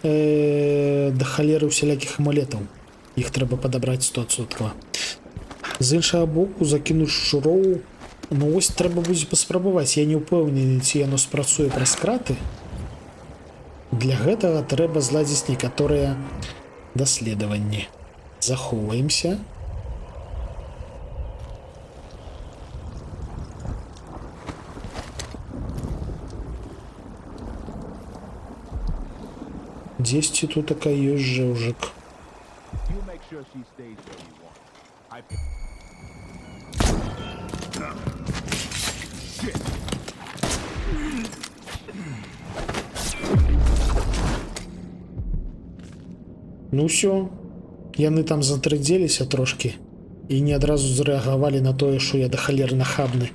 да халеры усялякіх амулетаў. Іх трэба падабраць 100%. З іншага боку закінуць шчуроў, ну вось трэба будзе паспрабаваць. Я не ўпэўнены, ці яно спрацуе праз краты. Для гэтага трэба зладзіць некаторыя даследаванні. Захоўваемся. Дзесьці тут такая ёсць жэўжык. Ну ўсё, яны там затрыдзеліся трошкі і не адразу зрэагавалі на тое, што я да халеры нахабны.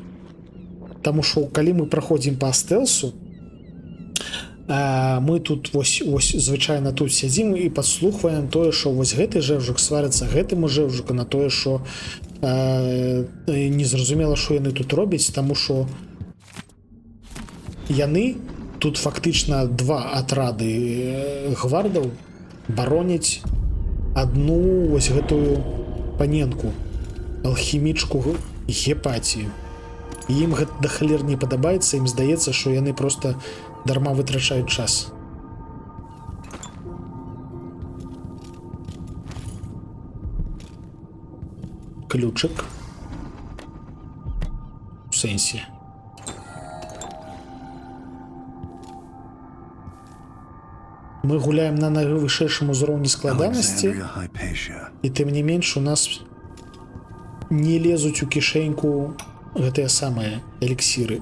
Таму што калі мы праходзім па стэлсу, мы тут вось звычайна тут сядзім і падслухваем тое, што вось гэты жэўжык сварыцца гэтаму жэўжыку на тое, што незразумела, што яны тут робяць, таму што яны тут фактычна два атрады гвардаў бароняць адну вось гэтую паненку, алхімічку Гепатію. Ім гэта да халер не падабаецца, ім здаецца, што яны проста дарма вытрачаюць час. Ключик. У сэнсе. Мы гуляем на найвышэйшым узроўні складанасці, і тым не менш у нас не лезуць у кішэньку гэтыя самыя эліксіры.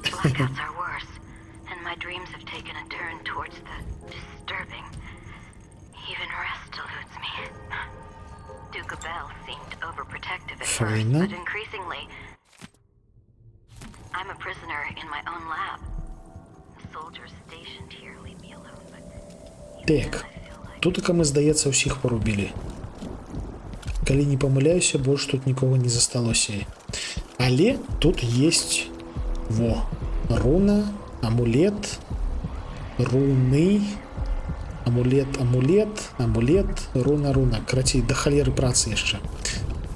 Файна. Так, тутака мы, здаецца, ўсіх порубілі. Калі не памыляюся, больш тут нікога не засталося. Але тут есть во, руна, амулет, руны, амулет, руна. Карацей, да халеры працы яшчэ.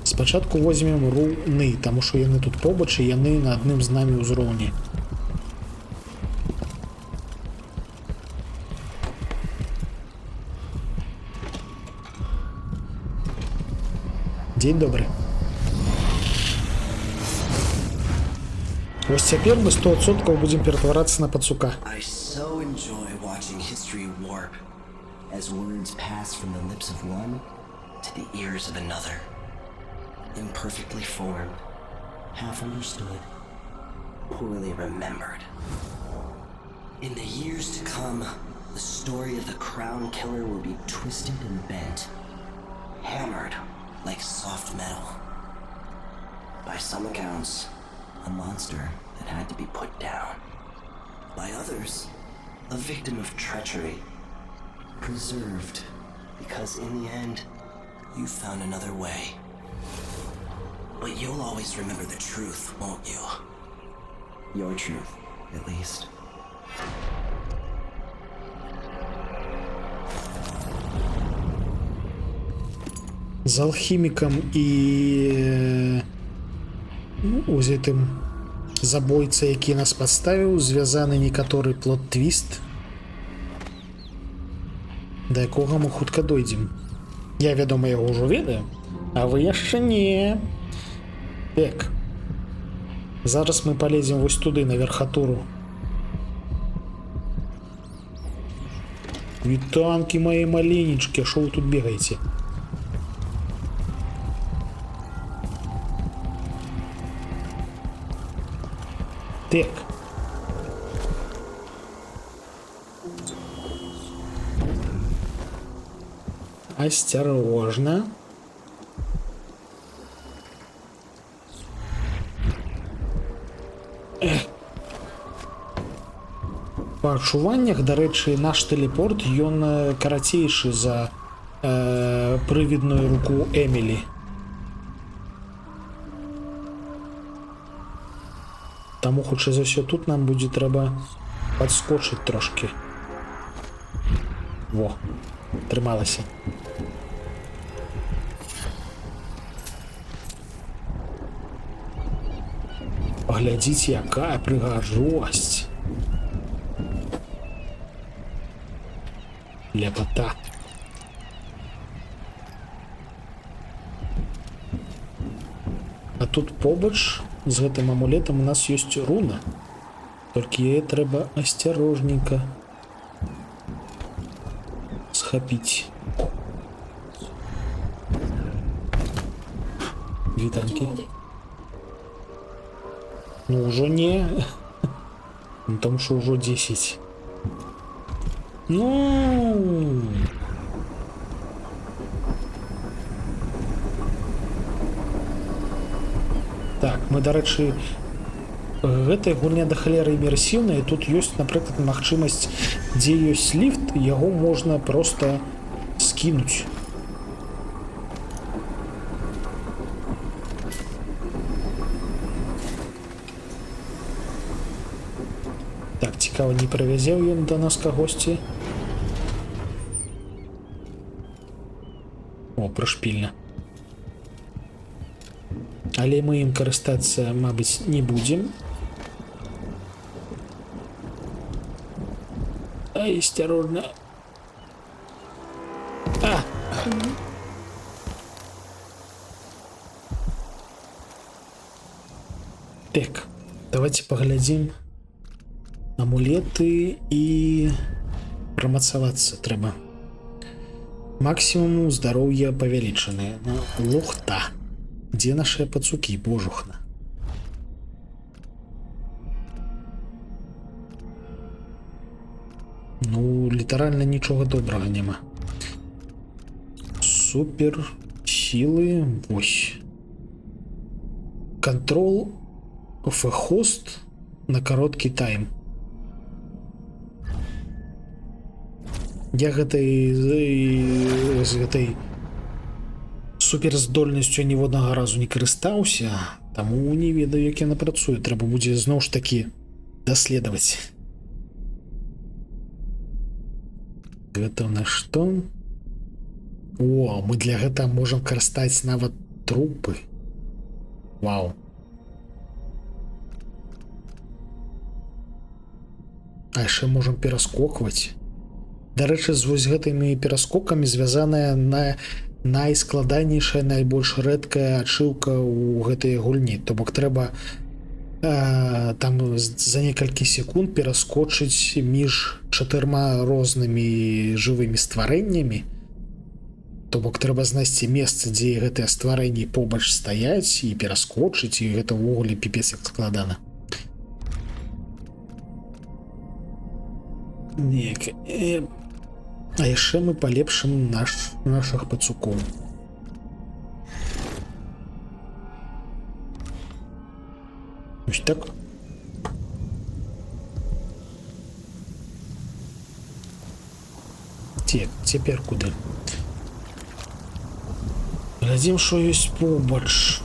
Спачатку возьмем руны, таму што яны тут побач, і яны на адным з намі ўзроўні. Дзень добры. Вось цяпер мы 100% будзем ператварацца на пацука. I so enjoy watching history warp as words pass from the lips of one to the ears of another. Imperfectly formed, half understood, poorly remembered. In the years to come, the story of the Crown Killer will be twisted and bent, hammered like soft metal. By some accounts, a monster that had to be put down. By others, a victim of treachery, preserved because in the end, you found another way. But you'll always remember the truth, won't you? Your truth, at least. З алхімікам і з гэтым забойца, які нас падставіў, звязаны некаторы плот-твіст, да якога мы хутка дойдзем. Я, вядома, яго ўжо ведаю, а вы яшчэ не. Так. Зараз мы полезем вось туды, на верхатуру. Вітанкі мои маленечкі, шо вы тут бегаеце? Так. Осторожно. Па адчуваннях, дарэчы, наш тэлепорт, ён карацейшы за прывідную руку Эмілі. Таму, хутчэй за ўсё, тут нам будзе трэба падскочыць трошки. Во, трымалася. Паглядзіце, якая прыгажосць. Ляпота. А тут побач з гэтым амулетам у нас ёсць руна. Толькі яе трэба асцярожненька схапіць. Вітанкі. Ну, ўжо не. Ну, там што ўжо 10. Ну. Так, мы, дарэчы, гэтая гульня да халеры імерсіўная. Тут ёсць, напрыклад, магчымасць, дзе ёсць ліфт, яго можна проста скінуць. Так, цікава, не прывязеў ён да нас кагосьці? О, прышпільна. Але мы ім карыстацца, мабыць, не будзем. Ай, осторожно. А! Так, давайте паглядзім амулеты і прамацавацца трэба. Максімум здароўя павялічанае. Лухта. Дзе нашыя пацукі, божухна? Ну, літаральна нічога добрага няма. Супер сілы, вось. Контрол F-хост на кароткі тайм. Я з гэтай суперздольнасцю ніводнага разу не карыстаўся, таму не ведаю, як яна працуе. Трэба будзе зноў ж такі даследаваць. Гэта ў нас што? О, мы для гэтага можам карыстаць нават трупы. Вау. А яшчэ можам пераскокваць. Дарэчы, з вось гэтымі пераскокамі звязаная найскладанейшая, найбольш рэдкая ачыўка ў гэтай гульні. То бок трэба там за некалькі секунд пераскочыць між 4 рознымі жывымі стварэннямі. То бок трэба знайсці месца, дзе гэтыя стварэнні побач стаяць і пераскочыць, і гэта ўвогуле піпец як складана. Неяк. А яшчэ мы палепшым нашых пацукоў. Ось так. Цяпер куды? Глядзім, што ёсць побач.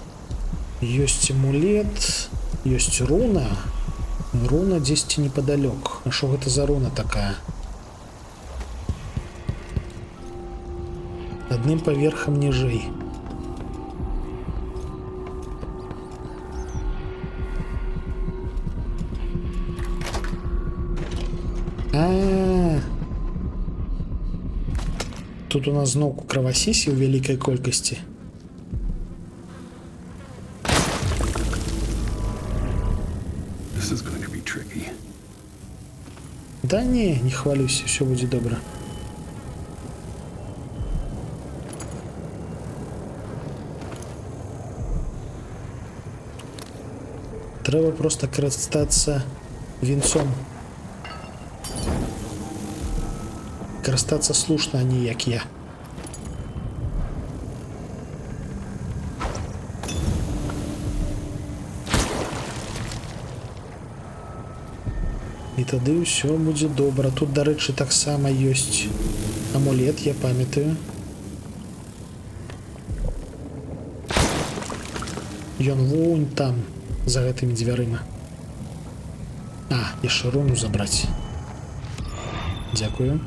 Ёсць амулет, ёсць руна. Руна дзесьці непадалёк. А што гэта за руна такая? Адным паверхам ніжэй. Тут у нас зноўку кровасісі ў вялікай колькасці. Да не хвалюйся, все будзе добра. Трэба просто карыстацца вінцом. Карыстацца слушна, а не як я. І тады ўсё будзе добра. Тут, дарэчы, таксама ёсць амулет, я памятаю. Ён вунь там, за гэтымі дзвярыма. Яшчэ руну забраць. Дзякую.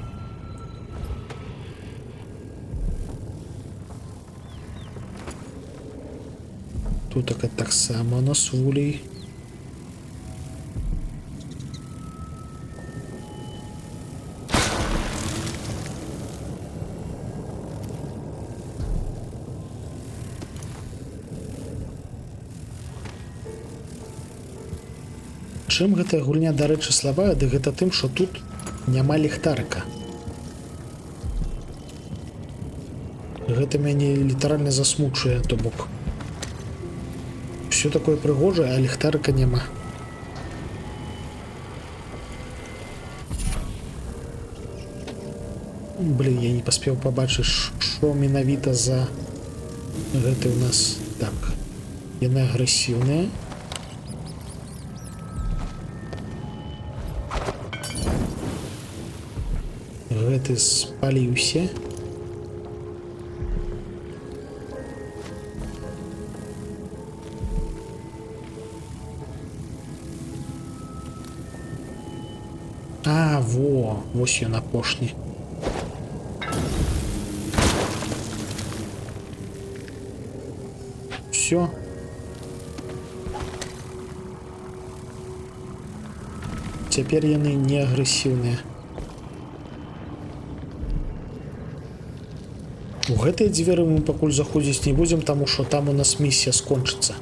Тут таксама у нас вулей. Чым гэтая гульня, дарэчы, слабая, ды гэта тым, што тут няма ліхтарыка. Гэта мяне літаральна засмучае, то бок. Все такое прыгожае, а ліхтарыка няма. Блин, я не паспеў пабачыць, што менавіта за гэты у нас. Так, яны агрэсіўныя. Гэты спаліўся. Вось ён апошні. Всё. Цяпер яны не агрэсіўныя. У гэтыя дзверы мы пакуль заходзіць не будзем, таму што там у нас місія скончыцца.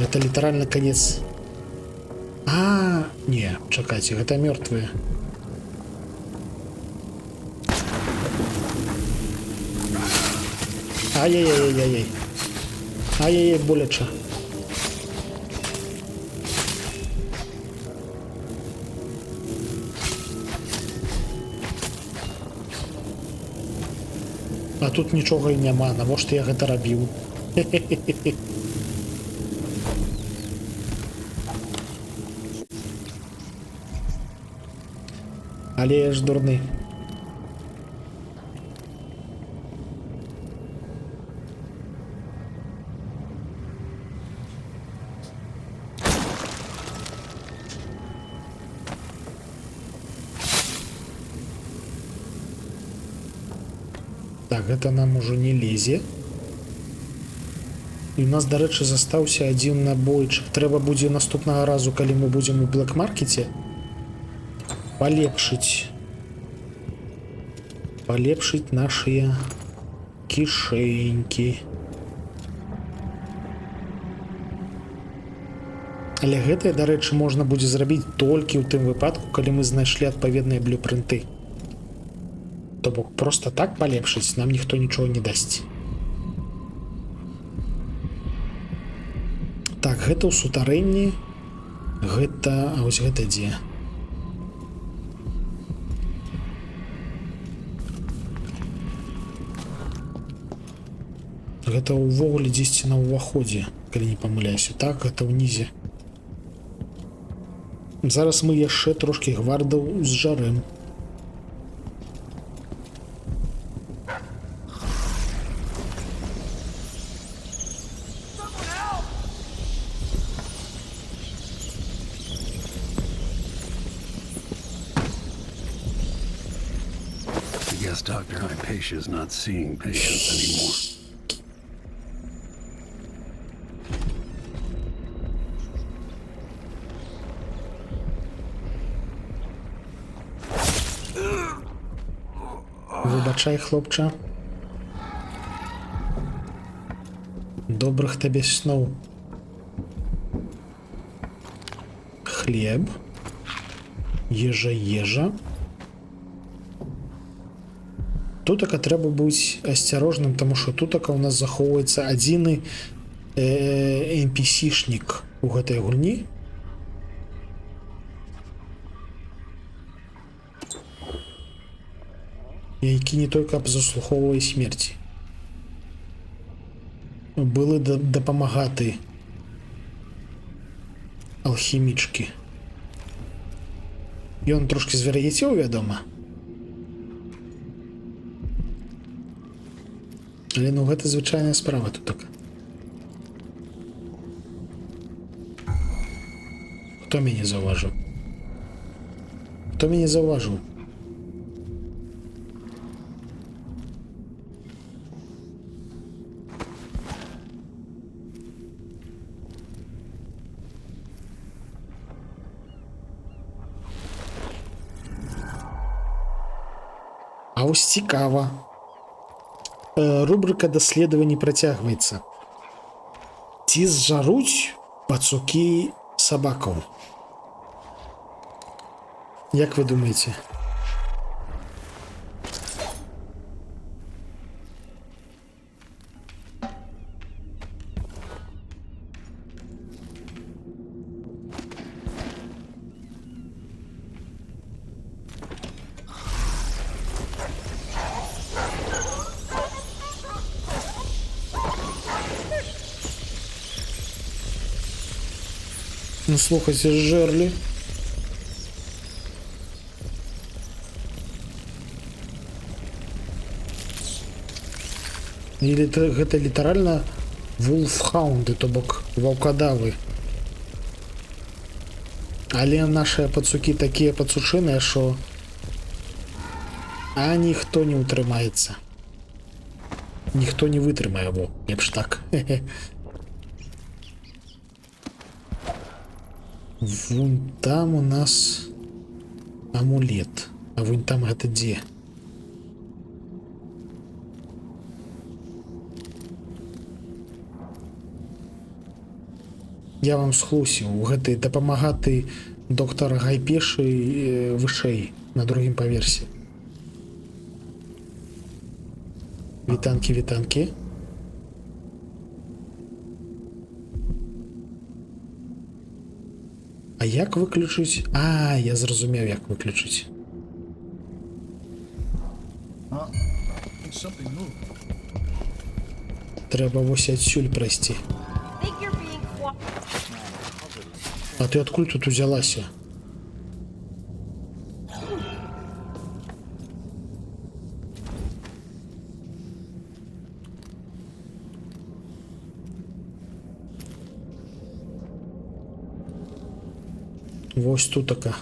Гэта літаральна канец. Не, чакайце, гэта мёртвыя. Ай-яй-яй-яй-яй. Ай-яй-яй, боляча. А тут нічога і няма, навошта я гэта рабіў? Але я ж дурны. Так, гэта нам ужо не лезе. І у нас, дарэчы, застаўся адзін набойчык. Трэба будзе наступнага разу, калі мы будзем у блэк-маркеце, палепшыць нашыя кішэнькі. Але гэтае, дарэчы, можна будзе зрабіць толькі ў тым выпадку, калі мы знайшлі адпаведныя блюпрынты. То бок просто так палепшыць нам ніхто нічого не дасць. Так, гэта ў сутарэнні. Гэта... А вось гэта дзе? Гэта ўвогуле дзесьці на ўваходзе, калі не памыляюся. Так, гэта ўнізе. Зараз мы яшчэ трошкі гвардаў зжарэм. guess Dr. Hypatia's not seeing patients anymore. Вибачай, хлопча. Добрых табе сноў. Хлеб. Ежа. Тутака трэба быць асцярожным, таму што тутака ў нас захоўваецца адзіны NPC-шнік у гэтай гульні. Які не толькі заслухоўвае смерці. Былы дапамагаты алхімічкі. Ён трошки звяр'яцеў, вядома. Але ну гэта звычайная справа тут так. Хто мяне заўважыў? Хто мяне заўважыў? А вось цікава. Рубрика даследаванні працягваецца. Ці зжаруць пацукі сабакаў? Як вы думаеце? Ну, слухайте, зжерлі. Или гэта літаральна вулфхаунды, то бок ваўкадавы. Але нашыя пацукі такія пацучыныя, што ніхто не ўтрымаецца. Ніхто не вытрымае, бо лепш так. Вон там у нас амулет. А вон там гэта дзе? Я вам схлусіў. Гэты дапамагаты доктара Гайпешы вышэй, на другім паверсе. Вітанкі. А як выключыць? Я зразумеў, як выключыць. Трэба вось адсюль прайсці. А ты адкуль тут узялася? Вось тут така.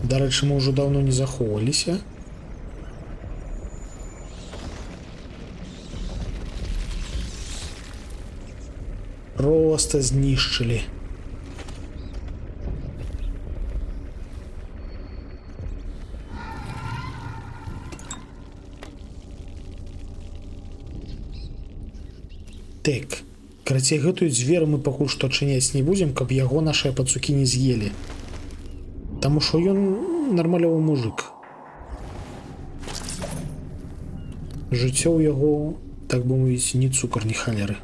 Дарэчы, мы ўжо даўно не захоўваліся. Проста знішчылі. Так, карацей, гэтую дзверу мы пакуль што адчыняць не будзем, каб яго нашыя пацукі не з'елі. Таму што ён нармалёвы мужик. Жыццё ў яго, так бы мовіць, ні цукар, ні халеры.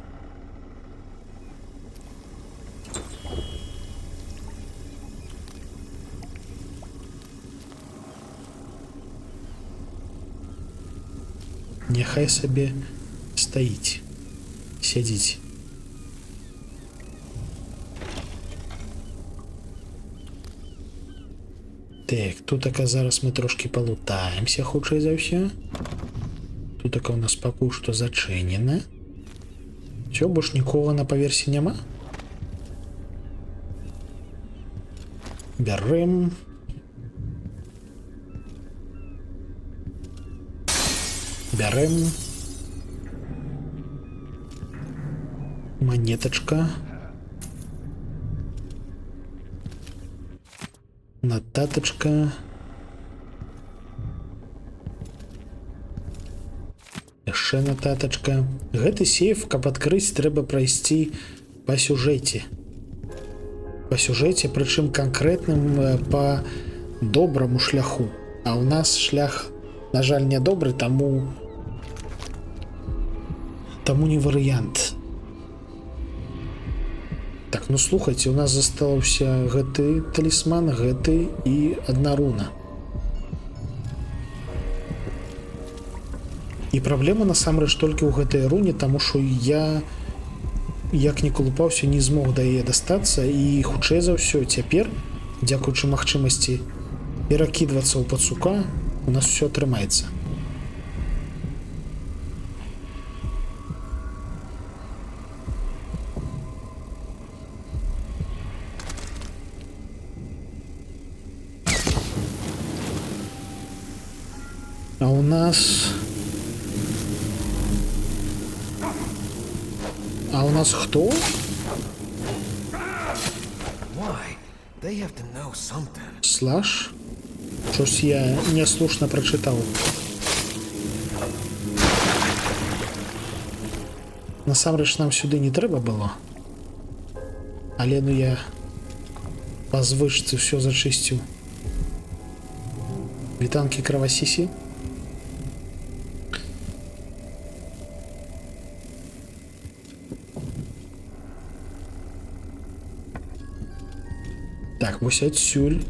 Няхай сабе стаіць. Сядзіць. Так, тут зараз мы трошки полутаемся, хутчэй за ўсё. Тут у нас пакуль што зачынена. Всё, больш нікога на паверсе няма. Бярэм. Бярэм. Монеточка. Нотаточка. Яшчэ нотаточка. Гэты сейф, каб адкрыць, трэба прайсці па сюжэце. Па сюжэце, прычым канкрэтным па добраму шляху. А ў нас шлях, на жаль, не добры, таму не варыянт. Так, ну слухайце, у нас застаўся гэты талісман, гэты і адна руна. І праблема насамрэч толькі ў гэтай руне, таму што я, як не калупаўся, не змог да яе дастацца, і хутчэй за ўсё цяпер, дзякуючы магчымасці перакідвацца ў пацука, у нас все атрымаецца. А у нас... А у нас хто? Слаш? Щось я няслушна прочитав. Насамрэч нам сюди не трэба было. Але ну я па звычцы все зачысціў. Вітанкі кровасісі. Так, вось адсюль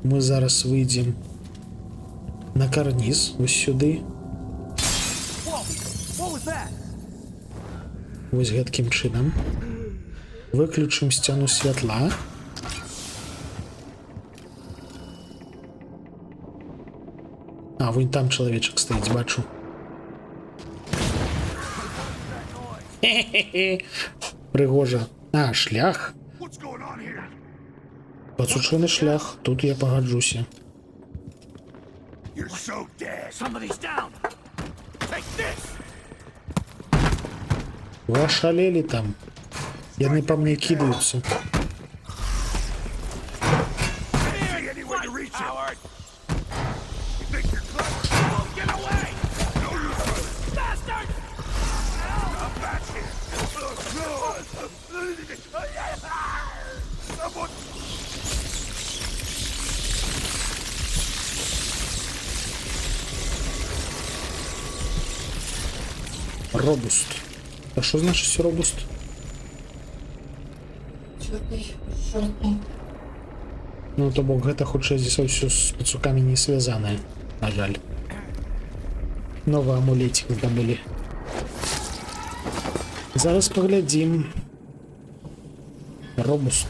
мы зараз выйдзем на карніз, вось сюды. Вось гэткім чынам. Выключым сцяну святла. А, вон там чалавечак стаіць, бачу. Хе-хе-хе. Прыгожа. А, шлях. Пацучыны шлях, тут я пагаджуся. Вы ашалелі там. Яны па мне кідаюцца. Робуст. А що значить робуст? Ну, то бок гэта хутчэй здесь ўсё з пацукамі не связанае, на жаль. Новы амулетик здабылі. Зараз паглядзім. Робуст.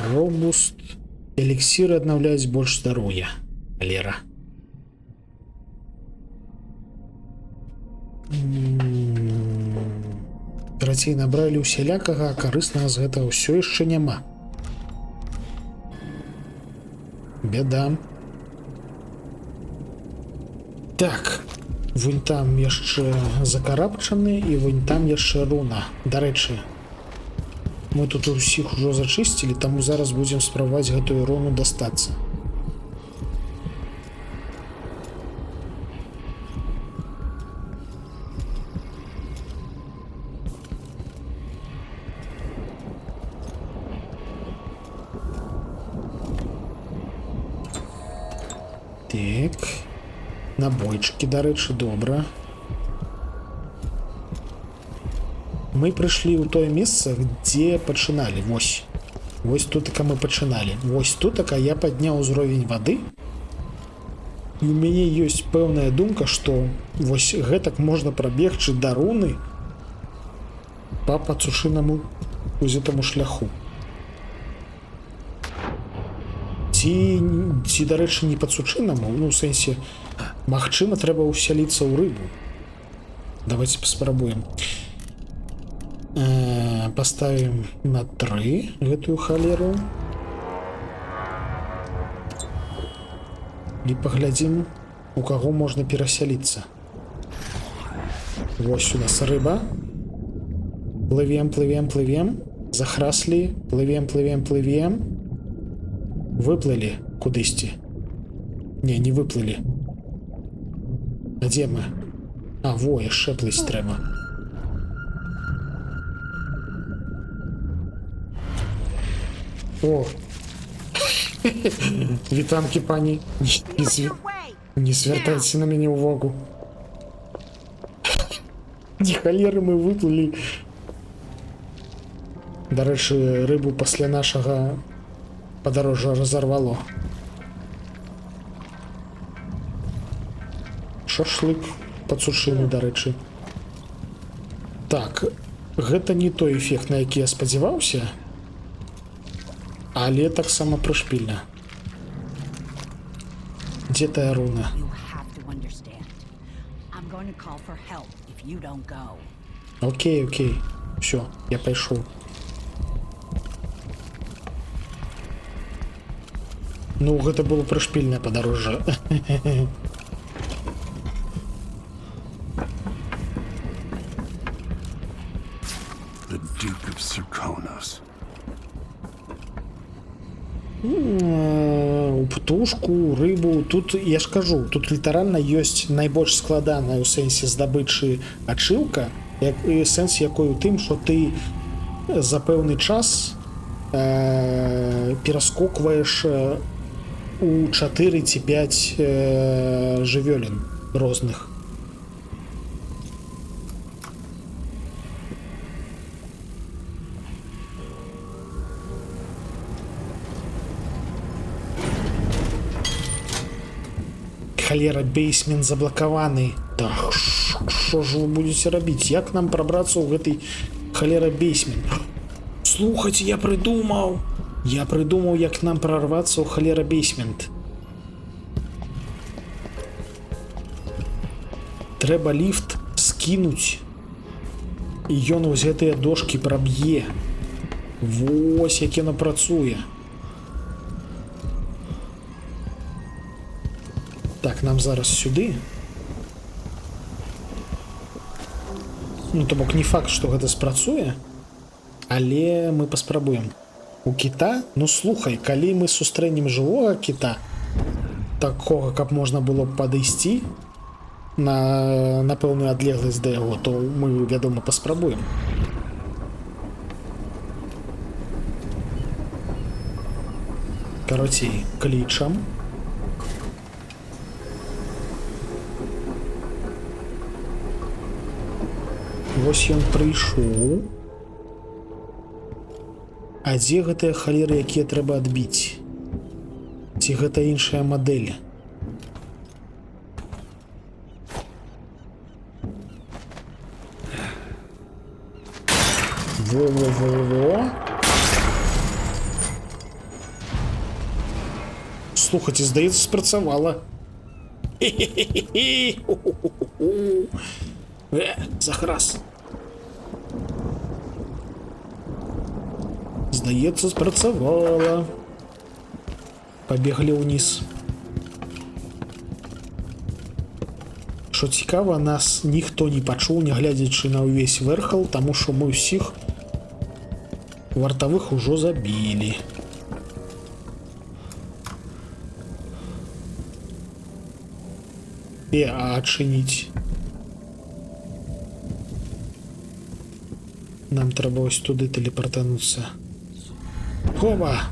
Робуст. Эліксіры аднаўляюць больш здароўя. Лера. Карацей, набралі усялякага, а карыснага з гэтага ўсё яшчэ няма. Бяда. Так. Вунь там яшчэ закарабчаны, і вунь там яшчэ руна. Дарэчы, мы тут усіх ужо зачысцілі, таму зараз будзем спрабаваць гэтую руну дастацца. Так. Набойчыкі, дарэчы, добра. Мы прыйшлі ў тое месца, дзе пачыналі. Вось. Вось тутака мы пачыналі. Вось тутака я падняў узровень вады. І у мяне ёсць пэўная думка, што вось гэтак можна прабегчы да руны па пацушынаму узятаму шляху. Ці, дарэчы, не па-цучынаму, ну, у сэнсе, магчыма, трэба ўсяліцца ў рыбу. Давайте паспрабуем. Поставім на 3 гэтую халеру. І паглядзім, у каго можна перасяліцца. Вось у нас рыба. Плывем. Захраслі. Плывем. Выплылі кудысьці. Не выплылі. А дзе мы? А, во, яшчэ плыць трэба. О! Вітанкі, пані. Не звяртайце на мяне ўвагу. Не халеры мы выплылі. Дарэчы, рыбу пасля нашага падарожжа разорвало. Шашлык пацушыны, дарэчы. Так, гэта не той эфект, на які я спадзяваўся, але таксама прышпільна. Дзе тая руна? Окей. Всё, я пайшоў. Ну, гэта было прышпільнае падарожжа. The Duke of Serkonos. У птушку, рыбу. Тут, я ж кажу, тут літаральна ёсць найбольш складаная ў сэнсе здабычы ачыўка, сэнс якой у тым, што ты за пэўны час пераскокваеш у 4 ці 5 жывёлін розных. Халера, бейсмент заблакаваны. Так, што ж вы будзеце рабіць? Як нам прабрацца ў гэтай халера бейсмент? Слухайце, я прыдумаў, як нам прарвацца ў халера бейсмент. Трэба ліфт скінуць, і ён вось гэтыя дошкі праб'е. Вось як яно працуе. Так, нам зараз сюды. Ну, то бок не факт, што гэта спрацуе, але мы паспрабуем. У кіта, ну слухай, калі мы сустрэнем жывога кіта, такога, каб можна было б падысці на пэўную адлегласць да яго, то мы, вядома, паспрабуем. Карацей, клічам. Вось ён прыйшоў. А дзе гэтыя халеры, якія трэба адбіць? Ці гэта іншая мадэль? Во-во-во-во. Слухайце, здаецца, спрацавала. Захрас. Здаецца, спрацавала. Пабеглі ўніз. Што цікава, нас ніхто не пачуў, нягледзячы на ўвесь вэрхал, таму што мы ўсіх вартавых ужо забілі. А адчыніць? Нам трэба ось туды тэлепартануцца. Хова!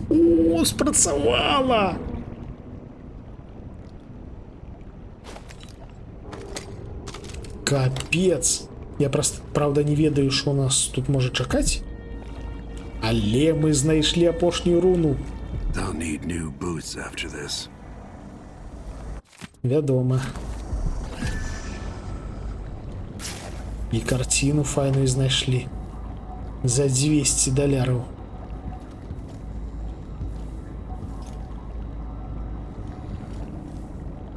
О, спрацавала! Капец! Я просто, правда, не ведаю, што нас тут можа чакаць. Але мы знайшлі апошнюю руну. They'll need new boots after this. Вядома. І карціну файную знайшлі. За $200.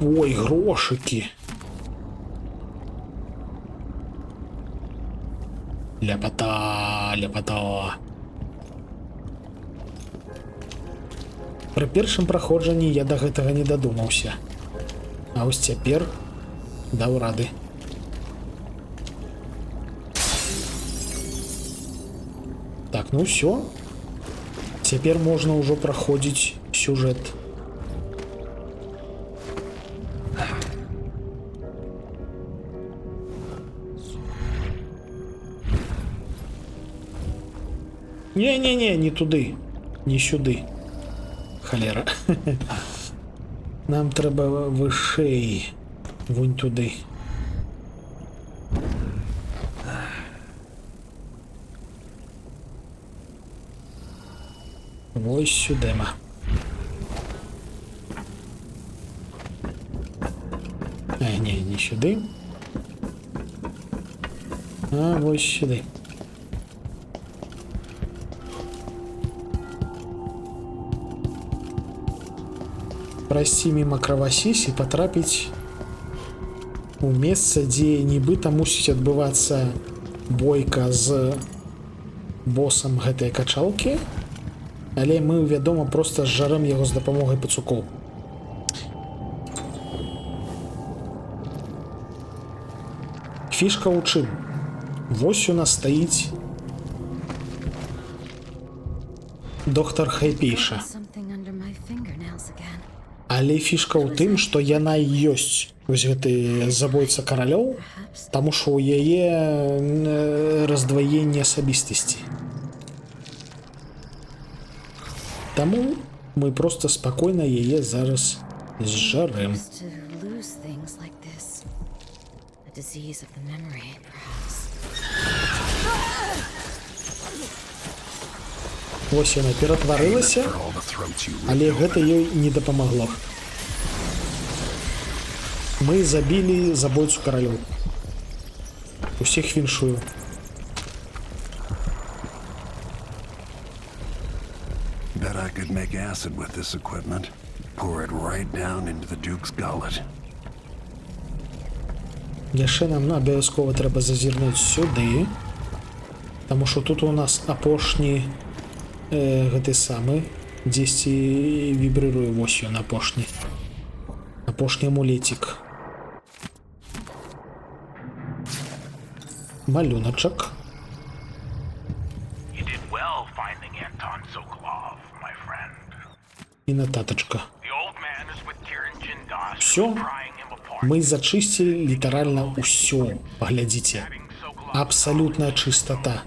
Ой, грошики. Ляпота, ляпота. Пры першым праходжанні я да гэтага не дадумаўся. А вось цяпер даў рады. Так, ну все. Цяпер можна ўжо праходзіць сюжэт. Не-не-не, не туды, не сюды. Халера. Нам трэба вышэй. Вунь туды. Вось сюдема. Не сюды. А вось сюды. Прайсці міма кровасіс і патрапіць у месца, дзе нібыта мусіць адбывацца бойка з босам гэтай качалкі, але мы, вядома, проста зжарым яго з дапамогай пацукоў. Фішка ў чым? Вось у нас стаіць доктар Хайпейша. Але фішка ў тым, што яна і ёсць вось гэты забойца каралёў, таму што ў яе раздваенне асабістасці. Таму мы проста спакойна яе зараз зжарым. Вось яна ператварылася, але гэта ёй не дапамагло. Мы забілі забойцу каралёў. Усіх віншую. Bet I could make acid with this equipment. Pour it right down into the Duke's gullet. Яшчэ нам абавязкова трэба зазірнуць сюды, таму што тут у нас апошні гэты самы, дзесьці вібрыруе, вось ён апошні. Апошні амулетик. Малюначак. І нататачка. Все. Мы зачистили літаральна ўсё. Паглядзіце. Абсолютная чистота.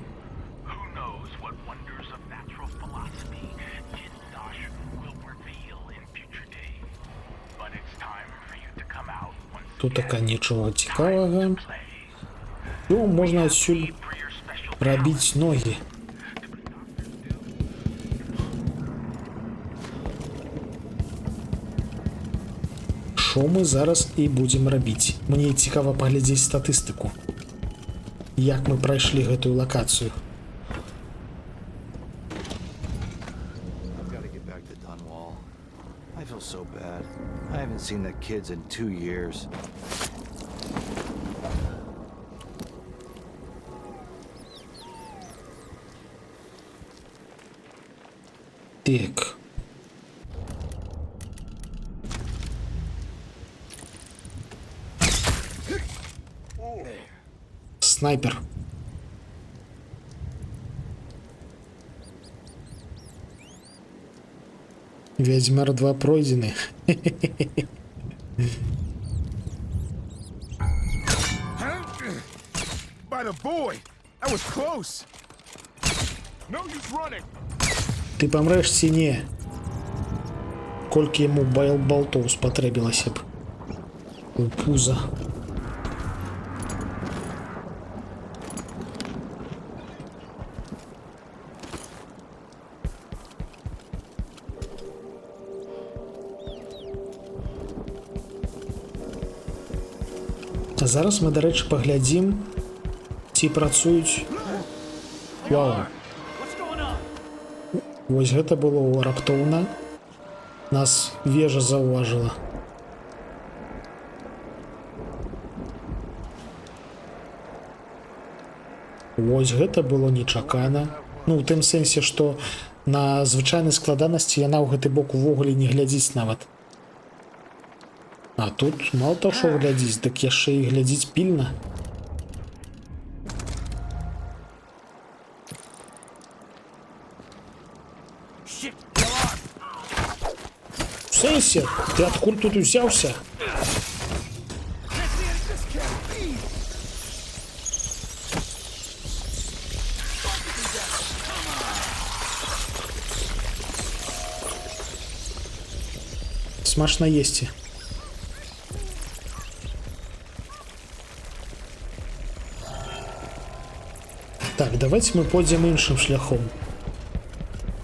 Тут така нічого цікавага. Ну, можна адсюль рабіць ногі. Што мы зараз і будзем рабіць? Мне цікава паглядзець статыстыку. Як мы прайшлі гэтую лакацыю. I feel so bad. I haven't seen the kids in 2 years. Так. Снайпер. Ведьмар 2 пройдены. By the boy, that was close. No use running. Ты помрешь ці не? Колькі яму болтов спатрэбілася б у пуза. А зараз мы, дарэчы, паглядзім, ці працуюць. Вау. Вось гэта было раптоўна. Нас вежа заўважыла. Вось гэта было нечакана. Ну, у тым сэнсе, што на звычайнай складанасці яна ў гэты бок увогуле не глядзіць нават. А тут мало того, што глядзіць, дык яшчэ і глядзіць пільна. В сэнсе? Ты адкуль тут узяўся? Смачна есці. Так, давайте мы пойдем іншым шляхом.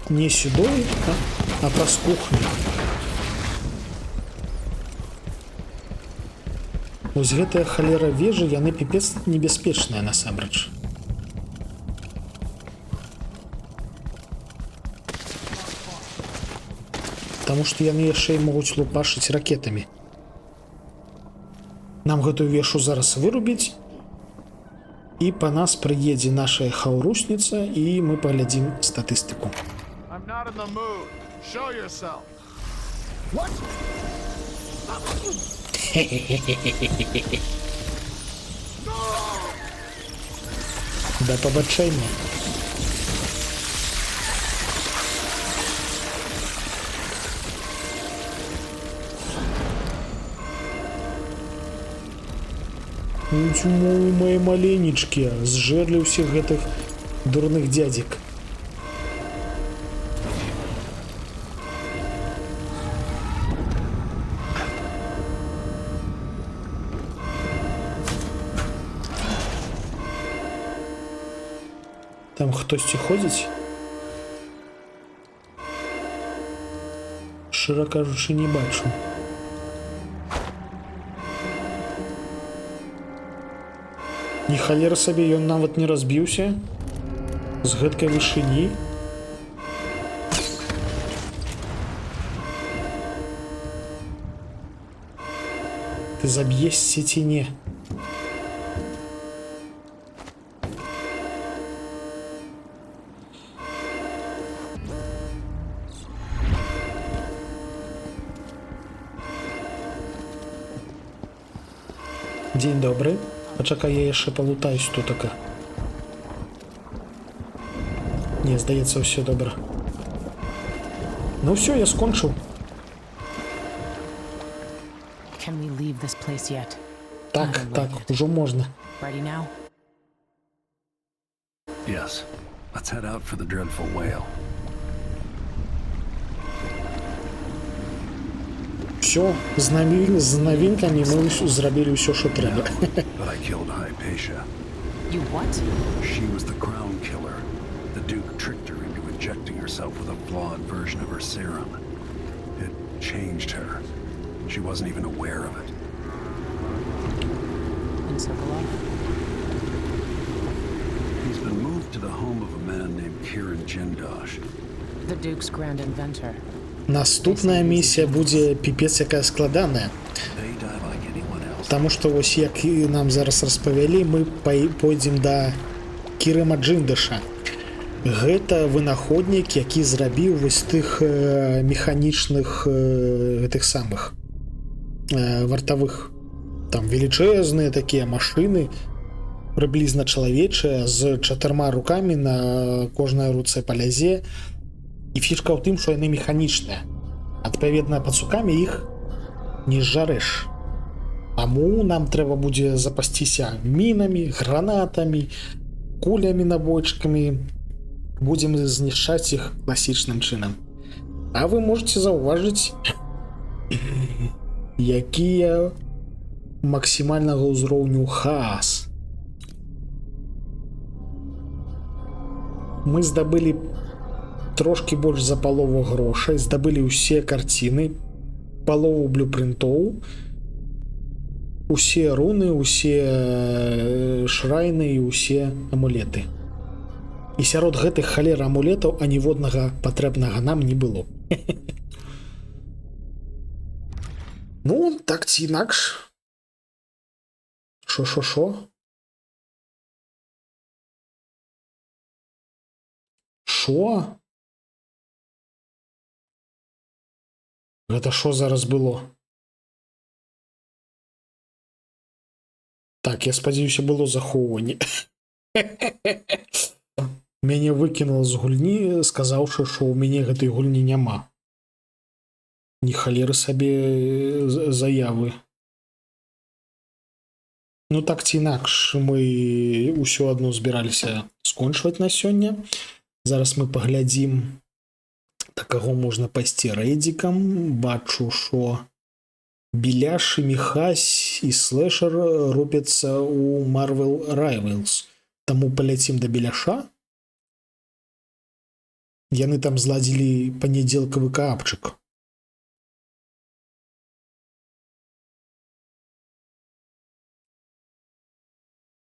Не сюдой, а праз кухню. Вось гэтая халера вежы, яны піпец небяспечныя насамрэч. Таму што яны яшчэ і могуць лупашыць ракетамі. Нам гэтую вешу зараз вырубіць, і па нас прыедзе наша хаурусніца, і мы паглядзім статыстыку. Да пабачэння. Мои маленечки зжерлі ўсіх гэтых дурных дядзік. Там хтосьці ходзіць? Шчыра кажучы, не бачу. Ні халера сабе, ён нават не разбіўся з гэткай вышыні. Ты заб'ешся ці не? Дзень добры. Пачакай, я яшчэ палутаюсь тутака. Не, здаецца, ўсё добра. Ну ўсё, я скончыў. Так, ужо можна. Yes. Let's head out for the dreadful whale. Все, з новинками мы зрабілі ўсё, що трэба. But I killed Hypatia. You what? She was the crown killer. The Duke tricked her into injecting herself with a flawed version of her serum. It changed her. She wasn't even aware of it. And Sokolov? He's been moved to the home of a man named Kirin Jindosh. The Duke's grand inventor. Наступная місія будзе піпец якая складаная. Таму што вось як нам зараз распавялі, мы пойдзем да Кірыма Джиндаша. Гэта вынаходнік, які зрабіў вось тых механічных гэтых самых вартавых. Там велічэзныя такія машыны, прыблізна чалавечыя, з 4 рукамі на кожнай руцэ па лязе. І фішка ў тым, што яны механічныя. Адпаведна, пацукамі іх не зжарэш. Таму нам трэба будзе запасціся мінамі, гранатамі, кулямі, набойчыкамі. Будзем знішчаць іх класічным чынам. А вы можете заўважыць, якія максімальнага ўзроўню хаас. Мы здабылі трошки больш за палову грошай, здабылі ўсе карціны, палову блюпрынтоў усе руны, усе шрайны і усе амулеты. І сярод гэтых халера амулетаў аніводнага патрэбнага нам не было. Ну, так ці інакш. Шо? Шо? Гэта шо зараз было? Так, я спадзяюся, было захоўванне. Мяне выкінула з гульні, сказаўшы, што ў мяне гэтай гульні няма. Ні халеры сабе заявы. Ну так ці інакш, мы ўсё адно збіраліся скончваць на сёння. Зараз мы паглядзім, да каго можна пайсці рэйдзікам. Бачу, што Біляш, Міхась і Слэшер робяцца ў Marvel Rivals. Таму паляцім да Біляша. Яны там зладзілі панядзелкавы каапчык.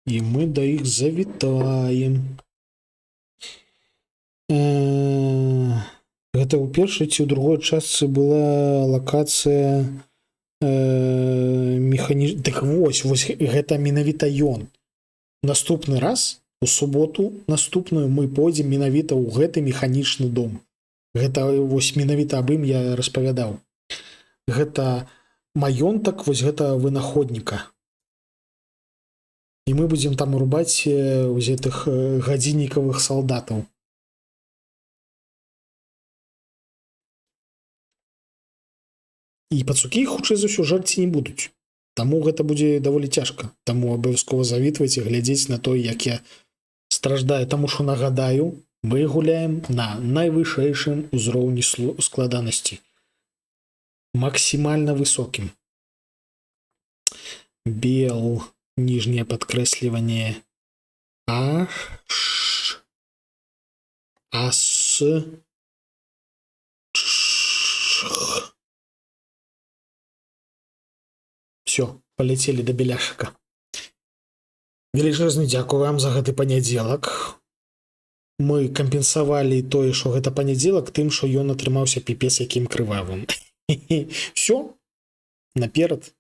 І мы да іх завітаем. Гэта ў першай ці ў другой частцы была лакацыя механічна. Так вось гэта менавіта ён. Наступны раз, у суботу наступную, мы пойдзем менавіта ў гэты механічны дом. Гэта вось менавіта аб ім я распавядаў. Гэта маёнтак вось гэта вынаходніка. І мы будзем там урубаць вось гэтых гадзіннікавых салдатаў. І пацукі, хутчэй за ўсё, жарці не будуць. Таму гэта будзе даволі цяжка. Таму абавязкова завітваць і глядзець на то, як я страждаю. Таму што, нагадаю, мы гуляем на найвышэйшым узроўні складанасці. Максімальна высокім. Бел, ніжняе падкрэсліванне Аш, Ас, Чх. Все, паляцелі да Біляшыка. Велічэзны дзякуй вам за гэты панядзелак. Мы кампенсавалі тое, што гэта панядзелак, тым, што ён атрымаўся піпец якім крывавым. Все, наперад.